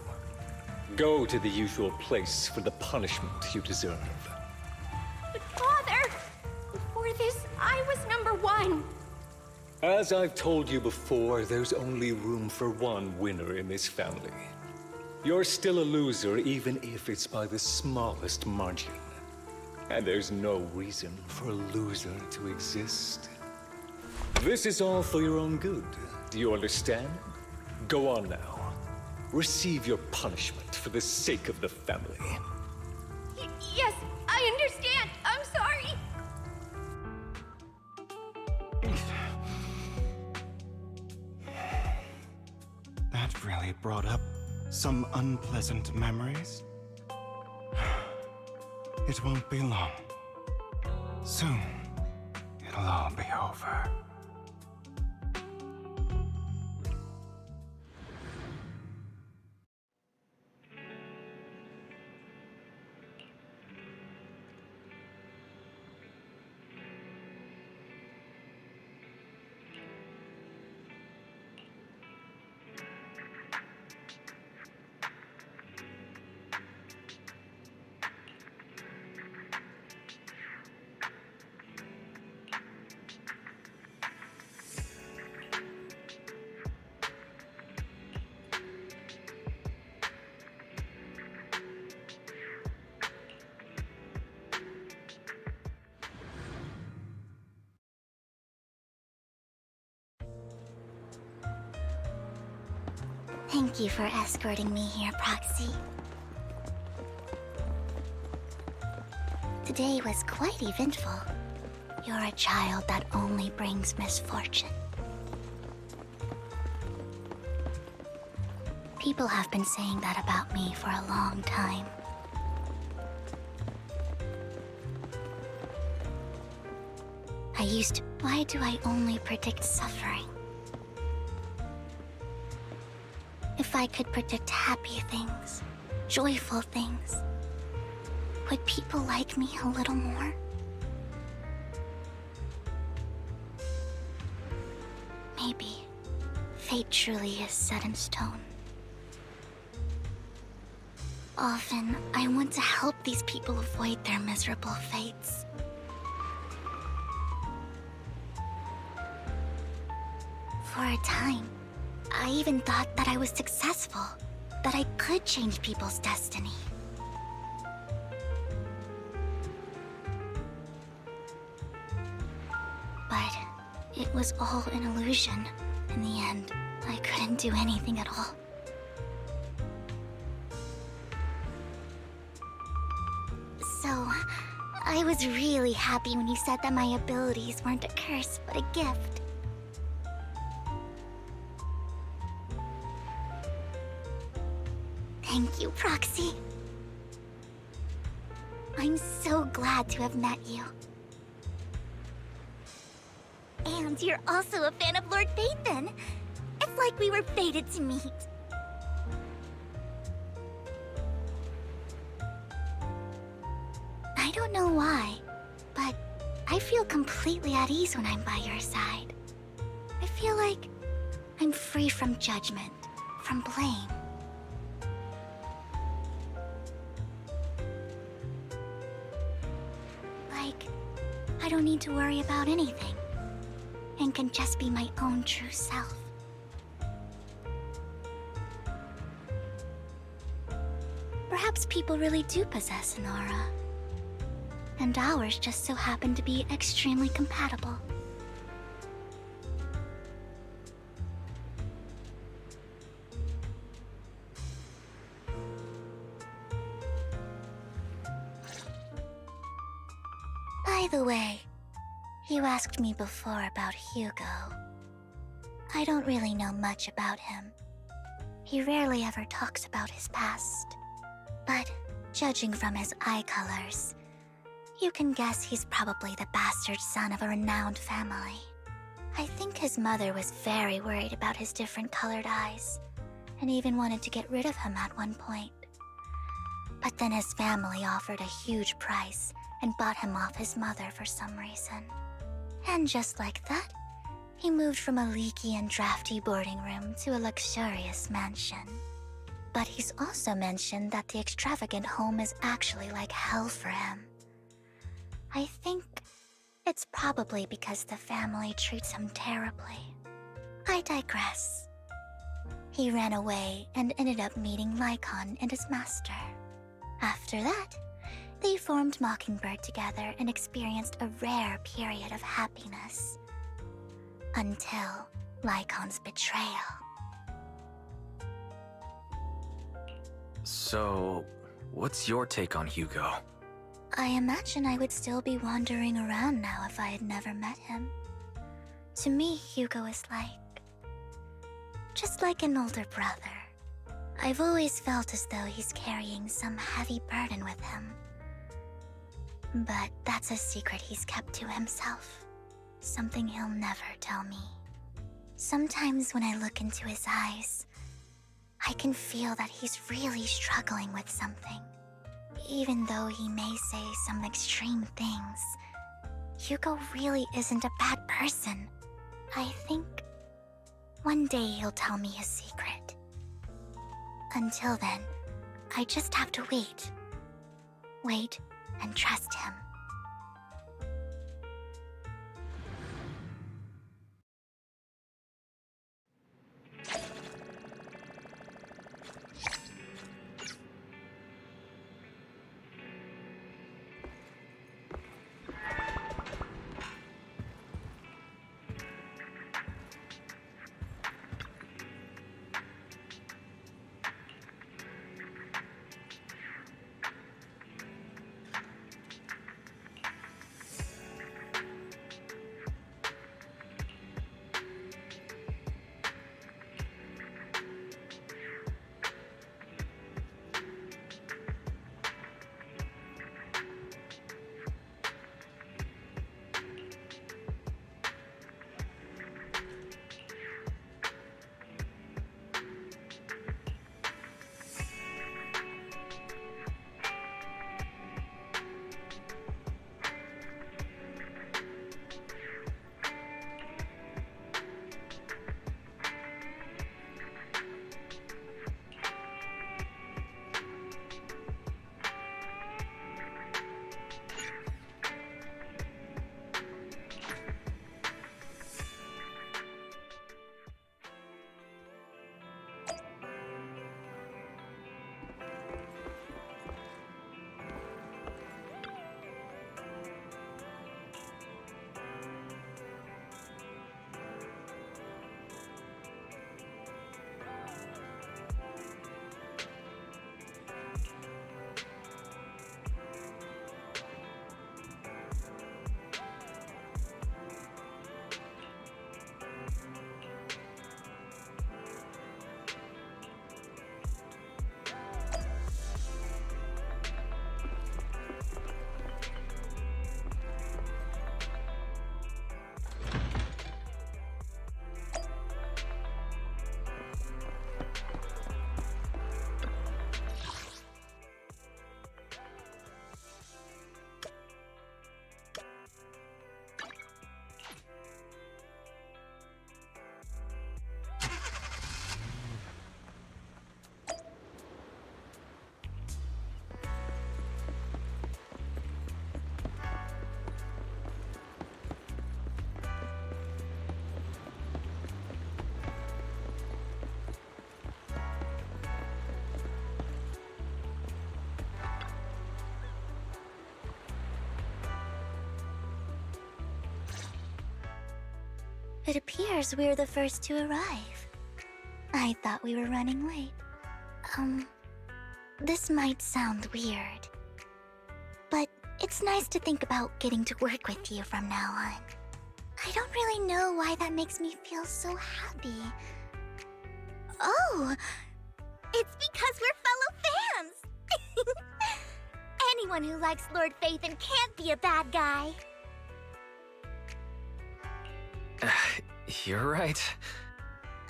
go to the usual place for the punishment you deserve. But Father! Before this, I was #1. As I've told you before, there's only room for one winner in this family. You're still a loser, even if it's by the smallest margin. And there's no reason for a loser to exist. This is all for your own good. Do you understand? Go on now. Receive your punishment for the sake of the family. Yes, I understand. I'm sorry. That really brought up some unpleasant memories. It won't be long. Soon, it'll all be over. Thank you for escorting me here, Proxy. Today was quite eventful. You're a child that only brings misfortune. People have been saying that about me for a long time. Why do I only predict suffering? If I could predict happy things, joyful things, would people like me a little more? Maybe fate truly is set in stone. Often, I want to help these people avoid their miserable fates. For a time, I even thought that I was successful, that I could change people's destiny. But it was all an illusion. In the end, I couldn't do anything at all. So, I was really happy when you said that my abilities weren't a curse, but a gift. Thank you, Proxy. I'm so glad to have met you. And you're also a fan of Lord Phaethon. It's like we were fated to meet. I don't know why, but I feel completely at ease when I'm by your side. I feel like I'm free from judgment, from blame. Like, I don't need to worry about anything, and can just be my own true self. Perhaps people really do possess an aura, and ours just so happen to be extremely compatible. By the way, you asked me before about Hugo. I don't really know much about him. He rarely ever talks about his past. But judging from his eye colors, you can guess he's probably the bastard son of a renowned family. I think his mother was very worried about his different colored eyes, and even wanted to get rid of him at one point. But then his family offered a huge price and bought him off his mother for some reason. And just like that, he moved from a leaky and drafty boarding room to a luxurious mansion. But he's also mentioned that the extravagant home is actually like hell for him. I think it's probably because the family treats him terribly. I digress. He ran away and ended up meeting Lycon and his master. After that, they formed Mockingbird together and experienced a rare period of happiness. Until Lycon's betrayal. So, what's your take on Hugo? I imagine I would still be wandering around now if I had never met him. To me, Hugo is just like an older brother. I've always felt as though he's carrying some heavy burden with him. But that's a secret he's kept to himself. Something he'll never tell me. Sometimes when I look into his eyes, I can feel that he's really struggling with something. Even though he may say some extreme things, Hugo really isn't a bad person. I think one day he'll tell me his secret. Until then, I just have to wait. Wait and trust him. It appears we're the first to arrive. I thought we were running late. This might sound weird, but it's nice to think about getting to work with you from now on. I don't really know why that makes me feel so happy. Oh, it's because we're fellow fans! Anyone who likes Lord Phaethon can't be a bad guy. You're right.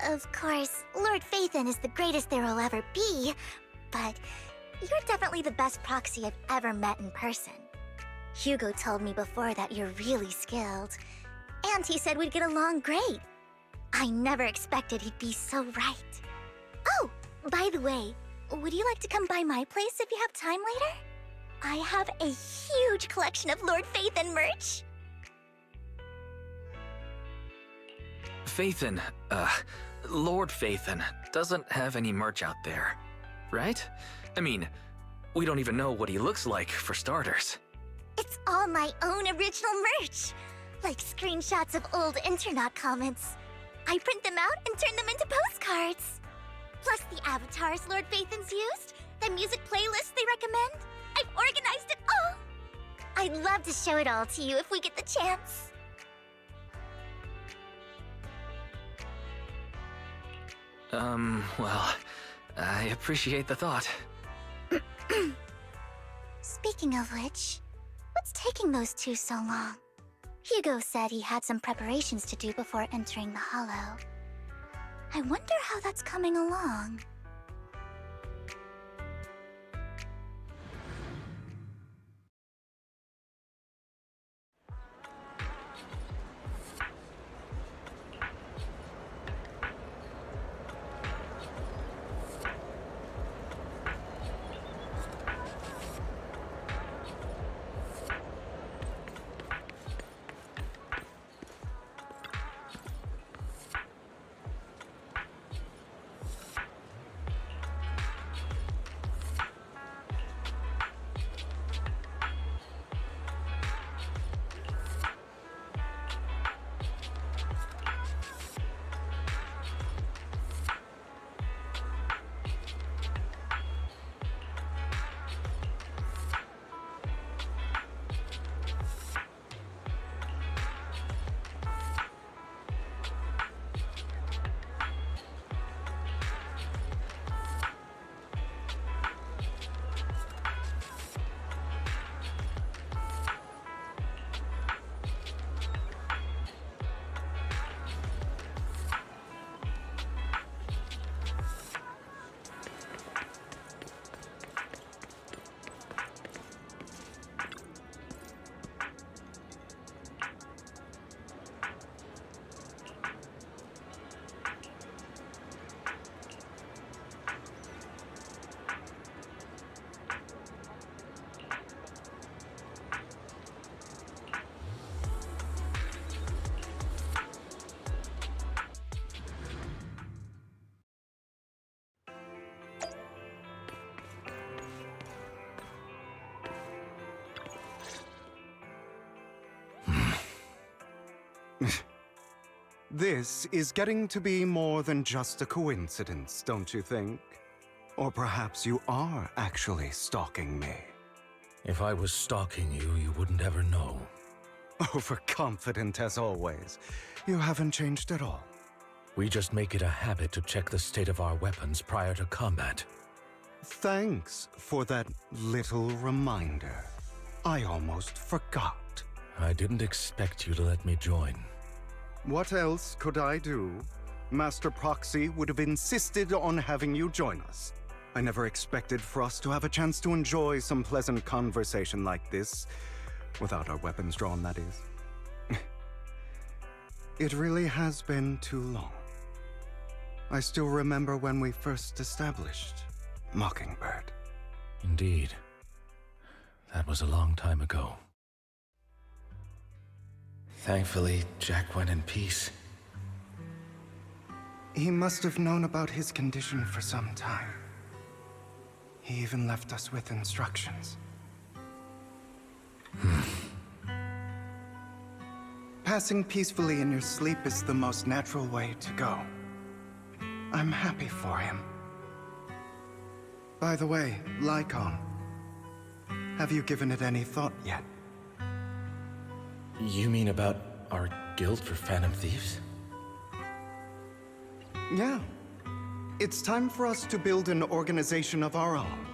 Of course, Lord Phaethon is the greatest there will ever be, but you're definitely the best Proxy I've ever met in person. Hugo told me before that you're really skilled, and he said we'd get along great. I never expected he'd be so right. Oh, by the way, would you like to come by my place if you have time later? I have a huge collection of Lord Phaethon merch. Phaethon, Lord Phaethon doesn't have any merch out there, right? I mean, we don't even know what he looks like, for starters. It's all my own original merch, like screenshots of old internet comments. I print them out and turn them into postcards. Plus the avatars Lord Phaethon's used, the music playlists they recommend. I've organized it all. I'd love to show it all to you if we get the chance. Well, I appreciate the thought. Speaking of which, what's taking those two so long? Hugo said he had some preparations to do before entering the Hollow. I wonder how that's coming along. This is getting to be more than just a coincidence, don't you think? Or perhaps you are actually stalking me. If I was stalking you, you wouldn't ever know. Overconfident as always. You haven't changed at all. We just make it a habit to check the state of our weapons prior to combat. Thanks for that little reminder. I almost forgot. I didn't expect you to let me join. What else could I do? Master Proxy would have insisted on having you join us. I never expected for us to have a chance to enjoy some pleasant conversation like this, without our weapons drawn, that is. It really has been too long. I still remember when we first established Mockingbird. Indeed. That was a long time ago. Thankfully, Jack went in peace. He must have known about his condition for some time. He even left us with instructions. passing peacefully in your sleep is the most natural way to go. I'm happy for him. By the way, Lycon, have you given it any thought yet? You mean about our guild for Phantom Thieves? Yeah. It's time for us to build an organization of our own.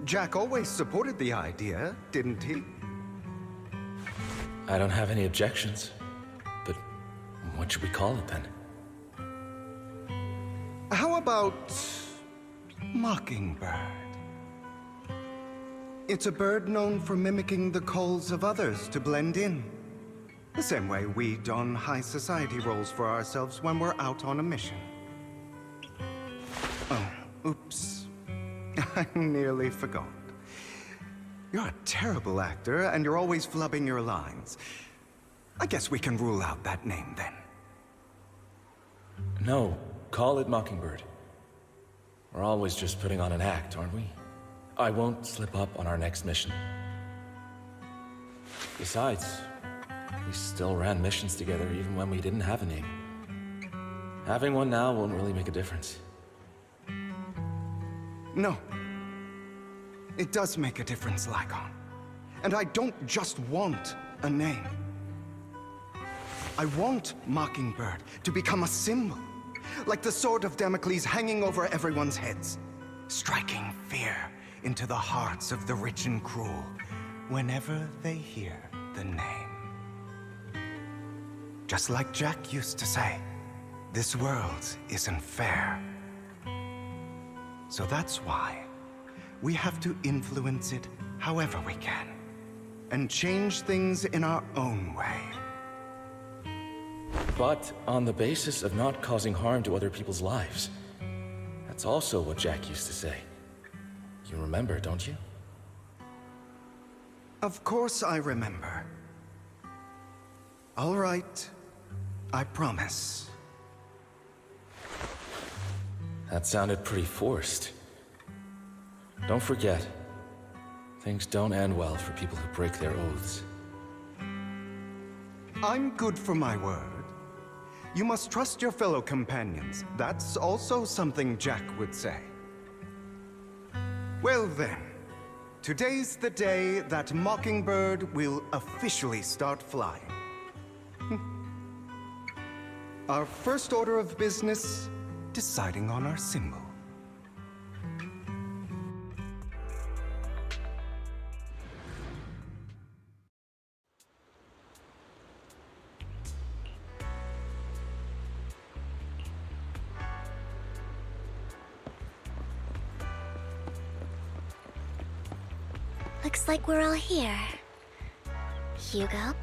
Jack always supported the idea, didn't he? I don't have any objections. But what should we call it then? How about Mockingbird? It's a bird known for mimicking the calls of others to blend in. The same way we don high society roles for ourselves when we're out on a mission. Oh, oops. I nearly forgot. You're a terrible actor, and you're always flubbing your lines. I guess we can rule out that name then. No, call it Mockingbird. We're always just putting on an act, aren't we? I won't slip up on our next mission. Besides, we still ran missions together even when we didn't have a name. Having one now won't really make a difference. No. It does make a difference, Lycon. And I don't just want a name. I want Mockingbird to become a symbol, like the sword of Damocles hanging over everyone's heads, striking fear into the hearts of the rich and cruel whenever they hear the name. Just like Jack used to say, this world isn't fair. So that's why we have to influence it however we can, and change things in our own way. But on the basis of not causing harm to other people's lives. That's also what Jack used to say. You remember, don't you? Of course I remember. All right, I promise. That sounded pretty forced. Don't forget, things don't end well for people who break their oaths. I'm good for my word. You must trust your fellow companions. That's also something Jack would say. Well then, today's the day that Mockingbird will officially start flying. Our first order of business, deciding on our symbol. Looks like we're all here. Hugo?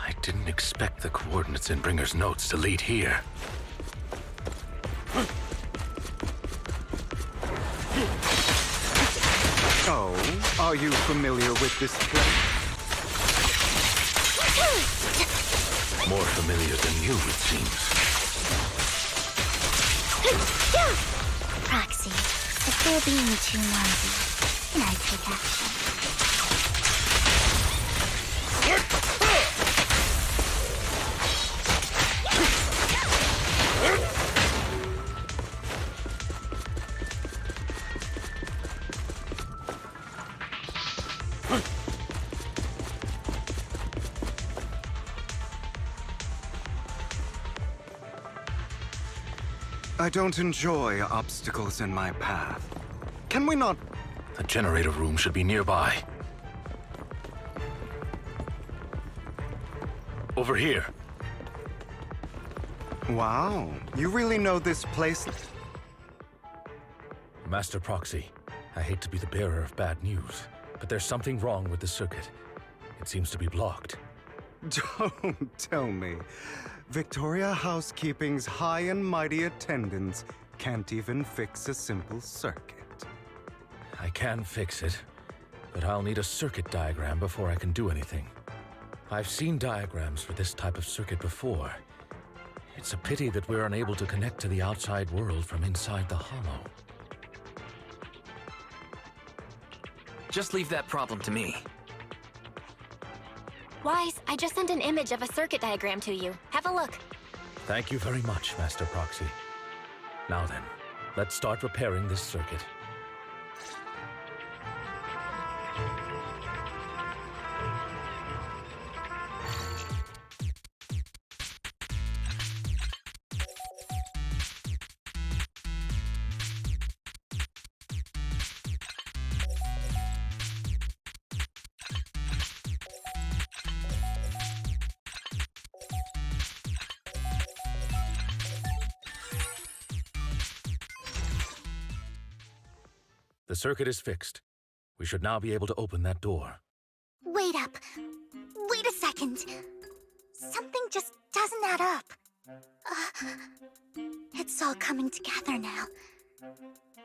I didn't expect the coordinates in Bringer's notes to lead here. Oh, are you familiar with this place? More familiar than you, it seems. Proxy, if they're being too noisy, then I take action. I don't enjoy obstacles in my path. Can we not... The generator room should be nearby. Over here. Wow, you really know this place? Master Proxy, I hate to be the bearer of bad news, but there's something wrong with the circuit. It seems to be blocked. Don't tell me. Victoria Housekeeping's high and mighty attendants can't even fix a simple circuit. I can fix it, but I'll need a circuit diagram before I can do anything. I've seen diagrams for this type of circuit before. It's a pity that we're unable to connect to the outside world from inside the hollow. Just leave that problem to me. Wise, I just sent an image of a circuit diagram to you. Have a look. Thank you very much, Master Proxy. Now then, let's start repairing this circuit. The circuit is fixed. We should now be able to open that door. Wait up. Wait a second. Something just doesn't add up. It's all coming together now.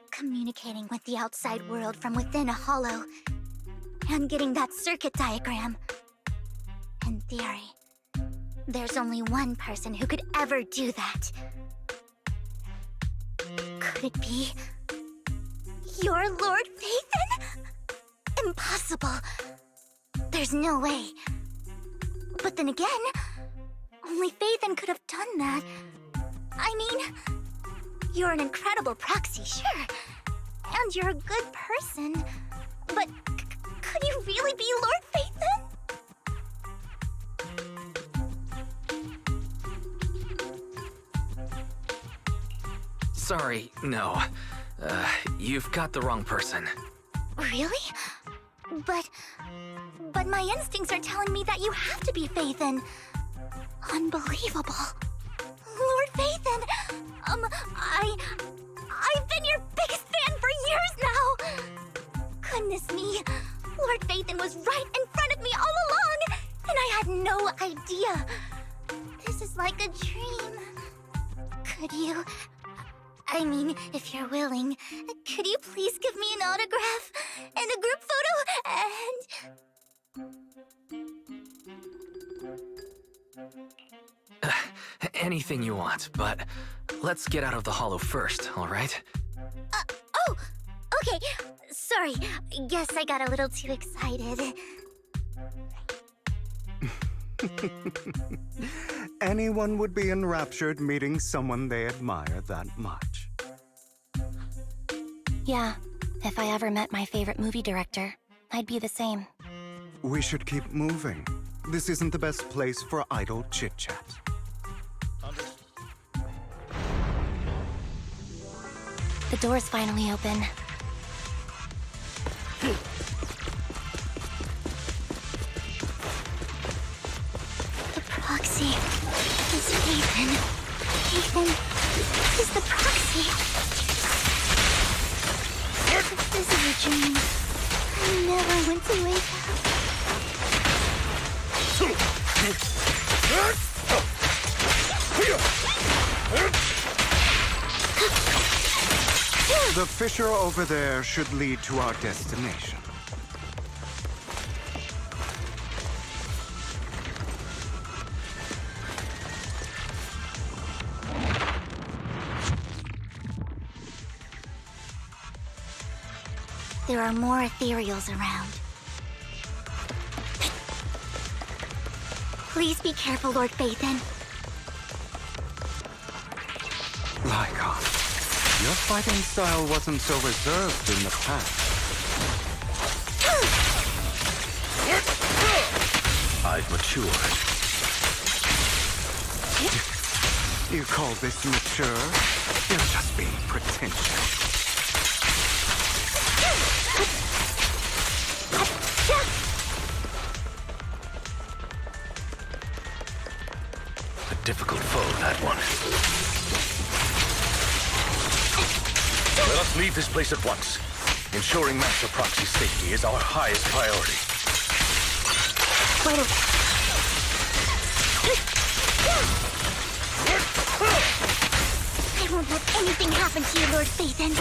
Communicating with the outside world from within a hollow. And getting that circuit diagram. In theory, there's only one person who could ever do that. Could it be... your Lord Phaethon? Impossible. There's no way. But then again, only Phaethon could have done that. I mean, you're an incredible proxy, sure. And you're a good person. But could you really be Lord Phaethon? Sorry, no. You've got the wrong person. Really? But my instincts are telling me that you have to be Phaethon. Unbelievable. Lord Phaethon! I've been your biggest fan for years now! Goodness me, Lord Phaethon was right in front of me all along, and I had no idea. This is like a dream. Could you... I mean, if you're willing, could you please give me an autograph and a group photo and... Anything you want, but let's get out of the hollow first, all right? Oh! Okay, sorry. Guess I got a little too excited. Anyone would be enraptured meeting someone they admire that much. Yeah, if I ever met my favorite movie director, I'd be the same. We should keep moving. This isn't the best place for idle chit-chat. The door's finally open. The Proxy is Phaethon. Phaethon is the Proxy. This is a dream. I never went to wake The fissure over there should lead to our destination. There are more ethereals around. Please be careful, Lord Phaethon. Lycon, your fighting style wasn't so reserved in the past. I've matured. You call this mature? You're just being pretentious. A difficult foe, that one. Let us leave this place at once. Ensuring Master Proxy's safety is our highest priority. I won't let anything happen to you, Lord Phaethon.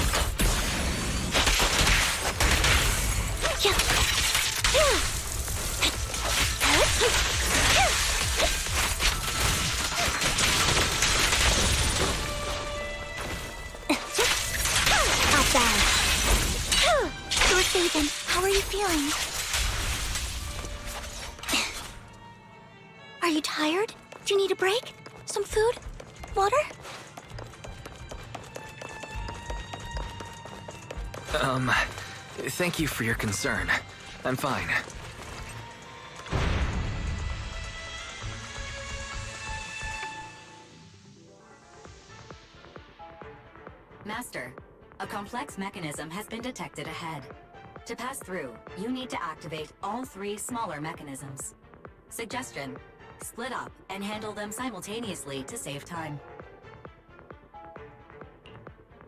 Not bad. Lord Phaethon, how are you feeling? Are you tired? Do you need a break? Some food? Water? Thank you for your concern. I'm fine. Master, a complex mechanism has been detected ahead. To pass through, you need to activate all 3 smaller mechanisms. Suggestion: split up and handle them simultaneously to save time.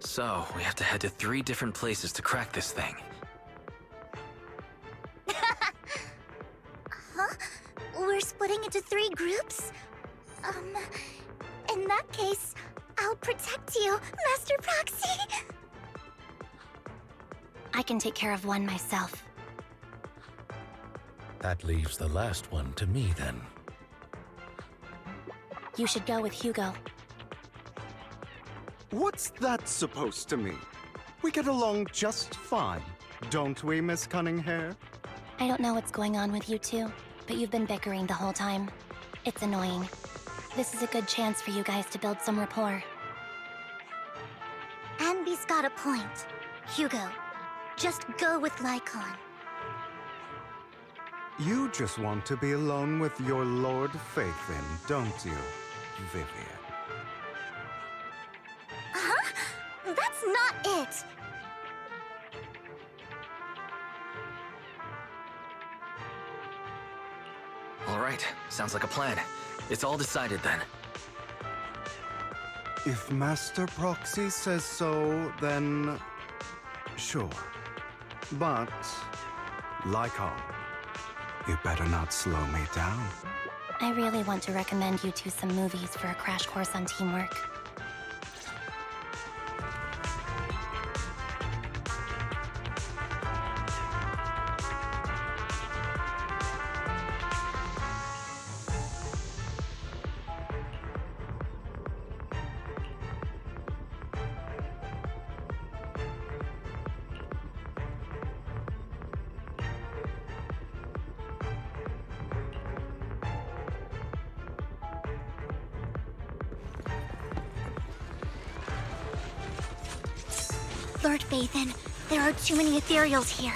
So, we have to head to 3 different places to crack this thing. Huh? We're splitting into 3 groups? In that case, I'll protect you, Master Proxy! I can take care of one myself. That leaves the last one to me, then. You should go with Hugo. What's that supposed to mean? We get along just fine, don't we, Miss Cunninghair? I don't know what's going on with you two, but you've been bickering the whole time. It's annoying. This is a good chance for you guys to build some rapport. Anby's got a point. Hugo, just go with Lycon. You just want to be alone with your Lord Phaethon, don't you, Vivian? Huh? That's not it! All right, sounds like a plan. It's all decided then. If Master Proxy says so, then sure. But, Lycon, you better not slow me down. I really want to recommend you two some movies for a crash course on teamwork. Lord Phaethon, there are too many ethereals here.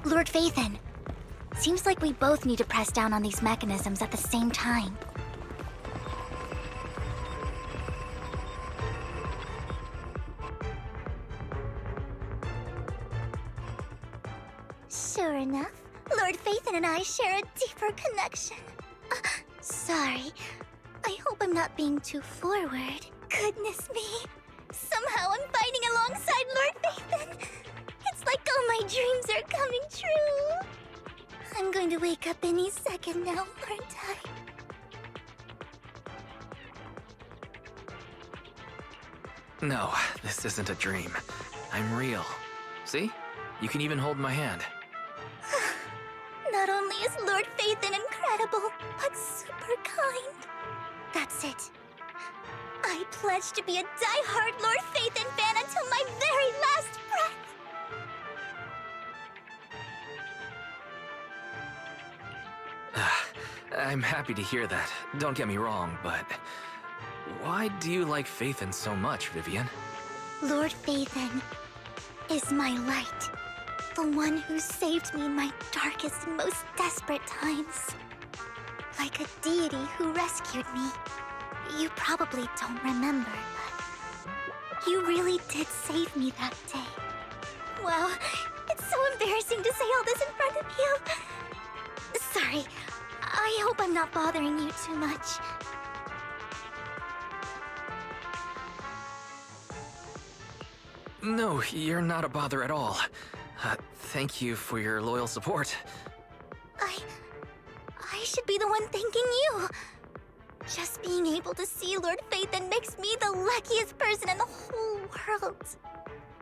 Lord Phaethon, seems like we both need to press down on these mechanisms at the same time. Sure enough, Lord Phaethon and I share a deeper connection. Sorry. I hope I'm not being too forward. Goodness me. Somehow I'm fighting alongside Lord Phaethon. It's like all my dreams are coming true. I'm going to wake up any second now, aren't I? No, this isn't a dream. I'm real. See? You can even hold my hand. Not only is Lord Phaethon incredible, but super kind. That's it. I pledge to be a die-hard Lord Phaethon fan until my very last breath. I'm happy to hear that. Don't get me wrong, but... why do you like Phaethon so much, Vivian? Lord Phaethon is my light. The one who saved me in my darkest and most desperate times. Like a deity who rescued me. You probably don't remember, but you really did save me that day. Wow, it's so embarrassing to say all this in front of you. Sorry, I hope I'm not bothering you too much. No, you're not a bother at all. Thank you for your loyal support. I should be the one thanking you. Just being able to see Lord Phaethon makes me the luckiest person in the whole world.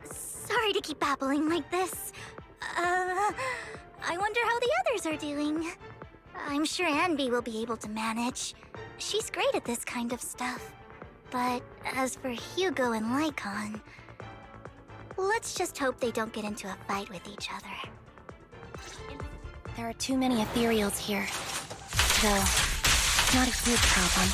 Sorry to keep babbling like this. I wonder how the others are doing. I'm sure Anby will be able to manage. She's great at this kind of stuff. But as for Hugo and Lycon, let's just hope they don't get into a fight with each other. There are too many ethereals here. Though, not a huge problem.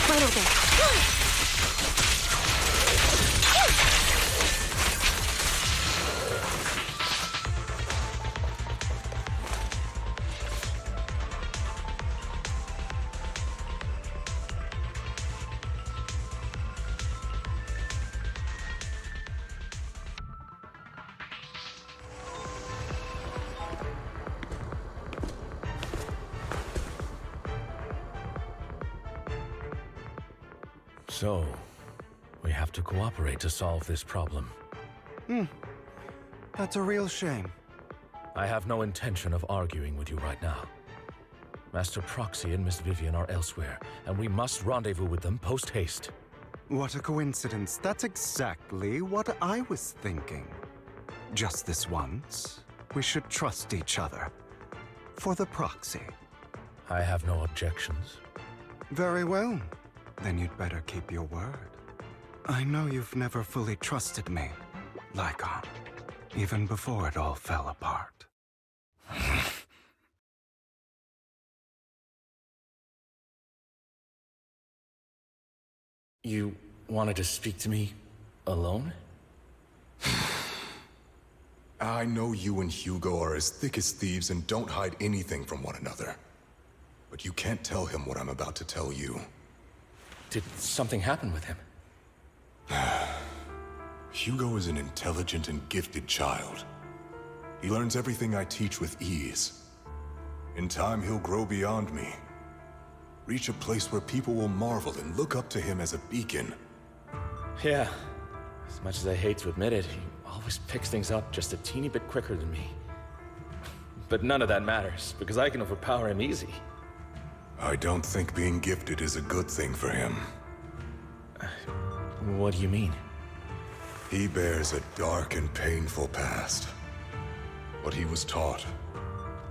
Right over there. So, we have to cooperate to solve this problem. That's a real shame. I have no intention of arguing with you right now. Master Proxy and Miss Vivian are elsewhere, and we must rendezvous with them post-haste. What a coincidence. That's exactly what I was thinking. Just this once, we should trust each other. For the Proxy. I have no objections. Very well. Then you'd better keep your word. I know you've never fully trusted me, Lycon, even before it all fell apart. You wanted to speak to me alone? I know you and Hugo are as thick as thieves and don't hide anything from one another. But you can't tell him what I'm about to tell you. Did something happen with him? Hugo is an intelligent and gifted child. He learns everything I teach with ease. In time, he'll grow beyond me. Reach a place where people will marvel and look up to him as a beacon. Yeah. As much as I hate to admit it, he always picks things up just a teeny bit quicker than me. But none of that matters, because I can overpower him easy. I don't think being gifted is a good thing for him. What do you mean? He bears a dark and painful past. What he was taught,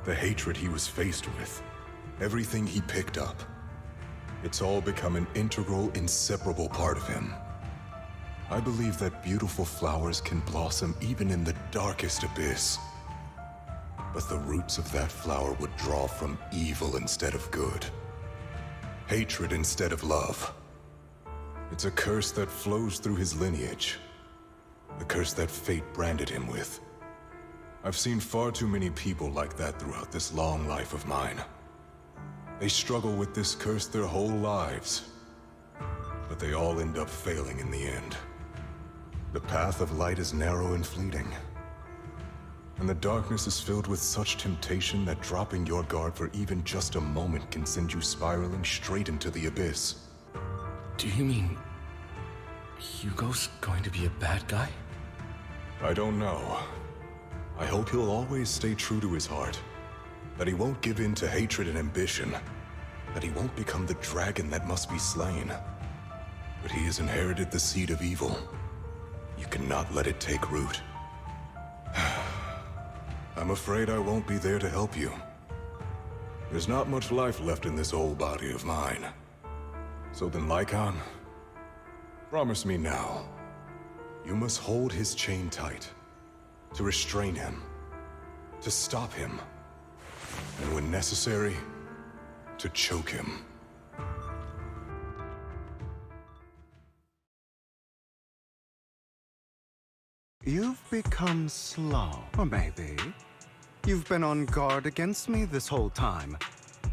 the hatred he was faced with, everything he picked up. It's all become an integral, inseparable part of him. I believe that beautiful flowers can blossom even in the darkest abyss. But the roots of that flower would draw from evil instead of good. Hatred instead of love. It's a curse that flows through his lineage. The curse that fate branded him with. I've seen far too many people like that throughout this long life of mine. They struggle with this curse their whole lives, but they all end up failing in the end. The path of light is narrow and fleeting, and the darkness is filled with such temptation that dropping your guard for even just a moment can send you spiraling straight into the abyss. Do you mean Hugo's going to be a bad guy? I don't know. I hope he'll always stay true to his heart. That he won't give in to hatred and ambition. That he won't become the dragon that must be slain. But he has inherited the seed of evil. You cannot let it take root. I'm afraid I won't be there to help you. There's not much life left in this old body of mine. So then, Lycon, promise me now. You must hold his chain tight. To restrain him. To stop him. And when necessary, to choke him. You've become slow. Or maybe you've been on guard against me this whole time,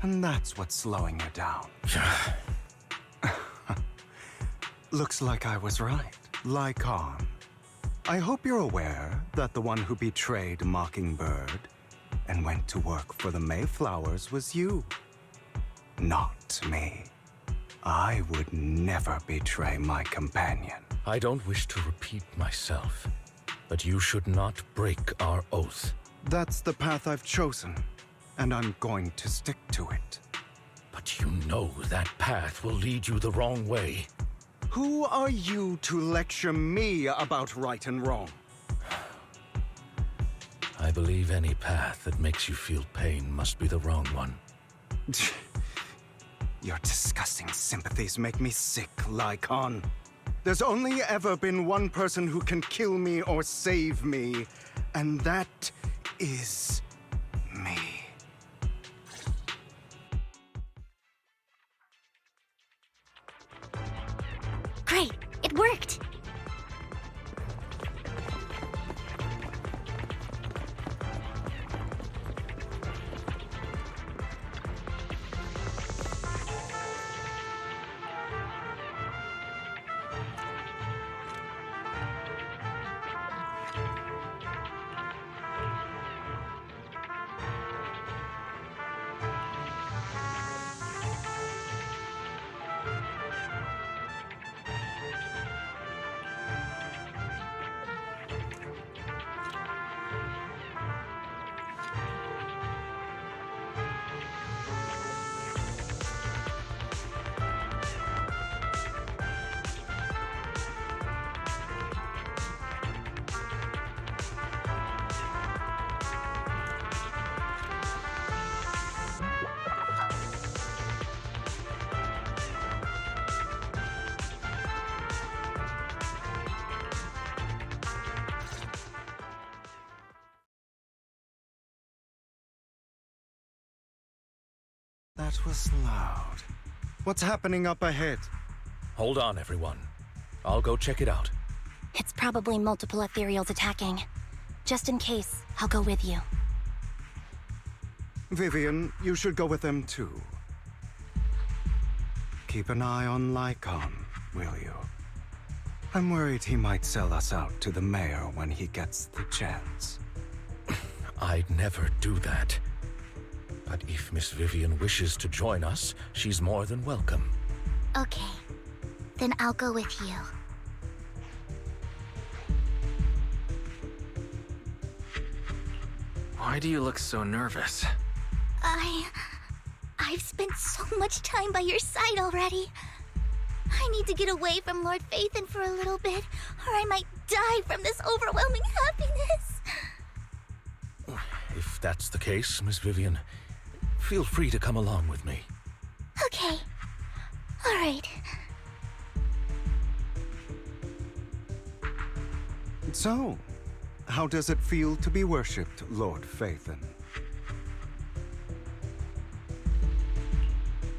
and that's what's slowing you down. Looks like I was right. Lycon. I hope you're aware that the one who betrayed Mockingbird and went to work for the Mayflowers was you. Not me. I would never betray my companion. I don't wish to repeat myself, but you should not break our oath. That's the path I've chosen, and I'm going to stick to it. But you know that path will lead you the wrong way. Who are you to lecture me about right and wrong? I believe any path that makes you feel pain must be the wrong one. Your disgusting sympathies make me sick, Lycon. There's only ever been one person who can kill me or save me, and that is me. Great, it worked! That was loud. What's happening up ahead? Hold on, everyone. I'll go check it out. It's probably multiple ethereals attacking. Just in case, I'll go with you. Vivian, you should go with them too. Keep an eye on Lycon, will you? I'm worried he might sell us out to the mayor when he gets the chance. I'd never do that. But if Miss Vivian wishes to join us, she's more than welcome. Okay, then I'll go with you. Why do you look so nervous? I've spent so much time by your side already. I need to get away from Lord Phaethon for a little bit, or I might die from this overwhelming happiness. If that's the case, Miss Vivian, feel free to come along with me. Okay. All right. So, how does it feel to be worshipped, Lord Phaethon?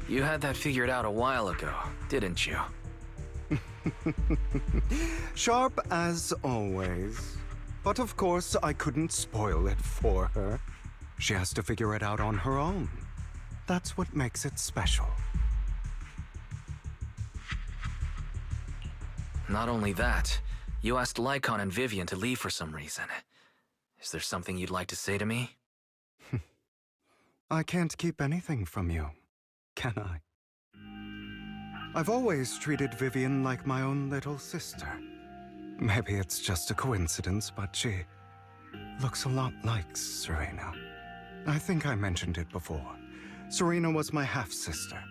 You had that figured out a while ago, didn't you? Sharp as always. But of course, I couldn't spoil it for her. She has to figure it out on her own. That's what makes it special. Not only that, you asked Lycon and Vivian to leave for some reason. Is there something you'd like to say to me? I can't keep anything from you, can I? I've always treated Vivian like my own little sister. Maybe it's just a coincidence, but she looks a lot like Serena. I think I mentioned it before. Serena was my half-sister.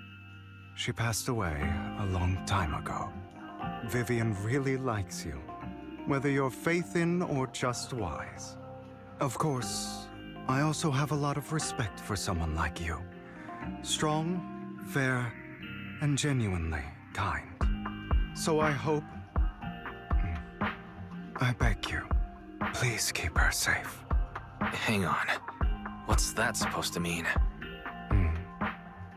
She passed away a long time ago. Vivian really likes you, whether you're Phaethon or just wise. Of course, I also have a lot of respect for someone like you. Strong, fair, and genuinely kind. So I hope... I beg you, please keep her safe. Hang on. What's that supposed to mean?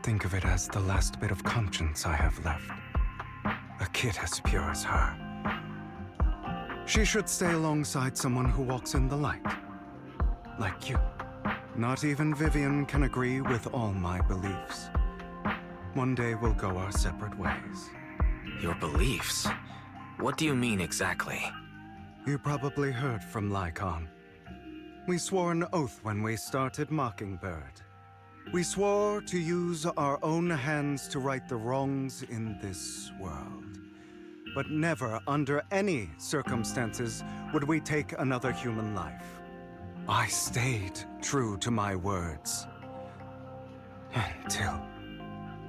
Think of it as the last bit of conscience I have left. A kid as pure as her. She should stay alongside someone who walks in the light. Like you. Not even Vivian can agree with all my beliefs. One day we'll go our separate ways. Your beliefs? What do you mean exactly? You probably heard from Lycon. We swore an oath when we started Mockingbird. We swore to use our own hands to right the wrongs in this world. But never, under any circumstances, would we take another human life. I stayed true to my words. Until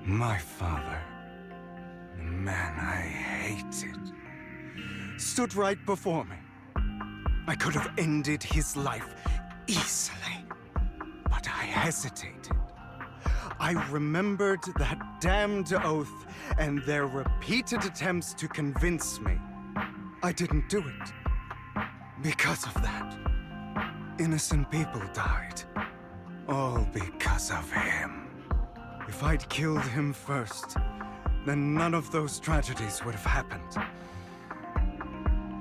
my father, the man I hated, stood right before me. I could have ended his life easily, but I hesitated. I remembered that damned oath and their repeated attempts to convince me. I didn't do it. Because of that, innocent people died. All because of him. If I'd killed him first, then none of those tragedies would have happened.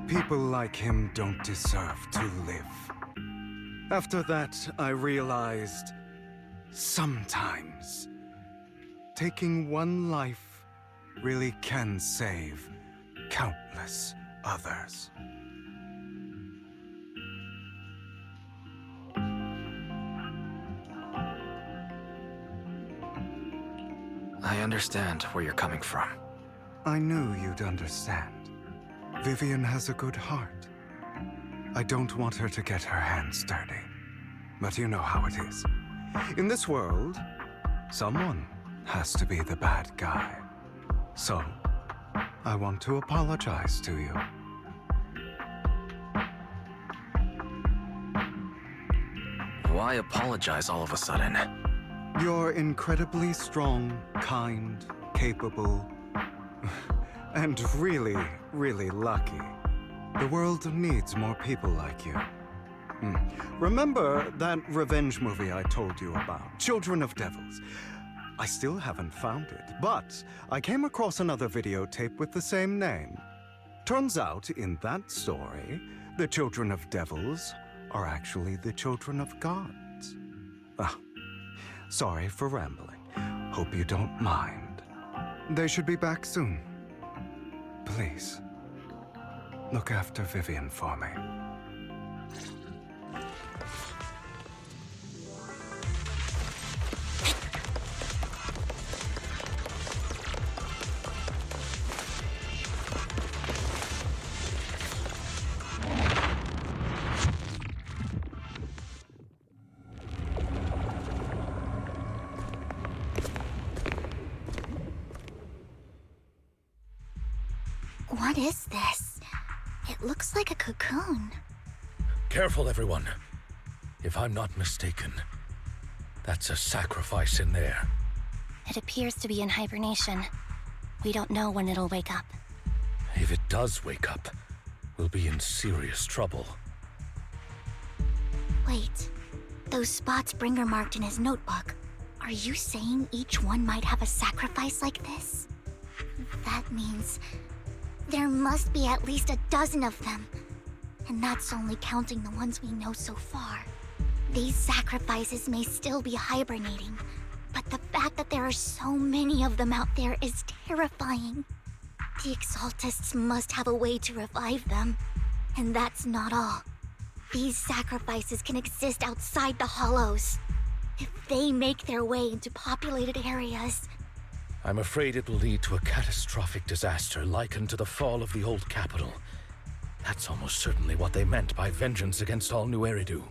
People like him don't deserve to live. After that, I realized sometimes taking one life really can save countless others. I understand where you're coming from. I knew you'd understand. Vivian has a good heart. I don't want her to get her hands dirty. But you know how it is. In this world, someone has to be the bad guy. So, I want to apologize to you. Why apologize all of a sudden? You're incredibly strong, kind, capable, and really, really lucky. The world needs more people like you. Remember that revenge movie I told you about, Children of Devils? I still haven't found it, but I came across another videotape with the same name. Turns out, in that story, the Children of Devils are actually the children of gods. Sorry for rambling. Hope you don't mind. They should be back soon. Please, look after Vivian for me. What is this? It looks like a cocoon. Careful, everyone. If I'm not mistaken, that's a sacrifice in there. It appears to be in hibernation. We don't know when it'll wake up. If it does wake up, we'll be in serious trouble. Wait, those spots Bringer marked in his notebook. Are you saying each one might have a sacrifice like this? That means There must be at least a dozen of them. And that's only counting the ones we know so far. These sacrifices may still be hibernating, but the fact that there are so many of them out there is terrifying. The Exaltists must have a way to revive them. And that's not all. These sacrifices can exist outside the Hollows. If they make their way into populated areas... I'm afraid it will lead to a catastrophic disaster likened to the fall of the old capital. That's almost certainly what they meant by vengeance against all New Eridu.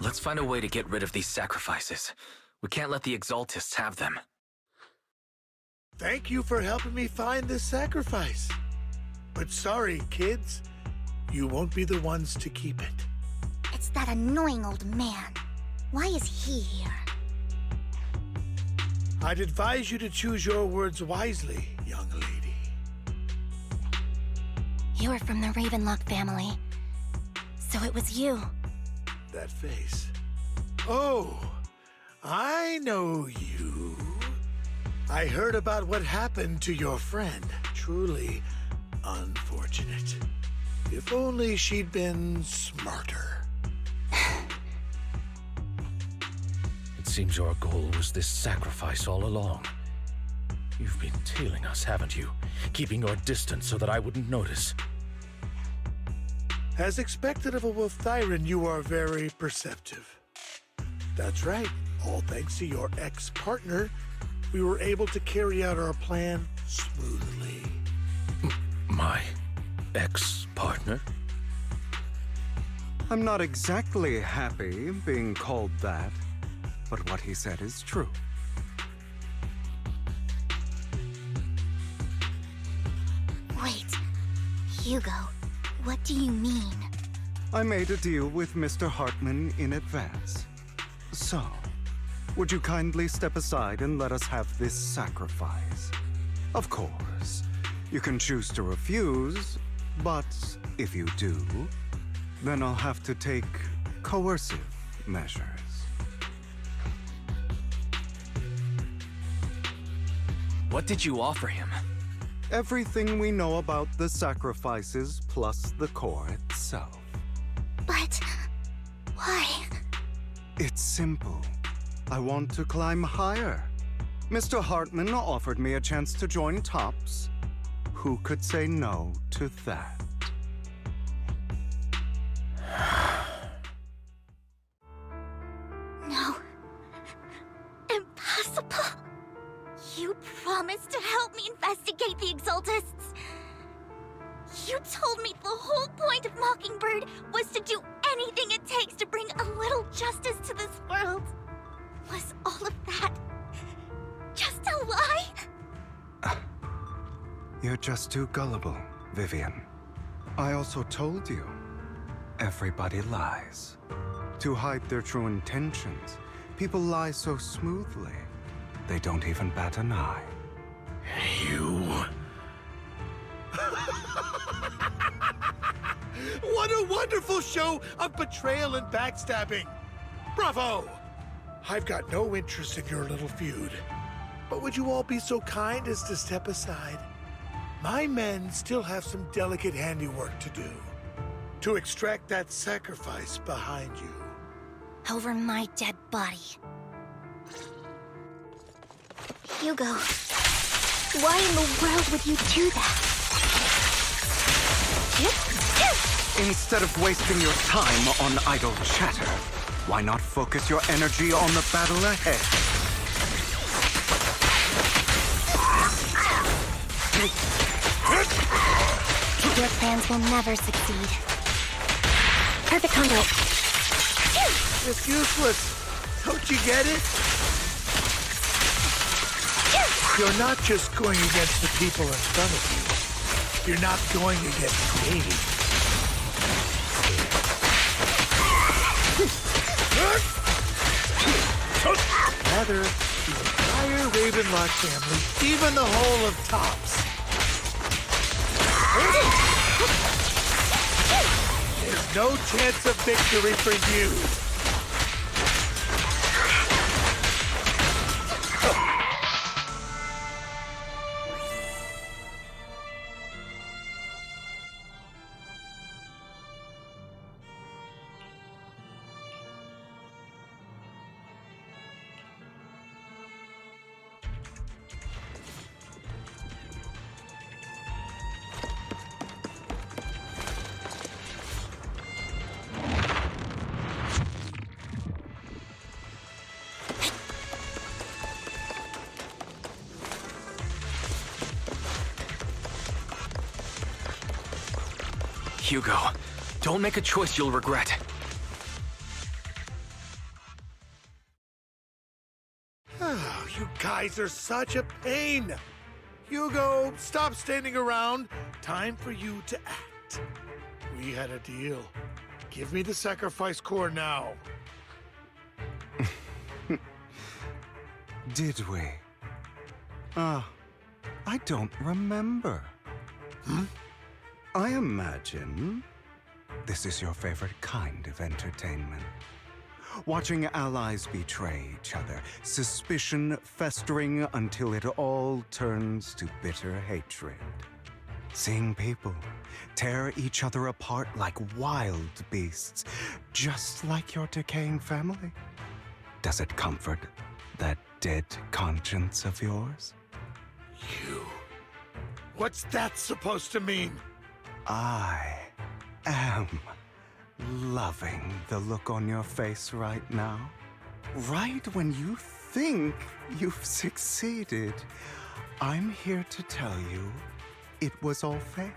Let's find a way to get rid of these sacrifices. We can't let the Exaltists have them. Thank you for helping me find this sacrifice. But sorry, kids. You won't be the ones to keep it. It's that annoying old man. Why is he here? I'd advise you to choose your words wisely, young lady. You're from the Ravenlock family. So it was you. That face. Oh, I know you. I heard about what happened to your friend. Truly unfortunate. If only she'd been smarter. It seems your goal was this sacrifice all along. You've been tailing us, haven't you? Keeping your distance so that I wouldn't notice. As expected of a Wolf-Thyran, you are very perceptive. That's right. All thanks to your ex-partner, we were able to carry out our plan smoothly. My ex-partner? I'm not exactly happy being called that, but what he said is true. Wait, Hugo, what do you mean? I made a deal with Mr. Hartman in advance. So, would you kindly step aside and let us have this sacrifice? Of course, you can choose to refuse, but if you do, then I'll have to take coercive measures. What did you offer him? Everything we know about the sacrifices plus the core itself. But... why? It's simple. I want to climb higher. Mr. Hartman offered me a chance to join Tops. Who could say no to that? No. Impossible. You promised to help me investigate the Exaltists. You told me the whole point of Mockingbird was to do anything it takes to bring a little justice to this world. Was all of that just a lie? You're just too gullible, Vivian. I also told you, everybody lies. To hide their true intentions, people lie so smoothly, they don't even bat an eye. You... What a wonderful show of betrayal and backstabbing! Bravo! I've got no interest in your little feud. But would you all be so kind as to step aside? My men still have some delicate handiwork to do. To extract that sacrifice behind you. Over my dead body. Hugo, why in the world would you do that? Instead of wasting your time on idle chatter, why not focus your energy on the battle ahead? Your plans will never succeed. Perfect conduit. It's useless. Don't you get it? You're not just going against the people in front of you. You're not going against me. Rather, the entire Ravenlock family, even the whole of Tops. No chance of victory for you. Hugo, don't make a choice you'll regret. Oh, you guys are such a pain. Hugo, stop standing around. Time for you to act. We had a deal. Give me the sacrifice core now. Did we? I don't remember. I imagine this is your favorite kind of entertainment. Watching allies betray each other, suspicion festering until it all turns to bitter hatred. Seeing people tear each other apart like wild beasts, just like your decaying family. Does it comfort that dead conscience of yours? You. What's that supposed to mean? I am loving the look on your face right now. Right when you think you've succeeded, I'm here to tell you it was all fake.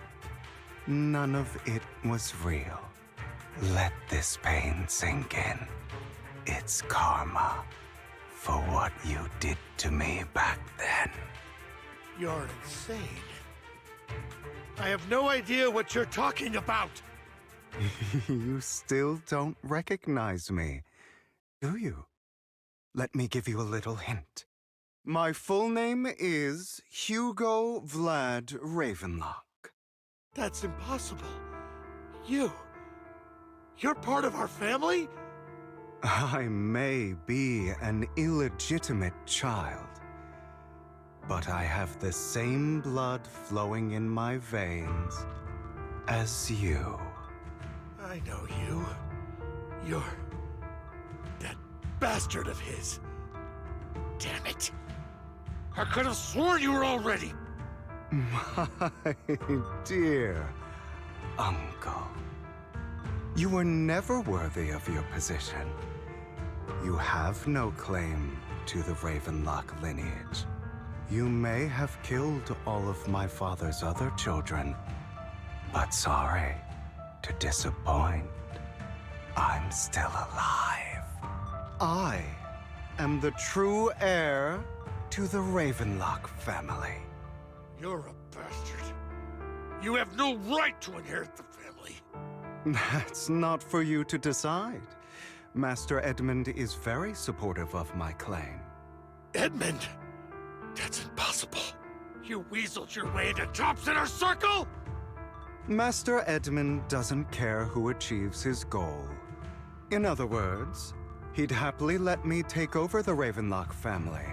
None of it was real. Let this pain sink in. It's karma for what you did to me back then. You're insane. I have no idea what you're talking about. You still don't recognize me, do you? Let me give you a little hint. My full name is Hugo Vlad Ravenlock. That's impossible. You're part of our family? I may be an illegitimate child, but I have the same blood flowing in my veins as you. I know you. You're that bastard of his. Damn it. I could have sworn you were already. My dear uncle. You were never worthy of your position. You have no claim to the Ravenlock lineage. You may have killed all of my father's other children, but sorry to disappoint. I'm still alive. I am the true heir to the Ravenlock family. You're a bastard. You have no right to inherit the family. That's not for you to decide. Master Edmund is very supportive of my claim. Edmund? That's impossible. You weaseled your way into Top's inner circle? Master Edmund doesn't care who achieves his goal. In other words, he'd happily let me take over the Ravenlock family,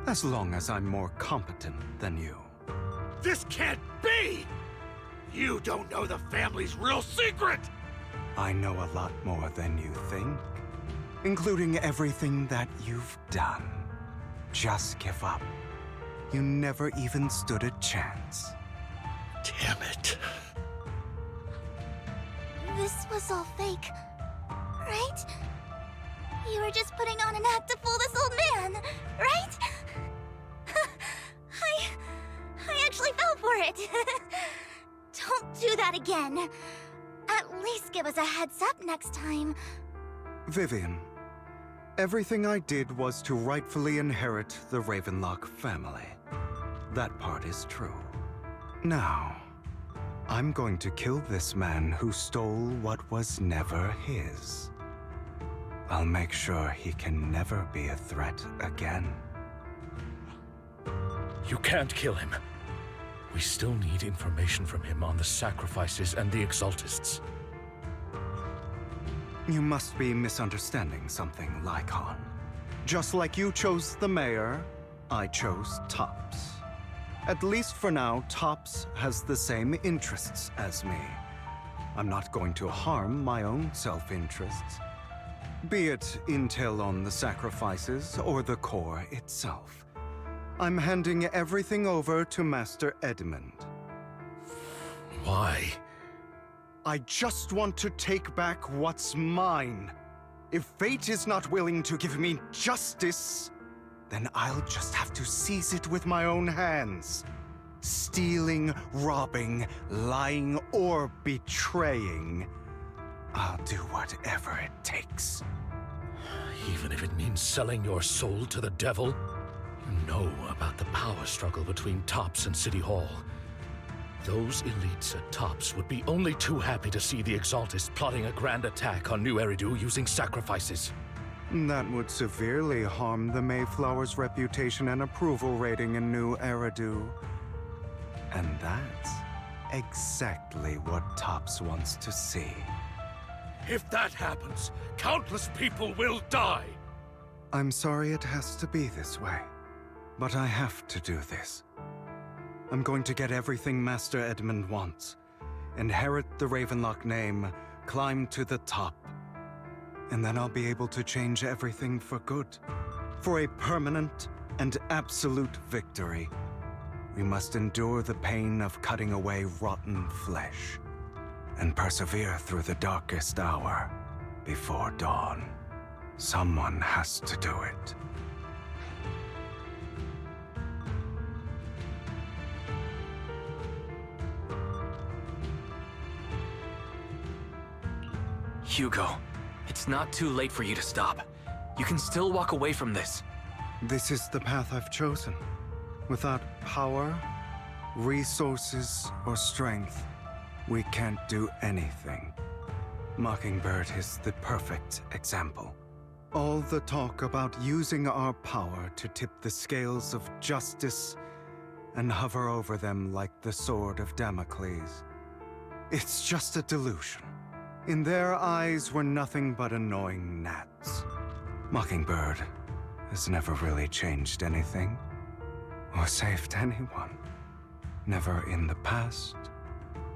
as long as I'm more competent than you. This can't be! You don't know the family's real secret! I know a lot more than you think, including everything that you've done. Just give up. You never even stood a chance. Damn it. This was all fake, right? You were just putting on an act to fool this old man, right? I actually fell for it. Don't do that again. At least give us a heads up next time. Vivian, everything I did was to rightfully inherit the Ravenlock family. That part is true. Now, I'm going to kill this man who stole what was never his. I'll make sure he can never be a threat again. You can't kill him. We still need information from him on the sacrifices and the exaltists. You must be misunderstanding something, Lycon. Just like you chose the mayor, I chose Tops. At least for now, Tops has the same interests as me. I'm not going to harm my own self-interests. Be it intel on the sacrifices or the core itself. I'm handing everything over to Master Edmund. Why? I just want to take back what's mine. If fate is not willing to give me justice, then I'll just have to seize it with my own hands. Stealing, robbing, lying, or betraying. I'll do whatever it takes. Even if it means selling your soul to the devil? You know about the power struggle between Tops and City Hall. Those elites at Tops would be only too happy to see the Exaltists plotting a grand attack on New Eridu using sacrifices. That would severely harm the Mayflower's reputation and approval rating in New Eridu. And that's exactly what Tops wants to see. If that happens, countless people will die! I'm sorry it has to be this way, but I have to do this. I'm going to get everything Master Edmund wants. Inherit the Ravenlock name, climb to the top. And then I'll be able to change everything for good. For a permanent and absolute victory, we must endure the pain of cutting away rotten flesh and persevere through the darkest hour before dawn. Someone has to do it. Hugo, it's not too late for you to stop. You can still walk away from this. This is the path I've chosen. Without power, resources, or strength, we can't do anything. Mockingbird is the perfect example. All the talk about using our power to tip the scales of justice and hover over them like the sword of Damocles. It's just a delusion. In their eyes, we're nothing but annoying gnats. Mockingbird has never really changed anything, or saved anyone. Never in the past,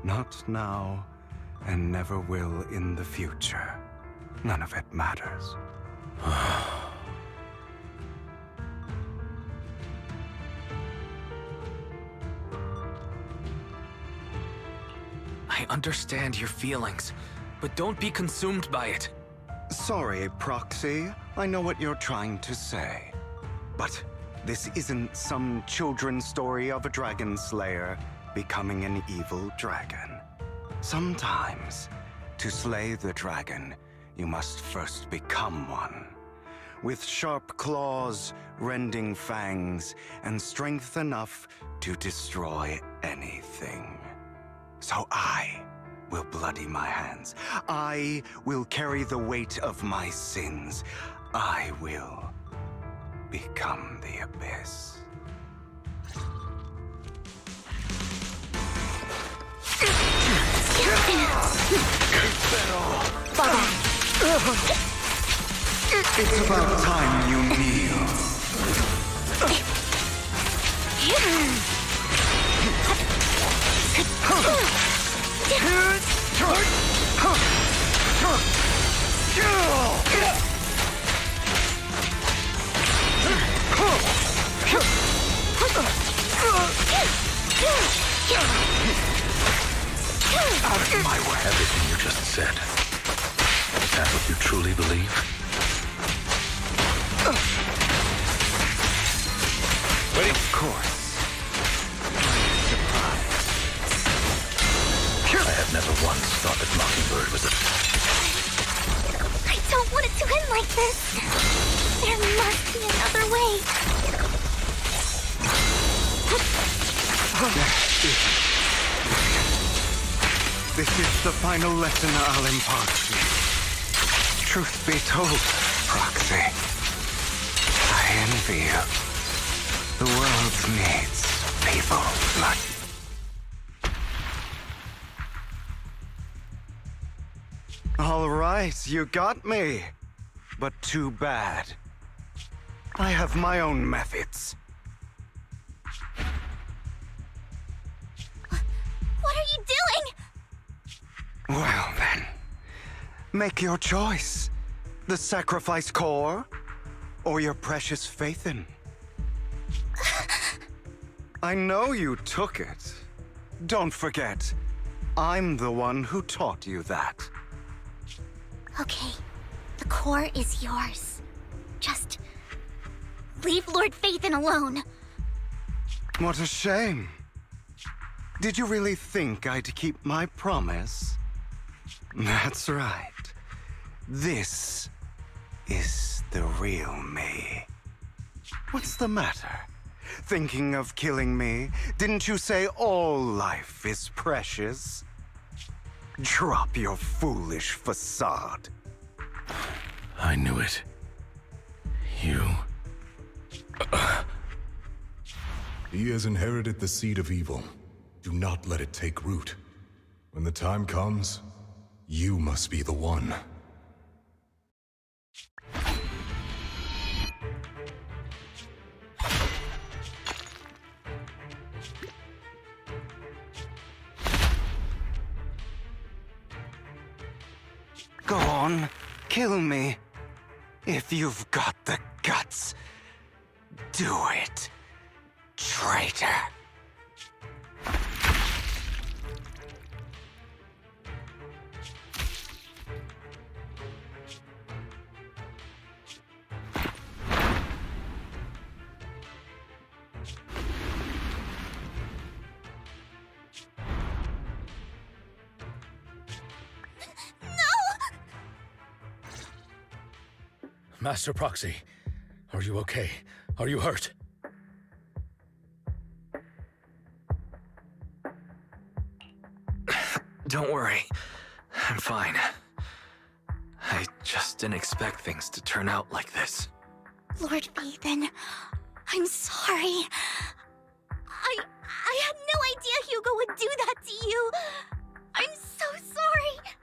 not now, and never will in the future. None of it matters. I understand your feelings, but don't be consumed by it. Sorry, Proxy. I know what you're trying to say. But this isn't some children's story of a dragon slayer becoming an evil dragon. Sometimes, to slay the dragon, you must first become one. With sharp claws, rending fangs, and strength enough to destroy anything. So I will bloody my hands. I will carry the weight of my sins. I will become the abyss. It's about time you kneel. Out of my way. Everything you just said. Is that what you truly believe? Wait, of course. I have never once thought that Mockingbird was a... I don't want it to end like this. There must be another way. This is the final lesson I'll impart to you. Truth be told, Proxy, I envy you. The world needs people like you. All right, you got me. But too bad. I have my own methods. What are you doing? Well then, make your choice. The sacrifice core, or your precious Phaethon. I know you took it. Don't forget, I'm the one who taught you that. Okay, the core is yours. Just leave Lord Phaethon alone. What a shame. Did you really think I'd keep my promise? That's right. This is the real me. What's the matter? Thinking of killing me? Didn't you say all life is precious? Drop your foolish facade. I knew it. You... He has inherited the seed of evil. Do not let it take root. When the time comes, you must be the one. Go on, kill me. If you've got the guts, do it, traitor. Master Proxy, are you okay? Are you hurt? Don't worry. I'm fine. I just didn't expect things to turn out like this. Lord Phaethon, I'm sorry. I had no idea Hugo would do that to you. I'm so sorry.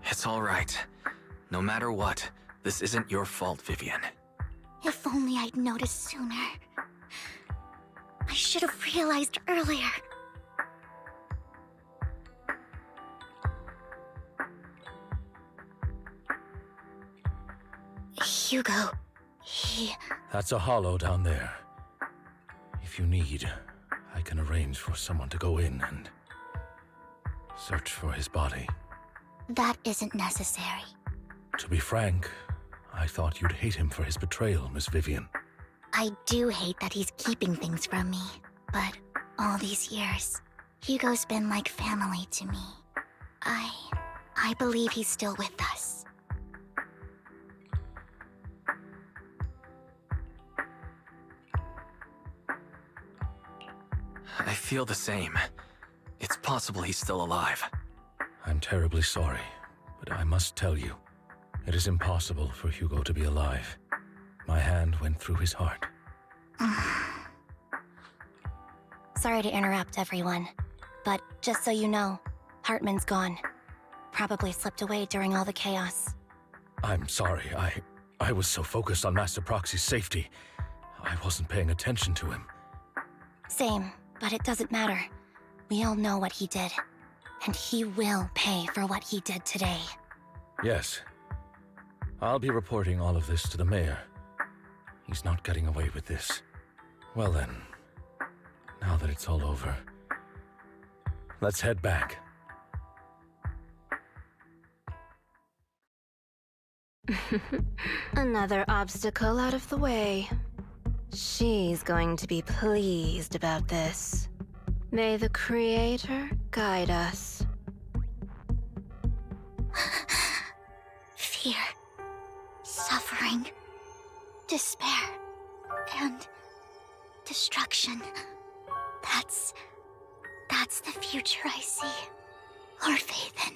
It's all right. No matter what, this isn't your fault, Vivian. If only I'd noticed sooner. I should have realized earlier. Hugo, he... That's a hollow down there. If you need, I can arrange for someone to go in and search for his body. That isn't necessary. To be frank, I thought you'd hate him for his betrayal, Miss Vivian. I do hate that he's keeping things from me, but all these years, Hugo's been like family to me. I believe he's still with us. I feel the same. It's possible he's still alive. I'm terribly sorry, but I must tell you, it is impossible for Hugo to be alive. My hand went through his heart. Sorry to interrupt, everyone. But just so you know, Hartman's gone. Probably slipped away during all the chaos. I'm sorry, I was so focused on Master Proxy's safety, I wasn't paying attention to him. Same, but it doesn't matter. We all know what he did. And he will pay for what he did today. Yes. I'll be reporting all of this to the mayor. He's not getting away with this. Well then, now that it's all over, let's head back. Another obstacle out of the way. She's going to be pleased about this. May the Creator guide us. Fear, suffering, despair, and destruction. That's the future I see. Lord Phaethon.